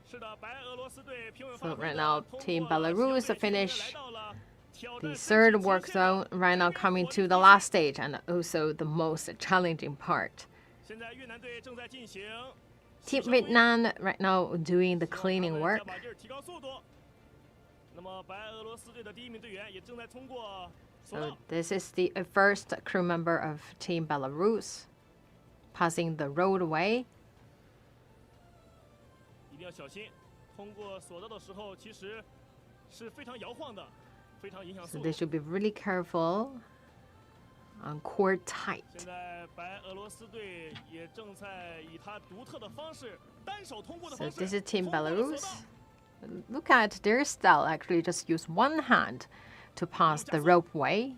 是的，白俄罗斯队平稳 So 发挥 right 地 now 通 Team 过了 Belarus 西北区 finish 来到了挑 the 战 third 世界 work 极限 zone right now coming to the last stage and also the most challenging part. 现在越南队正在进行 Team Vietnam right now doing the 希望他 cleaning 们 work. 加把劲儿提高速度。那么白俄罗斯队的第一名队员也正在通过索 So 道。 this is the first crew member of Team Belarus passing the roadway. 一定要小心，通过索道的时候其实是非常摇晃的，非常影响 So 速 they 度。 should be really careful and core tight. 现在白俄罗斯队也正在以他独特的方式，单手通过的 So 方式 this is Team 通过了索 Belarus. 道。 Look at their style. Actually, just use one hand to pass the ropeway.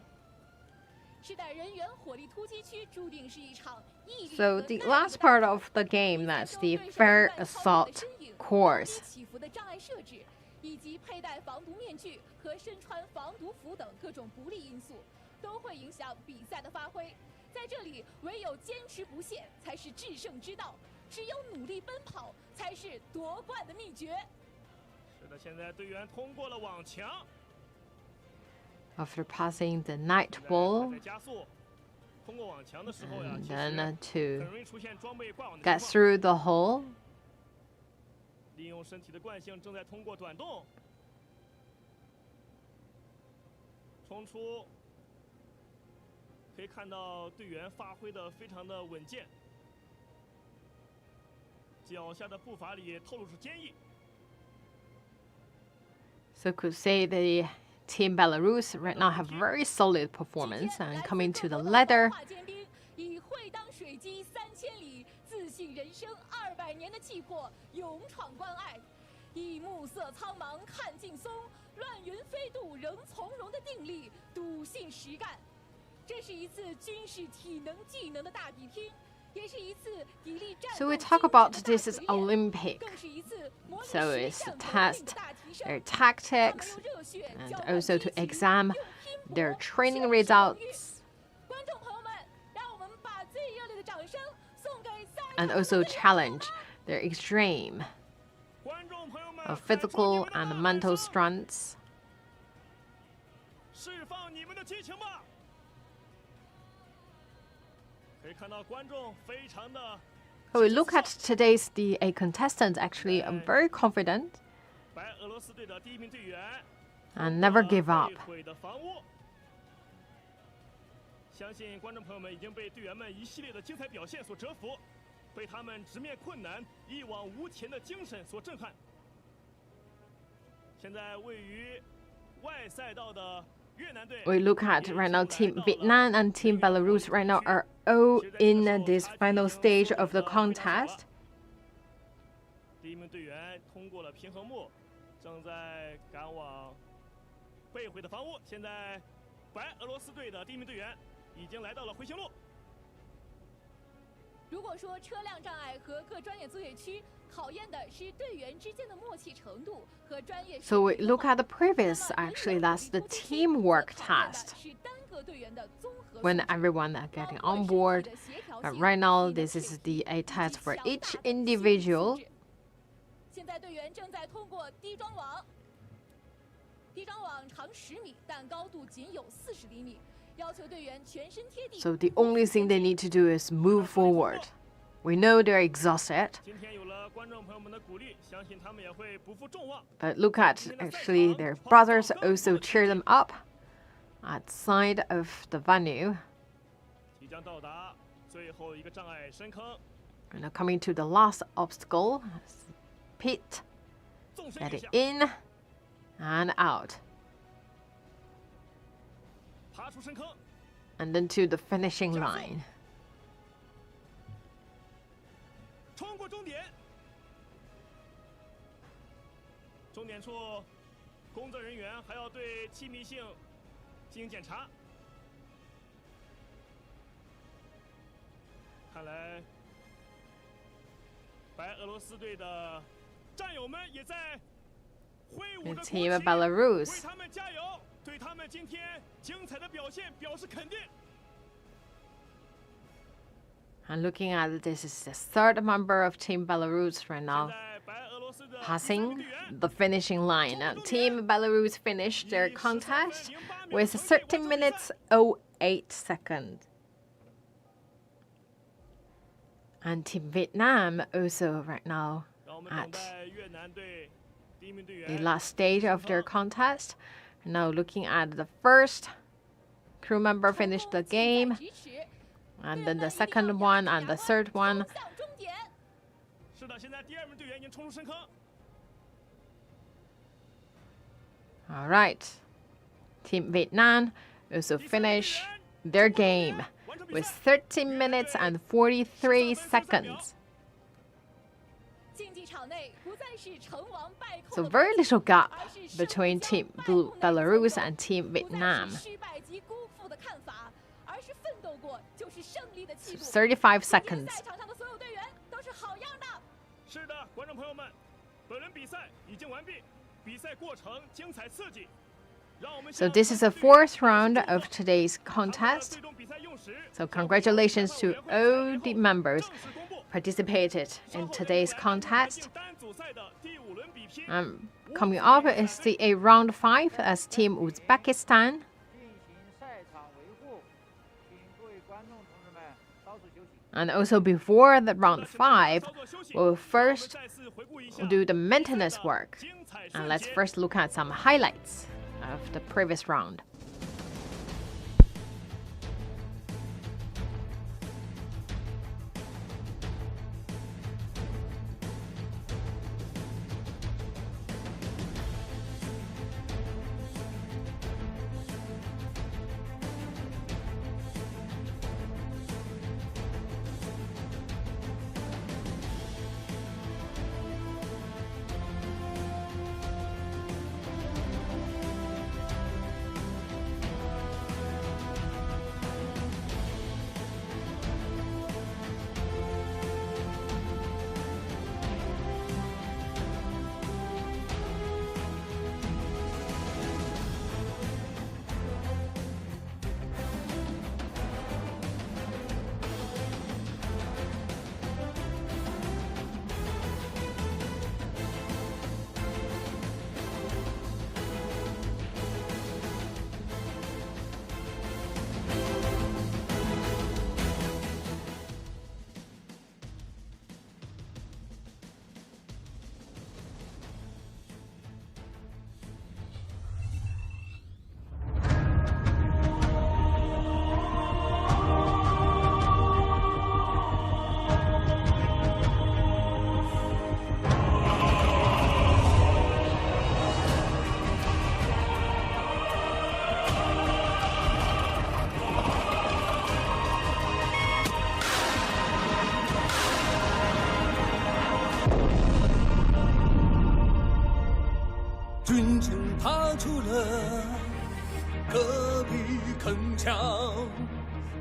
世代人员火力突击区注定是一场毅力 So 和 the 耐力 last 的 part 大 of the game, 比赛 that's 中 the 对手 fair 不断操 assault 纵身影 course. 高低起伏的障碍设置，以及佩戴防毒面具和身穿防毒服等各种不利因素，都会影响比赛的发挥。在这里，唯有坚持不懈才是制胜之道，只有努力奔跑才是夺冠的秘诀。 是的，现在队员通过了网墙， After passing the night 现在还 wall, 在加速。通过网墙的时候呀， and 其 then 实 to 很容易出现装备挂网的 get 情况。 through the hole. 利用身体的惯性，正在通过短洞冲出。可以看到队员发挥的非常的稳健，脚下的步伐里透露出坚毅。 So could say the Team Belarus right now have very solid performance and coming to the ladder. 尖兵以会当水击3000里，自信人生200年的气魄，勇闯关隘。以暮色苍茫看劲松，乱云飞渡仍从容的定力，笃信实干。这是一次军事体能技能的大比拼，也是一次砥砺战 So 斗 we 精 talk 神 about 的大 this is 锤炼， Olympic. 更是一次模拟 So 实 it's 战 to 文明 test 的大提升。 their 他们 tactics 用热血 and 浇灌 also 激 to 情， exam 用拼搏 their training 宣示荣誉 results 观众朋友们，让我们把最热烈的掌声送给赛 and 场上 also 的烈火 challenge their extreme 观众朋友们， of 喊出 physical 你们的 and 呐喊 mental 声 strengths. 释放你们的激情吧！可以看到观众非常的 So we look at today's contestants actually are very confident 白俄罗斯队的第一名队员 and never give up. 被毁的房屋。相信观众朋友们已经被队员们一系列的精彩表现所折服，被他们直面困难、一往无前的精神所震撼。现在位于外赛道的越南队 We look at right now Team Vietnam and Team Belarus right now are all in this final stage of the contest. 第一名队员通过了平衡木，正在赶往被毁的房屋。现在白俄罗斯队的第一名队员已经来到了回形路。如果说车辆障碍和各专业作业区考验的是队员之间的默契程度和专业 So we 水平的 look 话 at the previous, actually that's the teamwork test 是单个队员的综合 when 素质 everyone are 包 getting 括 on 身体 board. 的协调 But 性 right now 体能 this is 水 the 平 a 以及 test for 强 each 大的心理素 individual. 质现在队员正在通过低桩网，低桩网长10米，但高度仅有40厘米，要求队员全身贴地。 So the only thing they need to do is move forward. We know they're exhausted. 今天有了观众朋友们的鼓励，相信他们也会不负众望。 But look at, actually, their brothers also cheer them up outside of the venue. 即将到达最后一个障碍深坑， And now coming to the last obstacle, pit, 纵身 let 一 it 下， in and out. 爬出深坑， And then to the finishing line. 冲过终点。终点处，工作人员还要对气密性进行检查。看来，白俄罗斯队的战友们也在挥舞着 The 国 team of 旗， Belarus. 为他们加油，对他们今天精彩的表现表示肯定。 And looking at this is the third member of Team Belarus right 现 now 在白俄罗斯的第三 passing 个队员 the finishing line. Now, Team Belarus finished their contest with 13 minutes 08 seconds. And Team Vietnam also right now 让我们等 at 待越南队第一名队 the 员 last stage of their contest. Now looking at the first crew member finished the game, and then the second one and the third one. 向终点。是的，现在第二名队员已经冲出深坑。 All right. Team Vietnam also finished their game with 13 minutes and 43 seconds. 竞技场内不再是成王败寇 So 的 very 关系， little gap 而是胜 between 将 Team 败后难 Belarus 收 and Team 不再 Vietnam. 是失败及辜负的看法，而是奋斗过就是胜利的气度。 35今天 seconds. 赛场上的所有队员都是好样的。是的，观众朋友们，本轮比赛已经完毕，比赛过程精彩刺激。让我们 So 向 this is the 各队员 fourth round of today's 他们的 contest. 最终比赛用时 So congratulations to all the members 正式公布。 participated 稍 in 后 today's 将会来 contest. 决定单组赛的第5轮比拼。 Coming up is the round 5 as Team Uzbekistan. 进行赛场维护，请各位观众同志们稍事休息。 And also before the round 5, 操作休息 we'll first 再次回顾一下 do the maintenance work. 精彩 And 瞬 let's 间 first look at some highlights of the previous round.军城踏出了戈壁铿锵，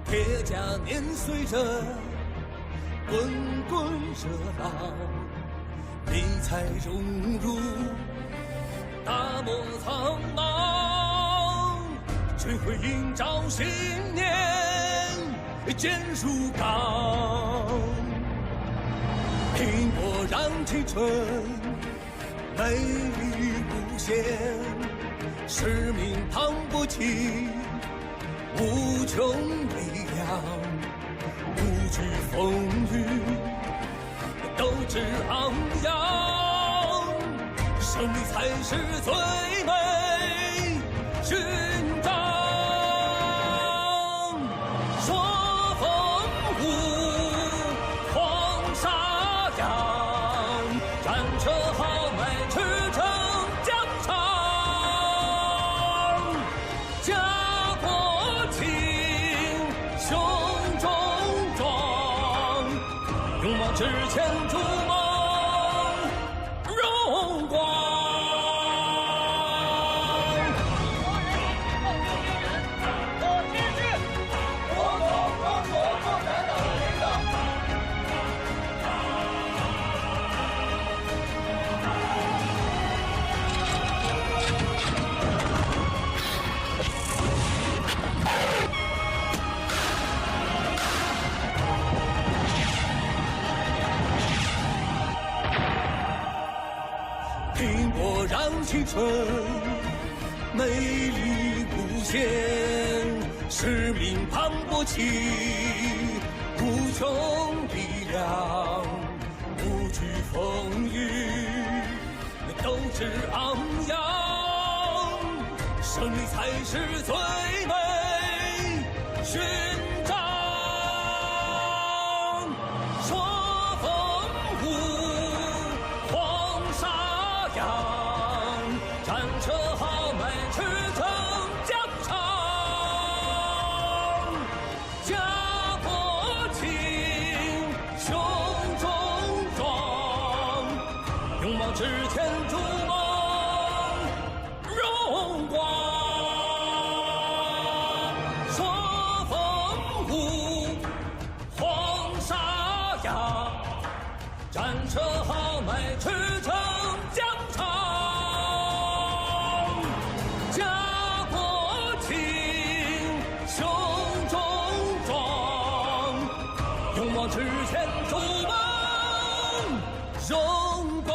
铁甲碾碎着滚滚热浪，你才融入大漠苍茫，军徽映照信念，坚如钢，拼搏让青春美丽无限，使命磅礴起无穷力量，不惧风雨。志昂扬，胜利才是最美勋章。说风舞，黄沙扬，战车豪迈驰骋疆场，家国情，胸中壮，勇往直前，筑梦荣光。拼搏让青春美丽无限，使命磅礴起无穷力量，不惧风雨，斗志昂扬，胜利才是最美勋章。说风舞，黄沙扬，战车豪迈驰骋疆场，家国情，胸中壮，勇往直前，筑梦荣光。说风舞，黄沙扬，战车豪迈驰骋疆场，家国情，胸中壮，勇往直前，筑梦荣光。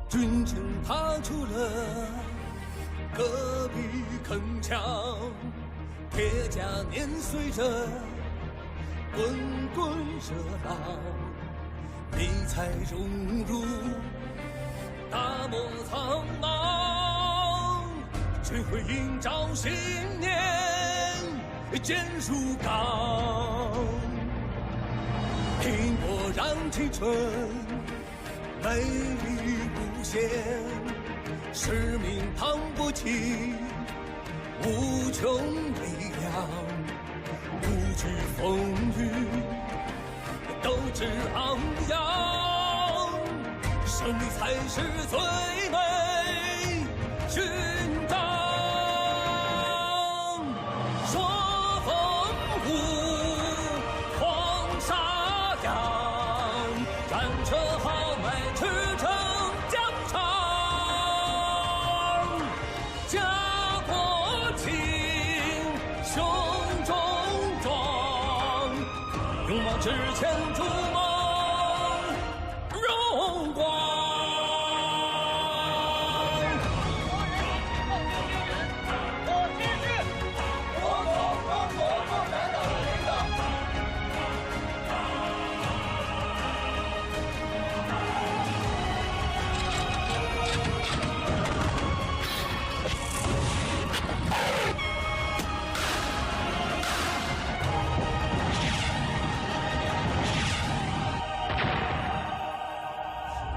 军臣踏出了戈壁铿锵，铁甲碾碎着滚滚热浪，你才融入大漠苍茫，只会映照信念，坚如钢，拼搏让青春美丽无限，使命磅礴起无穷力量，不惧风雨，斗志昂扬，胜利才是最美勋章。说风舞，黄沙扬，战车豪迈驰骋疆场，家国情，胸中壮，勇往直前，筑梦荣光。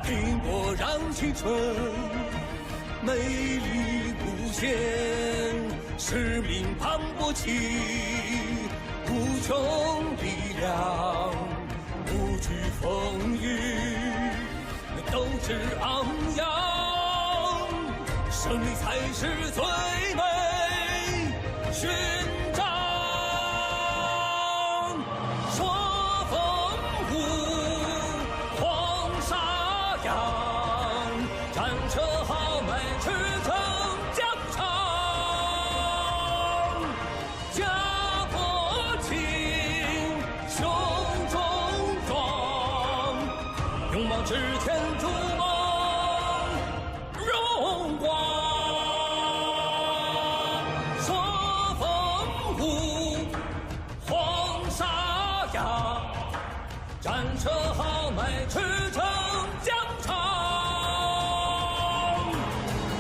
拼搏让青春美丽无限，使命磅礴起无穷力量，不惧风雨，斗志昂扬，胜利才是最美勋章。说风舞，黄沙扬，战车豪迈驰骋疆场，家国情，胸中壮，勇往直前，筑梦荣光。说风舞，黄沙扬，战车豪迈驰骋疆场，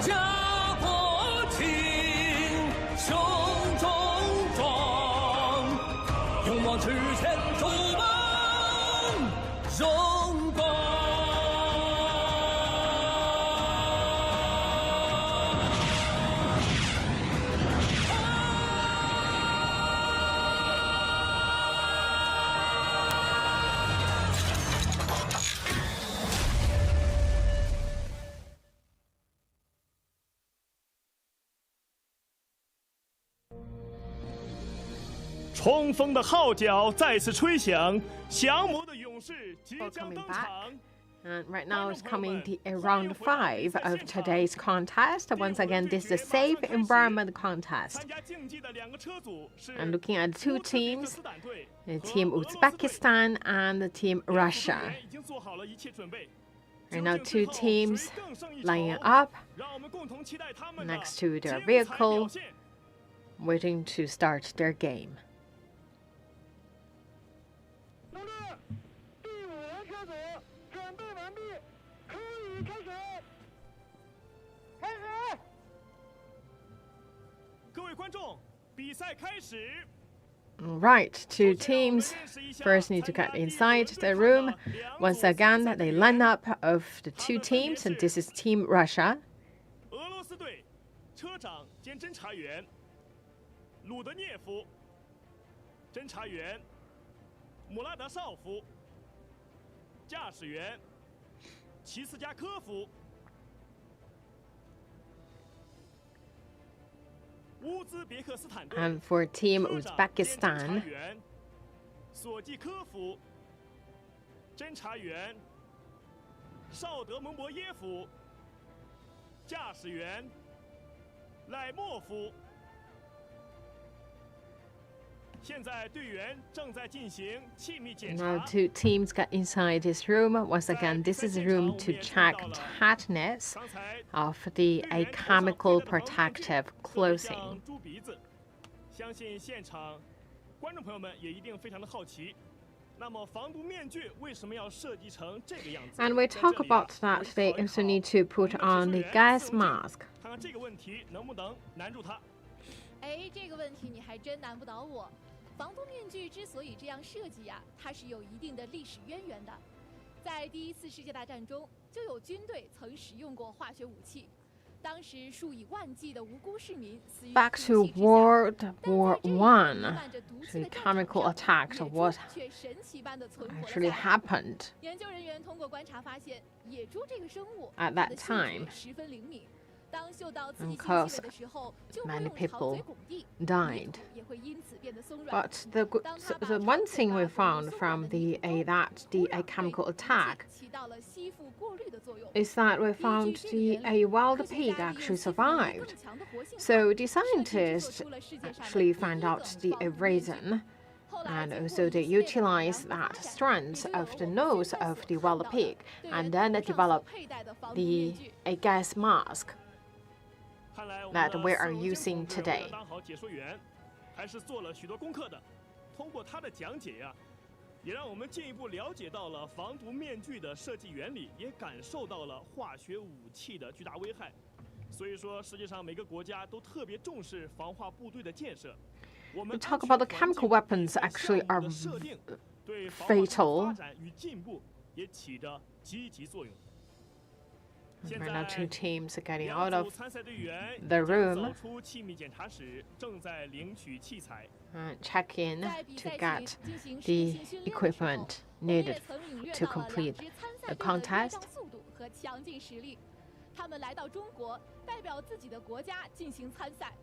家国情，胸中壮，勇往直前，筑梦荣光。冲锋的号角再次吹响，降魔的勇士即将登场。 And right now is coming the round 5 of today's contest. Once again, this is a safe environment contest. 参加竞技的两个车组是 And looking at the two 乌兹别克 teams, 斯坦队 the 和 team 俄罗斯 Uzbekistan and the team 队 Russia. 已经做好了一切准备。 Right now, 究 two 竟最后 teams 谁更胜一筹 lining up 让我们共同期待他们的 next to their 精彩 vehicle, 表现。 waiting to start their game. 同志，第5轮车组准备完毕，可以开始。开始。 各位观众，比赛开始。 Right, two teams first need to get inside the room. Once again, the lineup of the two teams, and this is Team Russia. 俄罗斯队车长兼侦察员鲁德涅夫，侦察员姆拉德绍夫，驾驶员齐斯加科夫，乌兹别克斯坦队 And for Team 车长兼侦察 Uzbekistan, 员索季科夫，侦察员绍德蒙博耶夫，驾驶员赖莫夫。现在队员正在进行气密检 now 查。 two teams got inside this room. Once again, this is a room to check tightness 刚才 of the 队员 chemical 头上佩戴的防毒面具 protective 特别像 clothing. 猪鼻子，相信现场观众朋友们也一定非常的好奇。那么防毒面具为什么要设计成这个样子？ And we 在 talk 这里啊 about that 我 they 考一 also 考 need to put 我们 on 的 the 解说员 gas 司令 mask. 看看这个问题能不能难住他。哎，这个问题你还真难不倒我。防毒面具之所以这样设计呀，它是有一定的历史渊源的。在第1次世界大战中，就有军队曾使用过化学武器，当时数以万计的无辜市民死于 Back 毒 to 气之下。 World 但 War 在这一 One, 弥漫着毒气 the 的战场 chemical 上 attack 野猪 what 却神奇般地存活了 actually 下来。 happened 研究人员通过观察发现，野猪这个生物 at 它 that 的嗅觉 time. 十分灵敏，当嗅到刺激 And 性气味 cause 的时候，就会 many 用潮嘴 people 拱地， died. 土也会因此变得松软。 But the one thing we found from the chemical attack 起到了吸附过滤的作用。 is that we found the wild pig actually survived. So the scientists actually found out the reason, and also they utilized that strands of the nose of the wild pig, and then they developed a gas mask 看来我们 that 的 we 四 are 楼监 using 控队为 today. 了当好解说员，还是做了许多功课的。通过他的讲解呀，也让我们进一步了解到了防毒面具的设计原理，也感受到了化学武器的巨大危害。所以说，世界上每个国家都特别重视防化部队的建设。我 We 们 talk about the 安全 chemical 环境 weapons 比赛 actually 项 are 目的设定对防化部队 fatal. 发展与进步也起着积极作用。And right now, two teams are getting out 两组 of 参赛队员 the 已经 room 走出气密检查室，正在领取器材。 and check in 在比 to 赛 get 前进行 the 实验性训练的时候， equipment 我们也 needed 曾领略 to 到了 complete 两支参 the 赛队的 contest. 跃上速度和强劲实力。他们来到中国，代表自己的国家进行参赛，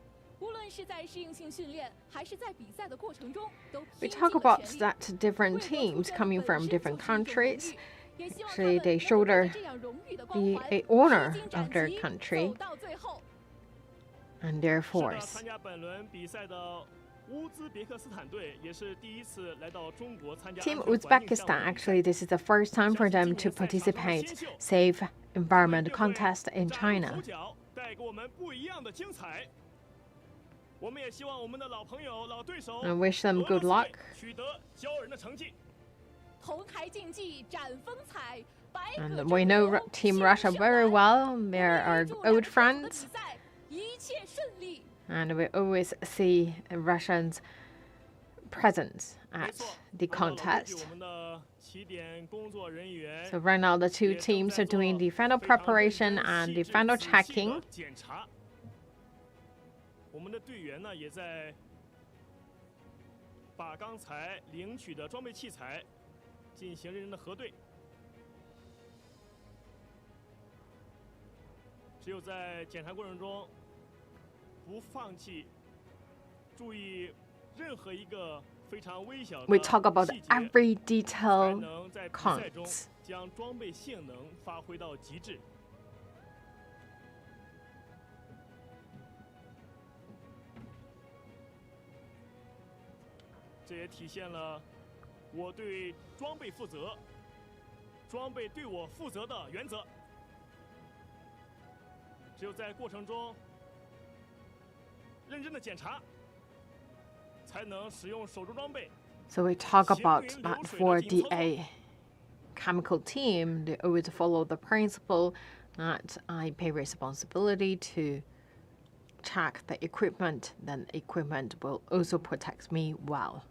无论是在适应性训练，还是在比赛的过程中，都 We 拼尽 talk 了 about 全力。 that different 为国出 teams 征 coming 本 from 身 different 就是一种荣 countries. 誉，也希望 Actually, 他们 they 能 show 够带 their 着这样荣誉的光 the 环， a honor 披荆 of 斩 their 棘， country 走到最后。 and their 是的， force. 参加本轮比赛的乌兹别克斯坦队也是第一次来到中国参加 Team 安全环境项目的 Uzbekistan, 比 actually, 赛。 this is the first time for them to participate safe environment contest in 崭露 China. 头角，带给我们不一样的精彩。我们也希望我们的老朋友、老对手 I wish them 俄罗 good 斯 luck. 队取得骄人的成绩。 同台竞技展风采，百舸 And 争 we know 锋， Team 气 Russia 势 very 完 well. They 我 are 们预祝 old 两个场的 friends. 比赛一切顺利。 And we always see Russians' presence 没 at 错， the 按照老规矩 contest. 我们的起点工作人员 So right now, the two 也正 teams 在 are doing 做 the final 非常认 preparation 真 and 细 the 致 final 仔细的 checking. 检查。我们的队员呢，也在把刚才领取的装备器材进行认真的核对。只有在检查过程中不放弃，注意任何一个非常微小的 We talk about 细节， every 才 detail 能在比赛中 counts. 将装备性能发挥到极致。这也体现了我对装备负责、装备对我负责的原则。只有在过程中认真的检查，才能使用手中装备。 So we talk about that for the chemical team, they always follow the principle that I pay responsibility to check the equipment, then equipment will also protect me well.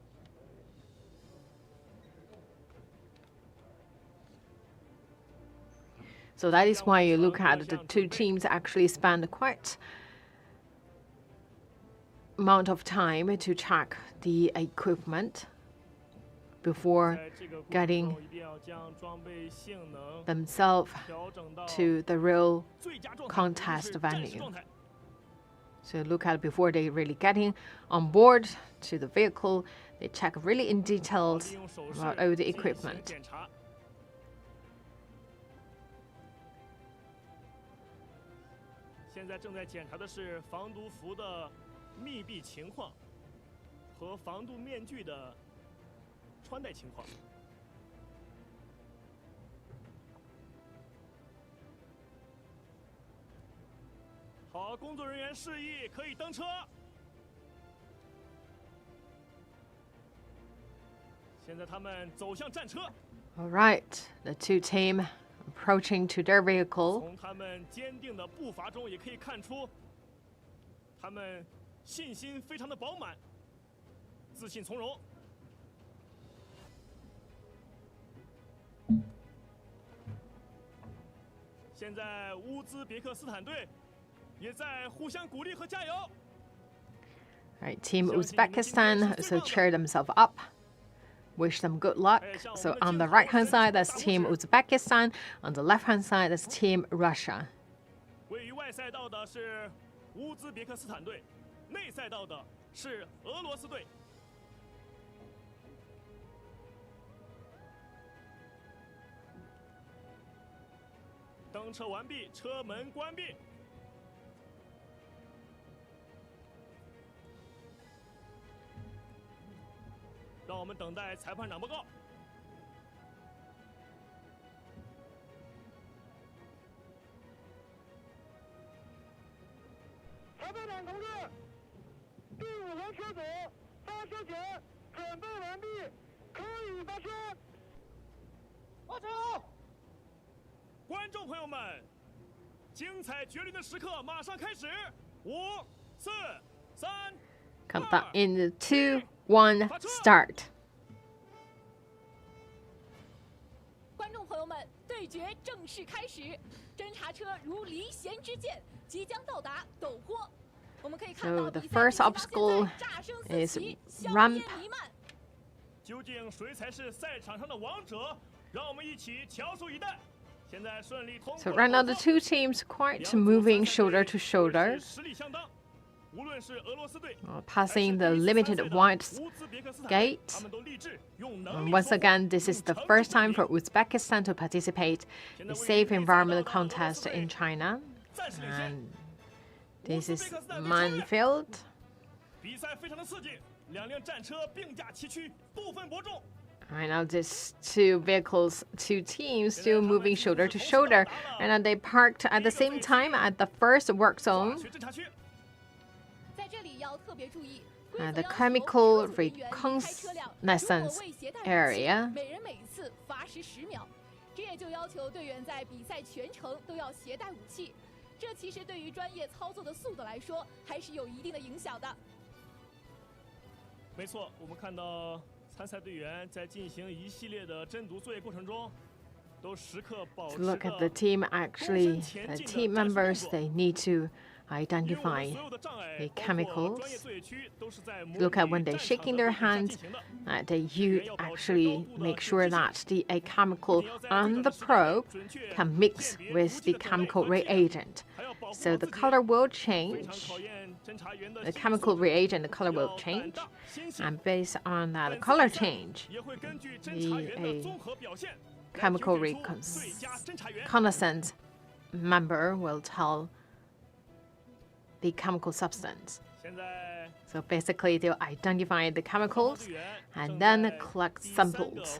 So that is why you look at the two teams actually spend quite amount of time to check the equipment before 在这个过程 getting 中一定要将装备性能 themselves 调整到 to the real 最佳状态， contest 也就是战士 venue. 状态。 So look at before they really getting on board to the vehicle, they check really in 好 details 利用手势 about all the 进行 equipment. 检查。现在正在检查的是防毒服的密闭情况和防毒面具的穿戴情况。好，工作人员示意可以登车。现在他们走向战车。 All right, the two team approaching to their vehicle. 从他们坚定的步伐中也可以看出，他们信心非常的饱满，自信从容。现在乌兹别克斯坦队也在互相鼓励和加油。 All right, Team Uzbekistan also cheer themselves up. Wish them good luck. So on the right hand side, that's Team Uzbekistan. On the left hand side, that's Team Russia. 位于外赛道的是乌兹别克斯坦队，内赛道的是俄罗斯队。登车完毕，车门关闭。让我们等待裁判长报告。裁判长同志，第5轮车组发车前准备完毕，可以发车。发车。观众朋友们，精彩绝伦的时刻马上开始！5、4、3。 Countdown in 2, 1, start. 观众朋友们，队对决正式开始，侦察车如离弦之箭，即将到达陡坡。我们可以看到 So the 比赛 first 进行到 obstacle 现在炸声 is 四起，香 ramp. 烟弥漫。究竟谁才是赛场上的王者？让我们一起翘首以待。现在顺利通过 So right now the two teams quite moving shoulder to shoulder, 实力相当。无论是俄罗斯队 passing the limited white gate. 他们都立志用能 And 力 once again, this is the first time for Uzbekistan to participate in the Safe Environment Contest in China. 暂时领先。 And this is minefield. 比赛非常的刺激，两辆战车并驾齐驱，不分伯仲。 Right now, these two vehicles, two teams still moving shoulder to shoulder. And they parked at the same time at the first work zone. 侦察区 在这里要特别注意。 The chemical reconnaissance area. 每人每一次发时10秒，这也就要求队员在比赛全程都要携带武器。这其实对于专业操作的速度来说，还是有一定的影响的。没错，我们看到参赛队员在进行一系列的侦毒作业过程中，都时刻保持 To look at the team, actually, the team members, they need to identify the chemicals. Look at when they're shaking their hands, you actually make sure that the chemical on the probe can mix with the chemical reagent. So the color will change. The chemical reagent, the color will change. And based on that color change, the chemical reconnaissance member will tell the chemical substance. So basically, they'll identify the chemicals and then collect samples.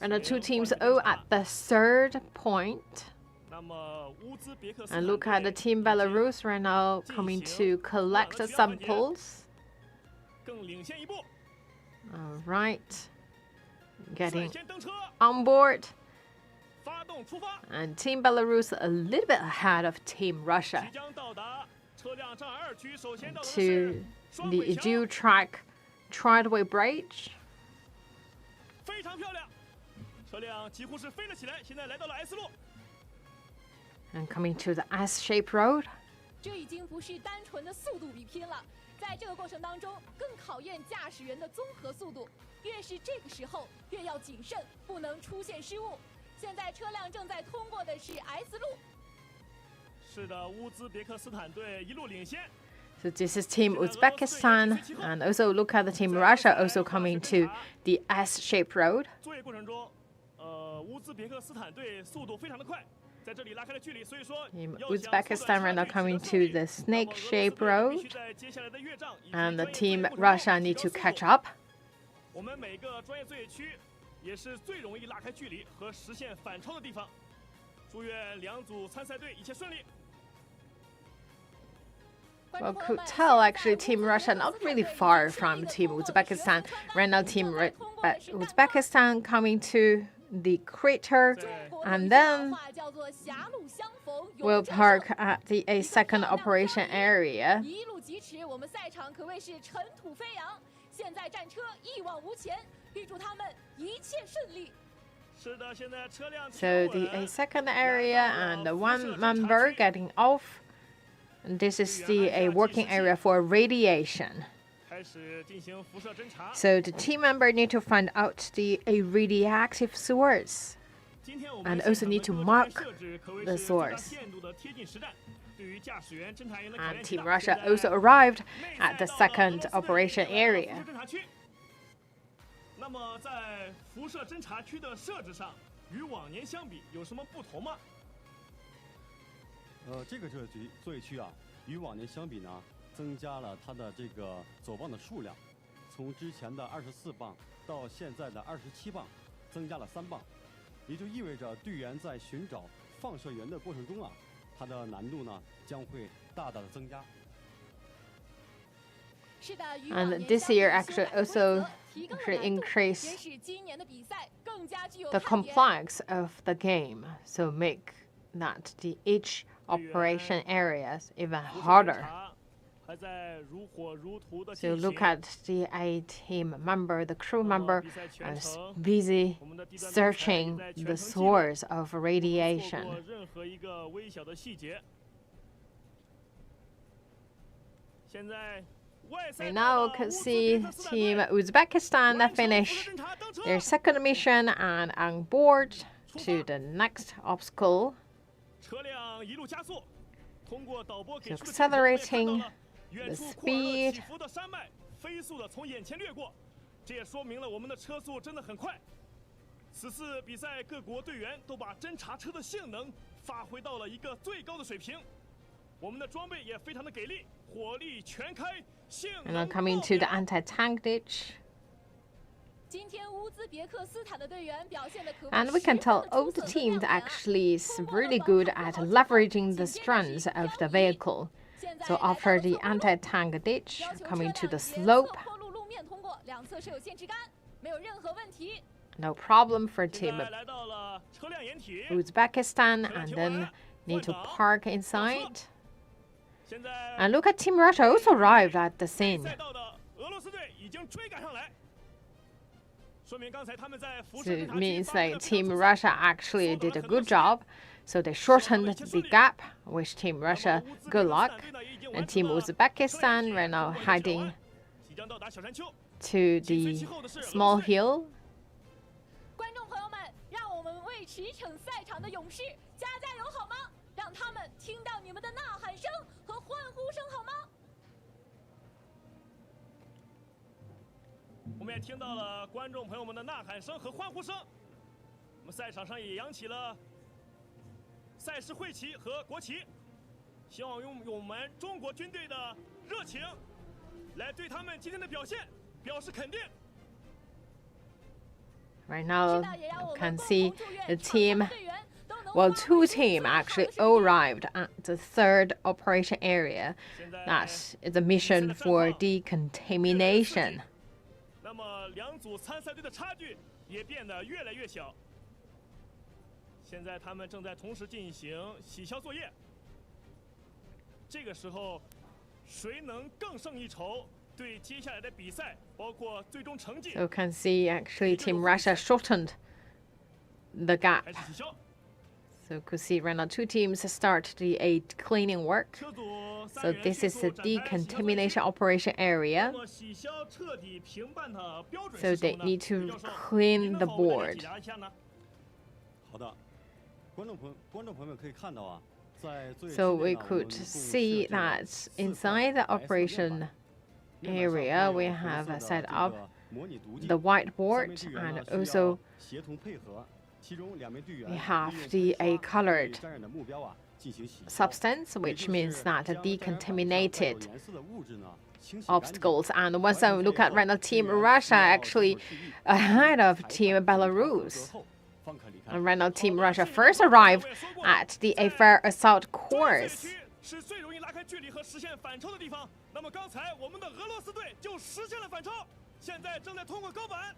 And the two teams are at the third point. And look at the team Belarus right now coming to collect the samples. All right. Getting on board. And Team Belarus a little bit ahead of Team Russia. To the dual track Trideway Bridge. 非常漂亮，车辆几乎是飞了起来，现在来到了 S 路。 And coming to the S-shaped road. 这已经不是单纯的速度比拼了，在这个过程当中，更考验驾驶员的综合速度。越是这个时候，越要谨慎，不能出现失误。现在车辆正在通过的是 S 路。是的，乌兹别克斯坦队一路领先。 So this is Team Uzbekistan, and also look at the Team Russia also coming to the S-shaped road. 作业过程中，乌兹别克斯坦队速度非常的快，在这里拉开了距离，所以说 Team Uzbekistan right now coming to the snake-shaped road, and the Team Russia need to catch up. 我们每个专业作业区也是最容易拉开距离和实现反超的地方。祝愿两组参赛队一切顺利。 Well, could tell actually Team Russia not really far from Team Uzbekistan. Right now, Team Uzbekistan coming to the crater, and then we'll park at the second operation area. 一路疾驰，我们赛场可谓是尘土飞扬。现在战车一往无前，预祝他们一切顺利。 So the second area and the one member getting off. And this is the working area for radiation. So the team member need to find out the radioactive source, and also need to mark the source. And Team Russia also arrived at the second operation area. 那么在辐射侦察区的设置上，与往年相比有什么不同吗？这个作业区啊，与往年相比呢，增加了它的这个走棒的数量，从之前的24磅到现在的27磅，增加了3磅，也就意味着队员在寻找放射源的过程中啊，它的难度呢将会大大的增加。 And this year actually also increase the complex of the game, so make that each operation areas even harder. So look at the A team member, the crew member, is busy searching the source of radiation. We now can see Team Uzbekistan finish their second mission and on board to the next obstacle. So accelerating the speed. 飞速地从眼前掠过，这也说明了我们的车速真的很快。此次比赛，各国队员都把侦察车的性能发挥到了一个最高的水平。我们的装备也非常的给力，火力全开，性能。And now coming to the anti-tank ditch. 今天乌兹别克斯坦的队员表现得可谓 And we can tell all the teams actually is really good at leveraging the strengths of the vehicle. So after the anti-tank ditch, coming to the slope, no problem for Team Uzbekistan, and then need to park inside. And look at Team Russia also arrived at the scene. So it means like Team Russia actually did a good job. So they shortened the gap, wish Team Russia good luck. And Team Uzbekistan right now heading to the small hill. 观众朋友们，让我们为驰骋赛场的勇士加油好吗？让他们听到你们的呐喊声和欢呼声好吗？我们也听到了观众朋友们的呐喊声和欢呼声。我们赛场上也扬起了赛事会旗和国旗，希望用我们中国军队的热情来对他们今天的表现表示肯定。 Right now, you can see the team, well, two teams actually arrived at the third operation area. That is a mission for decontamination. 那么两组参赛队的差距也变得越来越小。现在他们正在同时进行洗消作业。这个时候，谁能更胜一筹？ 对接下来的比赛，包括最终成绩。 So you can see actually Team Russia shortened the gap. So you could see right now two teams start the cleaning work. So this is the decontamination operation area. So they need to clean the board. 好的，观众朋友们可以看到啊，在最 So we could see that inside the operation area we have set up the whiteboard, and also we have the colored substance, which means that decontaminated obstacles. And once I look at right now, Team Russia actually ahead of Team Belarus. And right now, Team Russia first arrived at the fair assault course. 是最容易拉开距离和实现反超的地方。那么刚才我们的俄罗斯队就实现了反超，现在正在通过高板。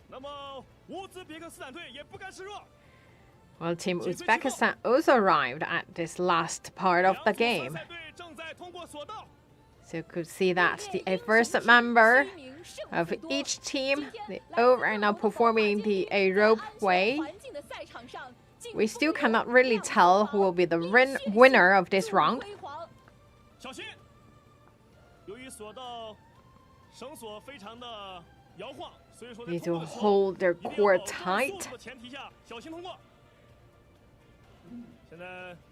那么乌兹别克斯坦队也不甘示弱。Well, Team Uzbekistan also arrived at this last part of the game. So you could see that the first member of each team, they all are now performing the rope way. We still cannot really tell who will be the winner of this round. Need to hold their core tight.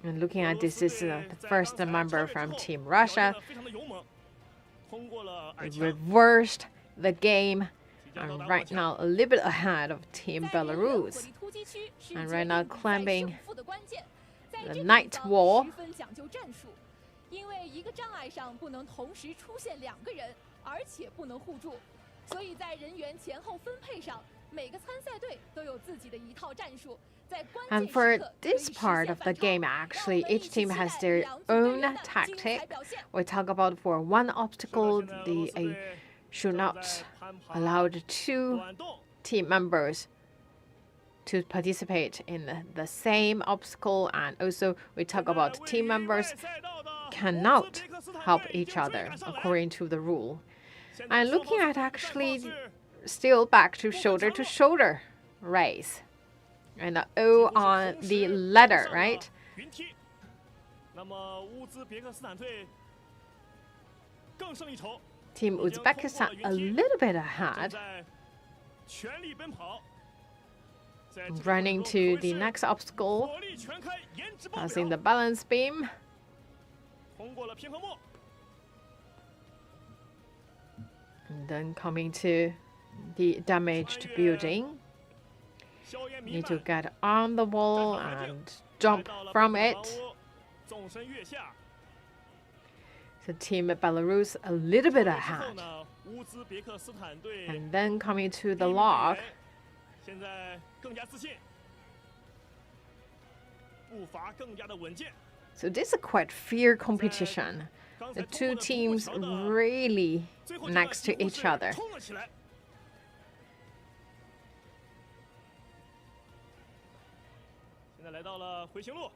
And looking at this is the first member from Team Russia. Reversed the game. And right now, a little bit ahead of Team Belarus. And right now, climbing the night wall. 因为一个障碍上不能同时出现两个人，而且不能互助，所以在人员前后分配上，每个参赛队都有自己的一套战术。And for this part of the game, actually, each team has their own tactic. We talk about for one obstacle, they should not allow the two team members to participate in the same obstacle, and also we talk about team members cannot help each other according to the rule. And looking at actually still back to shoulder race. And the O on the letter, right? 云梯。那么乌兹别克斯坦队更胜一筹。 Team Uzbekistan a little bit ahead. 在全力奔跑。 Running to the next obstacle, passing the balance beam. 通过了平衡木。 And then coming to the damaged building. Need to get on the wall and jump from it. 纵身跃下。 So Team Belarus a little bit ahead. 乌兹别克斯坦队 And then coming to the log. 现在更加自信，步伐更加的稳健。 So this is a quite fierce competition. The two teams really next to each other. 冲了起来。现在来到了回形路。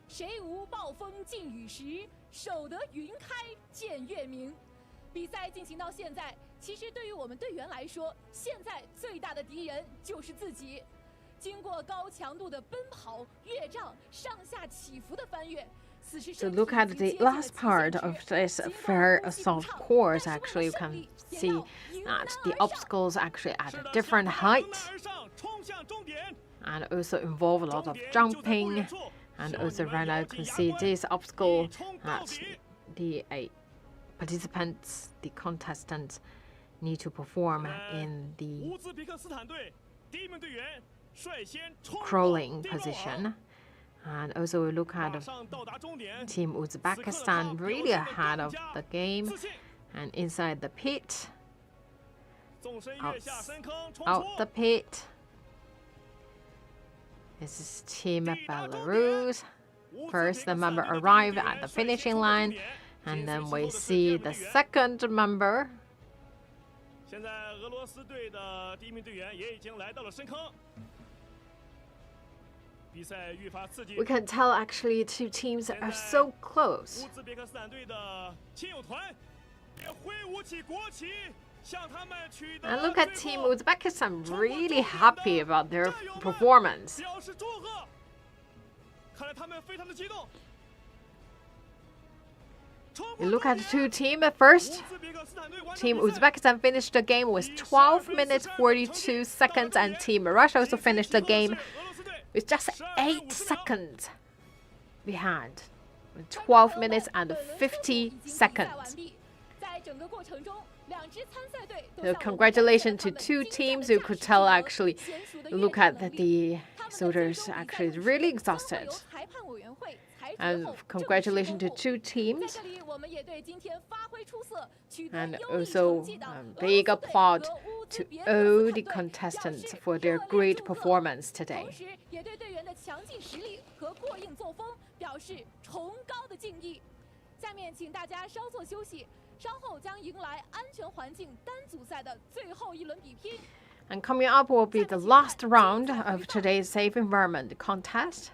谁无暴风劲雨时，守得云开见月明。比赛进行到现在，其实对于我们队员来说，现在最大的敌人就是自己。经过高强度的奔跑、越障、上下起伏的翻越。 So look at the last part of this fair assault course. Actually, you can see that the obstacles actually at a different height, and also involve a lot of jumping. And also right now you can see this obstacle that the participants, the contestants, need to perform in the crawling position. And also we look at Team Uzbekistan really ahead of the game and inside the pit, out the pit. This is Team Belarus. First, the member arrived at the finishing line, and then we see the second member. 现在俄罗斯队的第一名队员也已经来到了深坑。比赛愈发刺激。 We can tell actually two teams are so close. 乌兹别克斯坦队的亲友团也挥舞起国旗。 And look at Team Uzbekistan, really happy about their performance. You look at the two teams. First, Team Uzbekistan finished the game with 12 minutes 42 seconds, and Team Russia also finished the game with just 8 seconds behind. 12 minutes and 50 seconds. So congratulations to two teams. You could tell actually, look at the soldiers actually really exhausted. And congratulations to two teams. And also big applause to all the contestants for their great performance today. 稍后将迎来安全环境单组赛的最后一轮比拼。And coming up will be the last round of today's Safe Environment contest.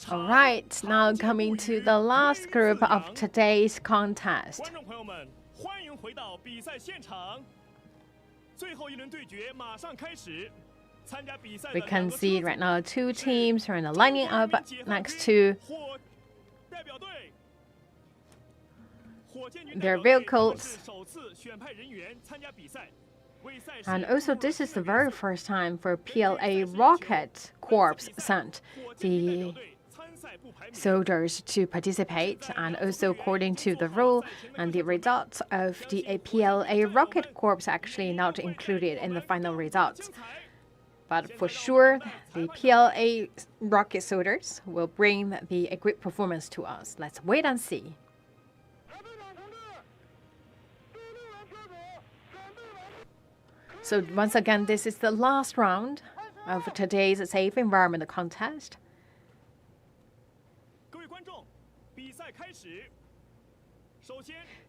All right, now coming to the last group of today's contest. 欢迎回到比赛现场，最后一轮对决马上开始。参加比赛的 We can see right now 2 teams are lining up next to their vehicles. And also, this is the very first time for PLA Rocket Corps sent the soldiers to participate, and also according to the rule, and the results of the PLA Rocket Corps actually not included in the final results. But for sure, the PLA rocket soldiers will bring the great performance to us. Let's wait and see. So once again, this is the last round of today's Safe Environment contest.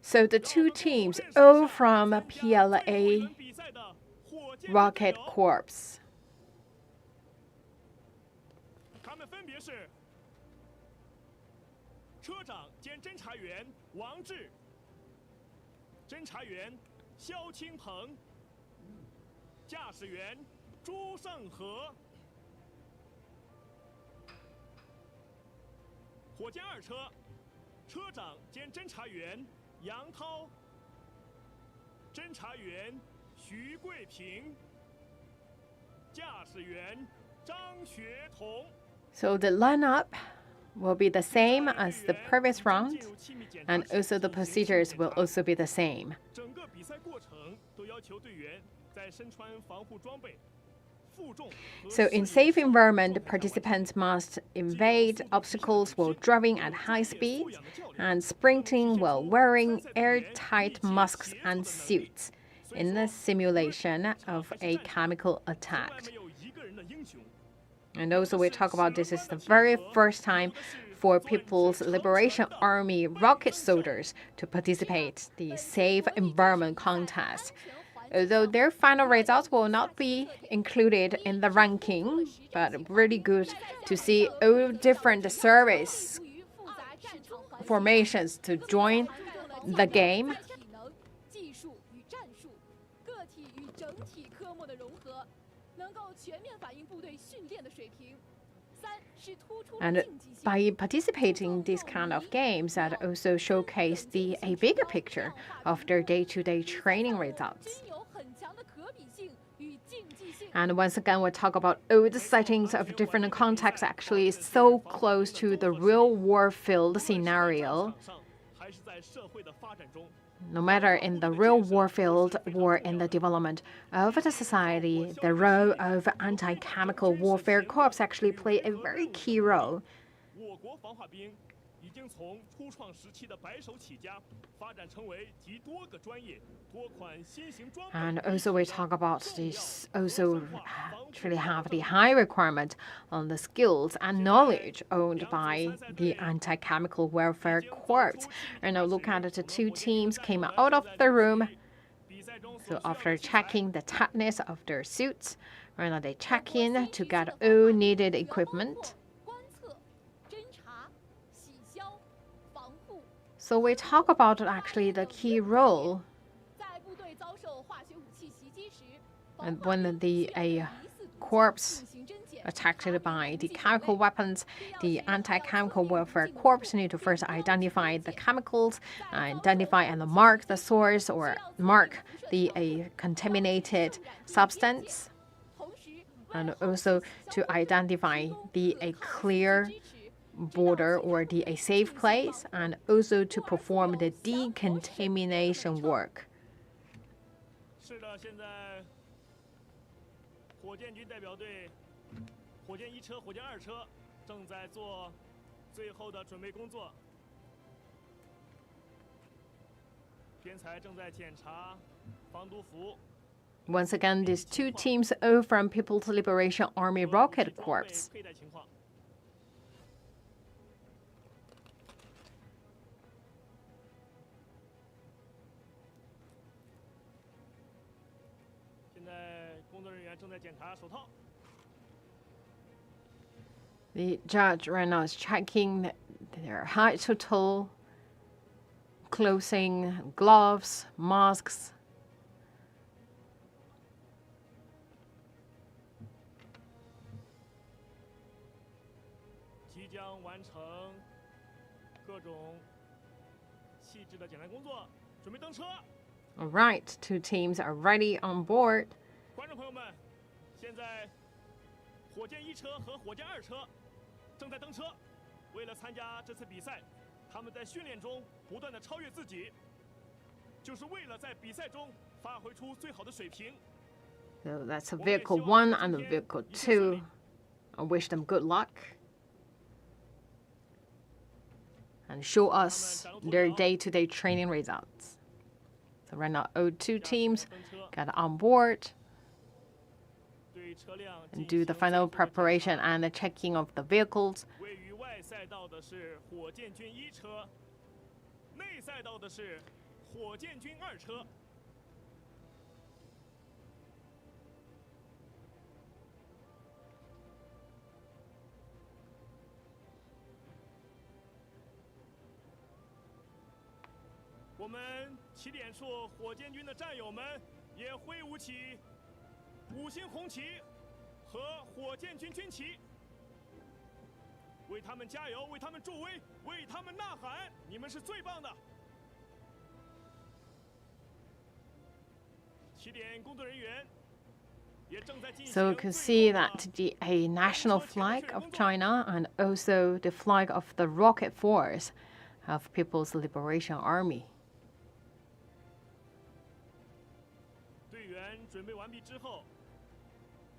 So the 2 teams, all from PLA Rocket Corps. 他们分别是车长兼侦察员王志、侦察员肖清鹏、驾驶员朱胜和、火箭2车车长兼侦察员杨涛、侦察员徐桂平、驾驶员张学同。 So the lineup will be the same as the previous round, and also the procedures will also be the same. So in safe environment, participants must evade obstacles while driving at high speed and sprinting while wearing airtight masks and suits in the simulation of a chemical attack. And also we talk about this is the very first time for People's Liberation Army rocket soldiers to participate in the Safe Environment contest. Although their final results will not be included in the ranking, but really good to see all different service formations to join the game. And by participating in these kind of games, that also showcase a bigger picture of their day-to-day training results. And once again, we'll talk about all the settings of different contexts actually so close to the real war field scenario. No matter in the real war field or in the development of the society, the role of anti-chemical warfare corps actually play a very key role. And also we talk about this also actually have the high requirement on the skills and knowledge owned by the anti-chemical warfare corps. And now look at the 2 teams came out of the room. So after checking the tightness of their suits, right now they check in to get all needed equipment. So we talk about actually the key role. And when a corps attacked by the chemical weapons, the anti-chemical warfare corps need to first identify the chemicals, identify and mark the source or mark the contaminated substance, and also to identify a clear border or a safe place, and also to perform the decontamination work. 是的，现在火箭军代表队火箭1车、火箭2车正在做最后的准备工作。编采正在检查防毒服。 Once again, these 2 teams are from People's Liberation Army Rocket Corps. 佩戴情况。 The judge right now is checking their high total clothing, gloves, masks. 即将完成各种细致的检查工作，准备登车。 All right, 2 teams are ready on board. 观众朋友们，现在火箭1车和火箭2车正在登车。为了参加这次比赛，他们在训练中不断的超越自己，就是为了在比赛中发挥出最好的水平。 So that's vehicle 1 and vehicle 2. I wish them good luck. And show us their day-to-day training results. So right now, all 2 teams got on board and do the final preparation and the checking of the vehicles. 位于外赛道的是火箭军1车，内赛道的是火箭军2车。 我们起点处火箭军的战友们也挥舞起5星红旗和火箭军军旗，为他们加油，为他们助威，为他们呐喊！你们是最棒的！起点工作人员也正在进行。 So you can see that a national flag of China and also the flag of the Rocket Force of People's Liberation Army. 队员准备完毕之后，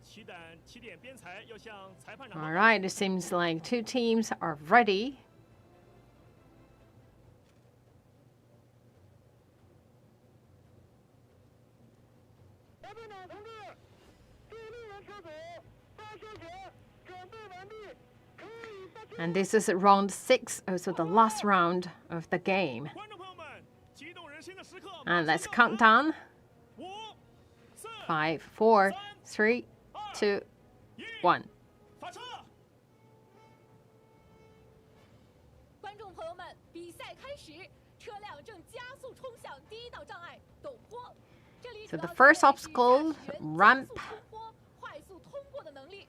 起点编采要向裁判长。 All right, it seems like 2 teams are ready. 裁判长同志，第6人车组发射前准备完毕，可以发射。 And this is round 6, also the last round of the game. 观众朋友们，激动人心的时刻。 And let's count down. 5、4、 5, 4, 3, 2, 1. 发车！观众朋友们，比赛开始，车辆正加速冲向第1道障碍陡坡。这里 So 主 the 要 first 锻炼 obstacle, 驾驶员 ramp. 加速冲坡、快速通过的能力。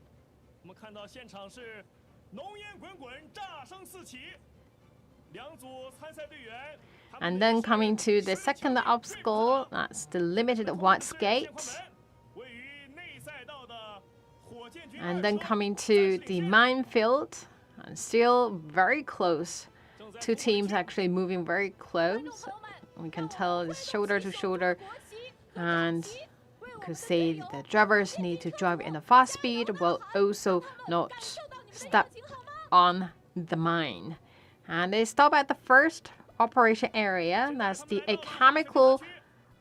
我们看到现场是浓烟滚滚，炸声四起。2组参赛队员。 And then coming to the second obstacle, that's the limited wide skate. And then coming to the minefield, and still very close. 2 teams actually moving very close. We can tell it's shoulder to shoulder. And you can see the drivers need to drive in a fast speed while also not step on the mine. And they stop at the first operation area. That's the chemical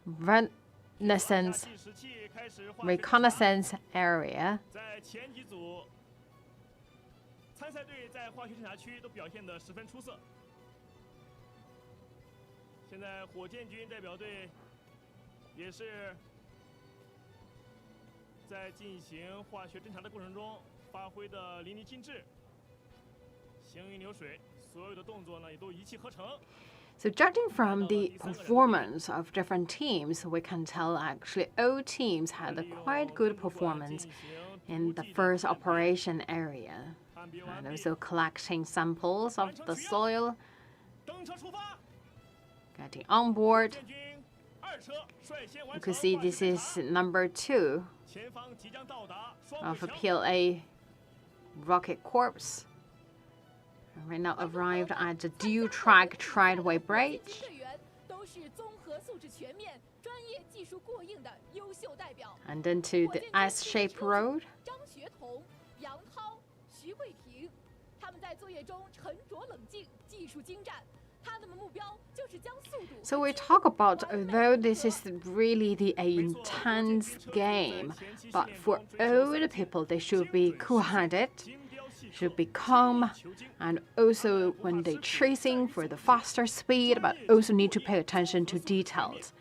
reconnaissance area. 在前几组参赛队在化学侦察区都表现得十分出色。现在火箭军代表队也是在进行化学侦察的过程中发挥的淋漓尽致，行云流水，所有的动作呢也都一气呵成。 So judging from the performance of different teams, we can tell actually all teams had a quite good performance in the first operation area. And also collecting samples of the soil, 登车出发， getting on board. 建军2车率先 You 完 can 成 see 化学 this 侦 is 察， number 2前方即将到达双 of 轨 a 枪 PLA rocket corps. Right now arrived at the dual-track trackway bridge. 队员都是综合素质全面、专业技术过硬的优秀代表。 And then to the S-shaped road. 张学彤、杨涛、徐桂平，他们在作业中沉着冷静、技术精湛。他们的目标就是将速度。 So we talk about, although this is really the intense game, but for all the people, they should be cool-headed, should be calm, and also when they're chasing for the faster speed, but also need to pay attention to details.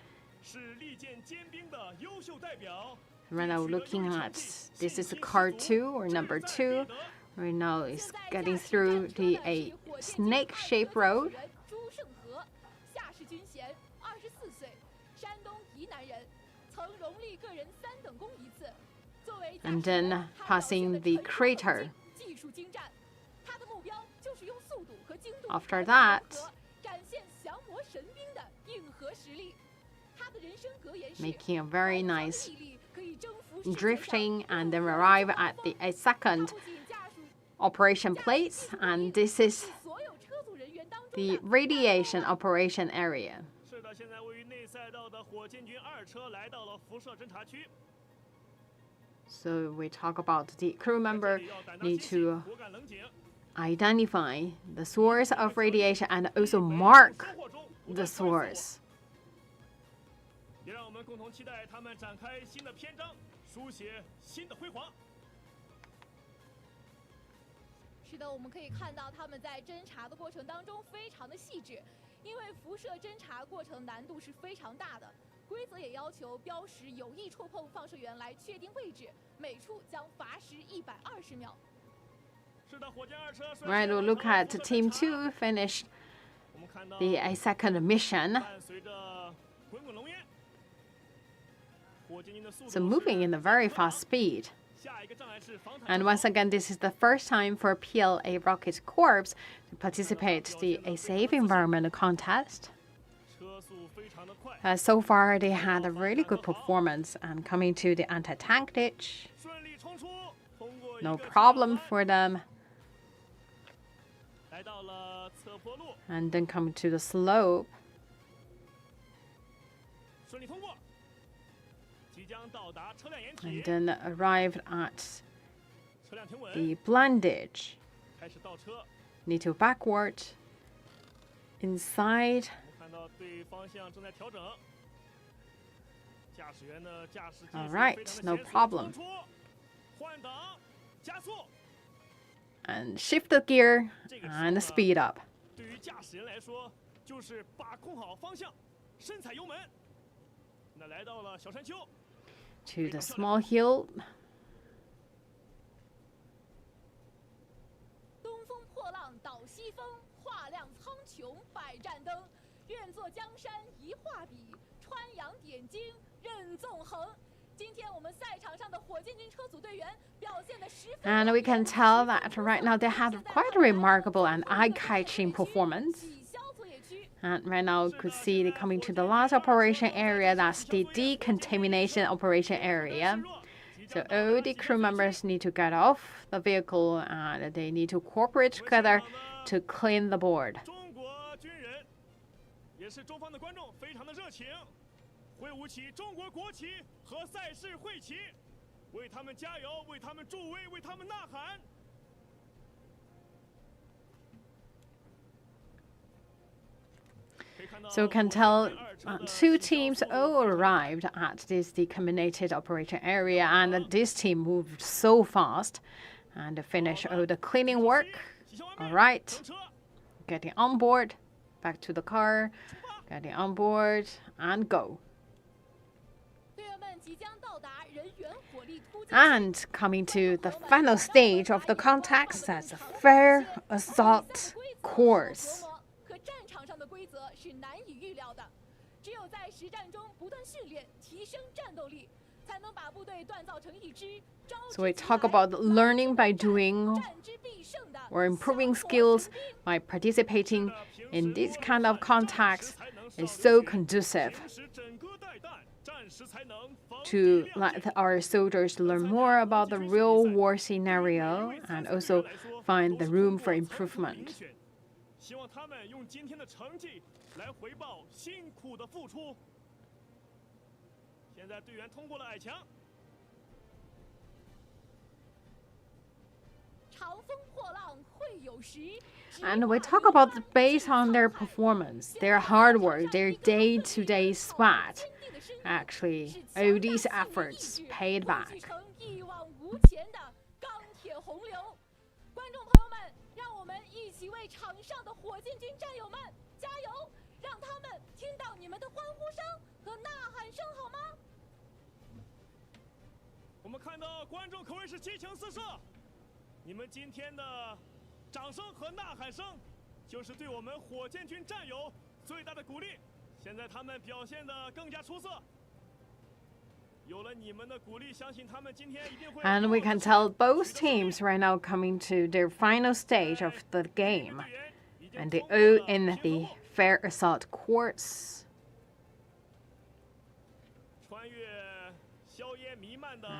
是利剑兼兵的优秀代表。 Right now, looking at this is car 2 or number 2. Right now, it's getting through the snake-shaped road. 朱胜和，夏世军男人，曾荣立个人3等功一次。作为 And then passing the crater. 技术精湛，他的目标就是用速度和精度 After that, 展现降魔神兵的硬核实力。他的人生格言是 making a very nice 毅力可以征服世界上 drifting and then arrive at the second operation place, and this is 所有车组人员当中 the radiation operation area. 是的，现在位于内赛道的火箭军2车来到了辐射侦察区。 So we talk about the crew member 这里要胆大 need 心细 to 果敢冷静。 identify the source of radiation and also mark 收获中 the source. 也让我们共同期待他们展开新的篇章，书写新的辉煌。 是的，我们可以看到他们在侦查的过程当中非常的细致，因为辐射侦查过程难度是非常大的，规则也要求标识有意触碰放射源来确定位置，每处将罚时120秒。 是的，火箭2车。 Right, we'll look at Team 2 finished 我们看到 the second mission. 伴随着滚滚浓烟，火箭军的速度 So moving in a very fast speed. 下一个障碍是防弹。 And once again, this is the first time for PLA Rocket Corps to participate in a safe environment contest. 车速非常的快， So far, they had a really good performance, and coming to the anti-tank ditch, 顺利冲出，通过一 no 个 problem 急转弯 for them. 来到了侧坡路， And then coming to the slope, 顺利通过，即将到达车辆掩体 and，then arrived at 车辆停稳， the blindage. 开始倒车。 Need to backward, inside, 我们看到对方向正在调整，驾驶员的驾驶技术 All 非 right, 常的 no 娴熟 problem. 冲出换挡，加速。 and shift the gear 这个时候 and 呢 speed up. 对于驾驶人来说，就是把控好方向，深踩油门。那来到了小山丘， To the small hill, 东风破浪倒西风，画亮苍穹百战灯。愿做江山一画笔，穿杨点睛任纵横。今天我们赛场上的火箭军车组队员表现得十分。 and we can tell that right now they have quite a remarkable and eye-catching performance. 抵消作业区。 And right now, you could see they coming to the last operation area. That's the decontamination operation area. So all the crew members need to get off the vehicle and they need to cooperate together to clean the board. 中国军人，也是中方的观众，非常的热情，挥舞起中国国旗和赛事会旗，为他们加油，为他们助威，为他们呐喊。 So we can tell two teams all arrived at this decontaminated operation area, and this team moved so fast and finished all the cleaning work. All right, getting on board, back to the car, getting on board, and go. 队员们即将到达人员火力突击。 And coming to the final stage of the contest, that's a fair assault course. 和战场上的规则是难以预料的，只有在实战中不断训练，提升战斗力，才能把部队锻造成一支招之 So we 即 talk 来 about learning by doing 战之必胜的 or improving 降魔 skills 神兵。 by participating in this kind of context is so conducive 平时整个带弹，战时才能防 to 敌亮 let our soldiers learn more about the real war scenario and also find the room for improvement. 希望他们用今天的成绩来回报辛苦的付出。现在队员通过了矮墙， 长风破浪会有时。 And we talk about based on their performance, their hard work, their day-to-day sweat. Actually, all these efforts paid back. 一往无前的钢铁洪流。观众朋友们，让我们一起为场上的火箭军战友们加油，让他们听到你们的欢呼声和呐喊声，好吗？ 我们看到观众可谓是激情四射，你们今天的掌声和呐喊声，就是对我们火箭军战友最大的鼓励。现在他们表现得更加出色， And we can tell both teams right now coming to their final stage of the game. And they all in the fair assault course.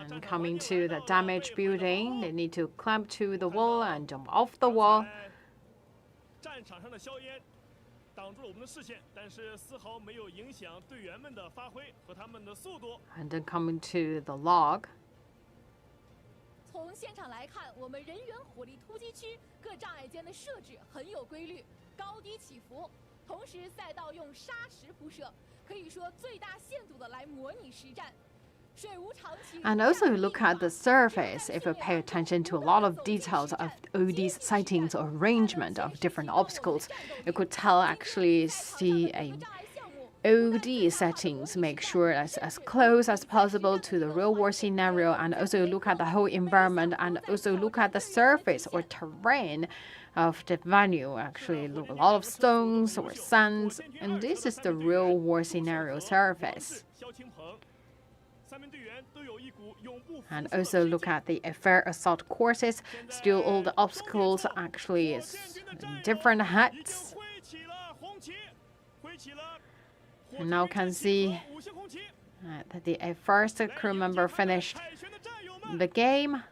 And coming to the damaged building, they need to climb to the wall and jump off the wall. And then coming to the log. 从现场来看，我们人员火力突击区各障碍间的设置很有规律，高低起伏，同时赛道用砂石铺设，可以说最大限度的来模拟实战。 And also look at the surface. If you pay attention to a lot of details of all these sightings or arrangement of different obstacles, you could tell actually see a OD settings, make sure it's as close as possible to the real world scenario, and also look at the whole environment, and also look at the surface or terrain of the venue. Actually, look a lot of stones or sands, and this is the real world scenario surface. And also look at the fair assault courses. Still, all the obstacles actually is different heights. And now can see that the first crew member finished the game.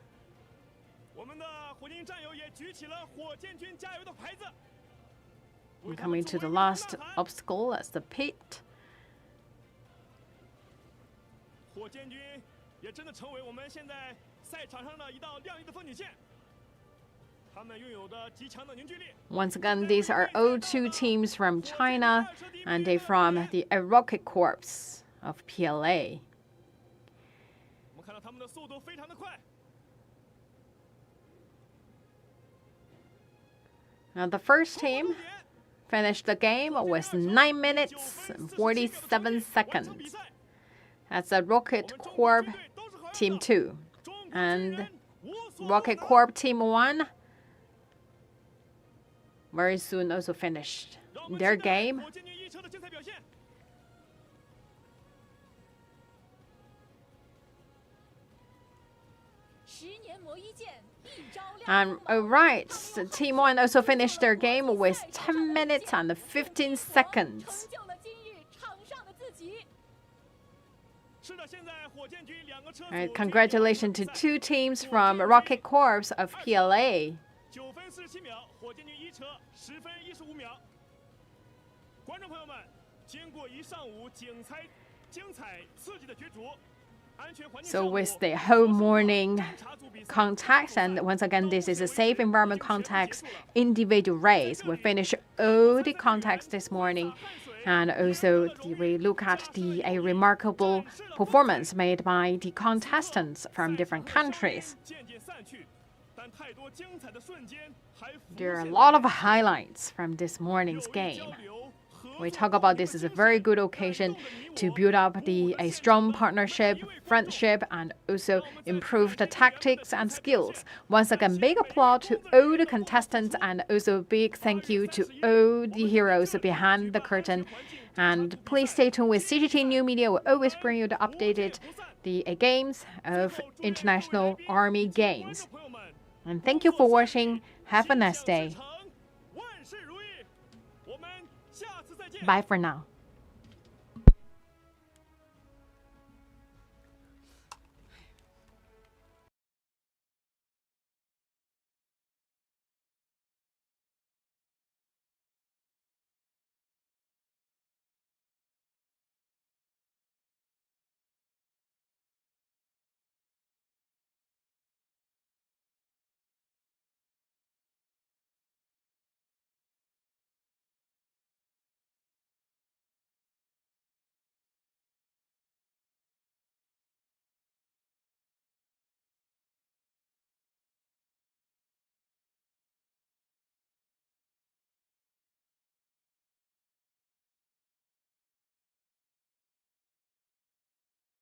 And coming to the last obstacle, that's the pit. Once again, these are all two teams from China, and they're from the Rocket Corps of PLA. Now, the first team finished the game with 9 minutes and 47 seconds. That's the Rocket Corps Team 2. And Rocket Corps Team 1 very soon also finished their game. And alright, so Team 1 also finished their game with 10 minutes and 15 seconds. All right, congratulations to two teams from Rocket Corps of PLA. So with the whole morning contacts, and once again, this is a safe environment contacts individual race. We finished all the contacts this morning. And also, we look at a remarkable performance made by the contestants from different countries. There are a lot of highlights from this morning's game. We talk about this as a very good occasion to build up a strong partnership, friendship, and also improve the tactics and skills. Once again, big applause to all the contestants, and also big thank you to all the heroes behind the curtain. And please stay tuned with CGTN New Media. We'll always bring you the updated games of International Army Games. And thank you for watching. Have a nice day. Bye for now.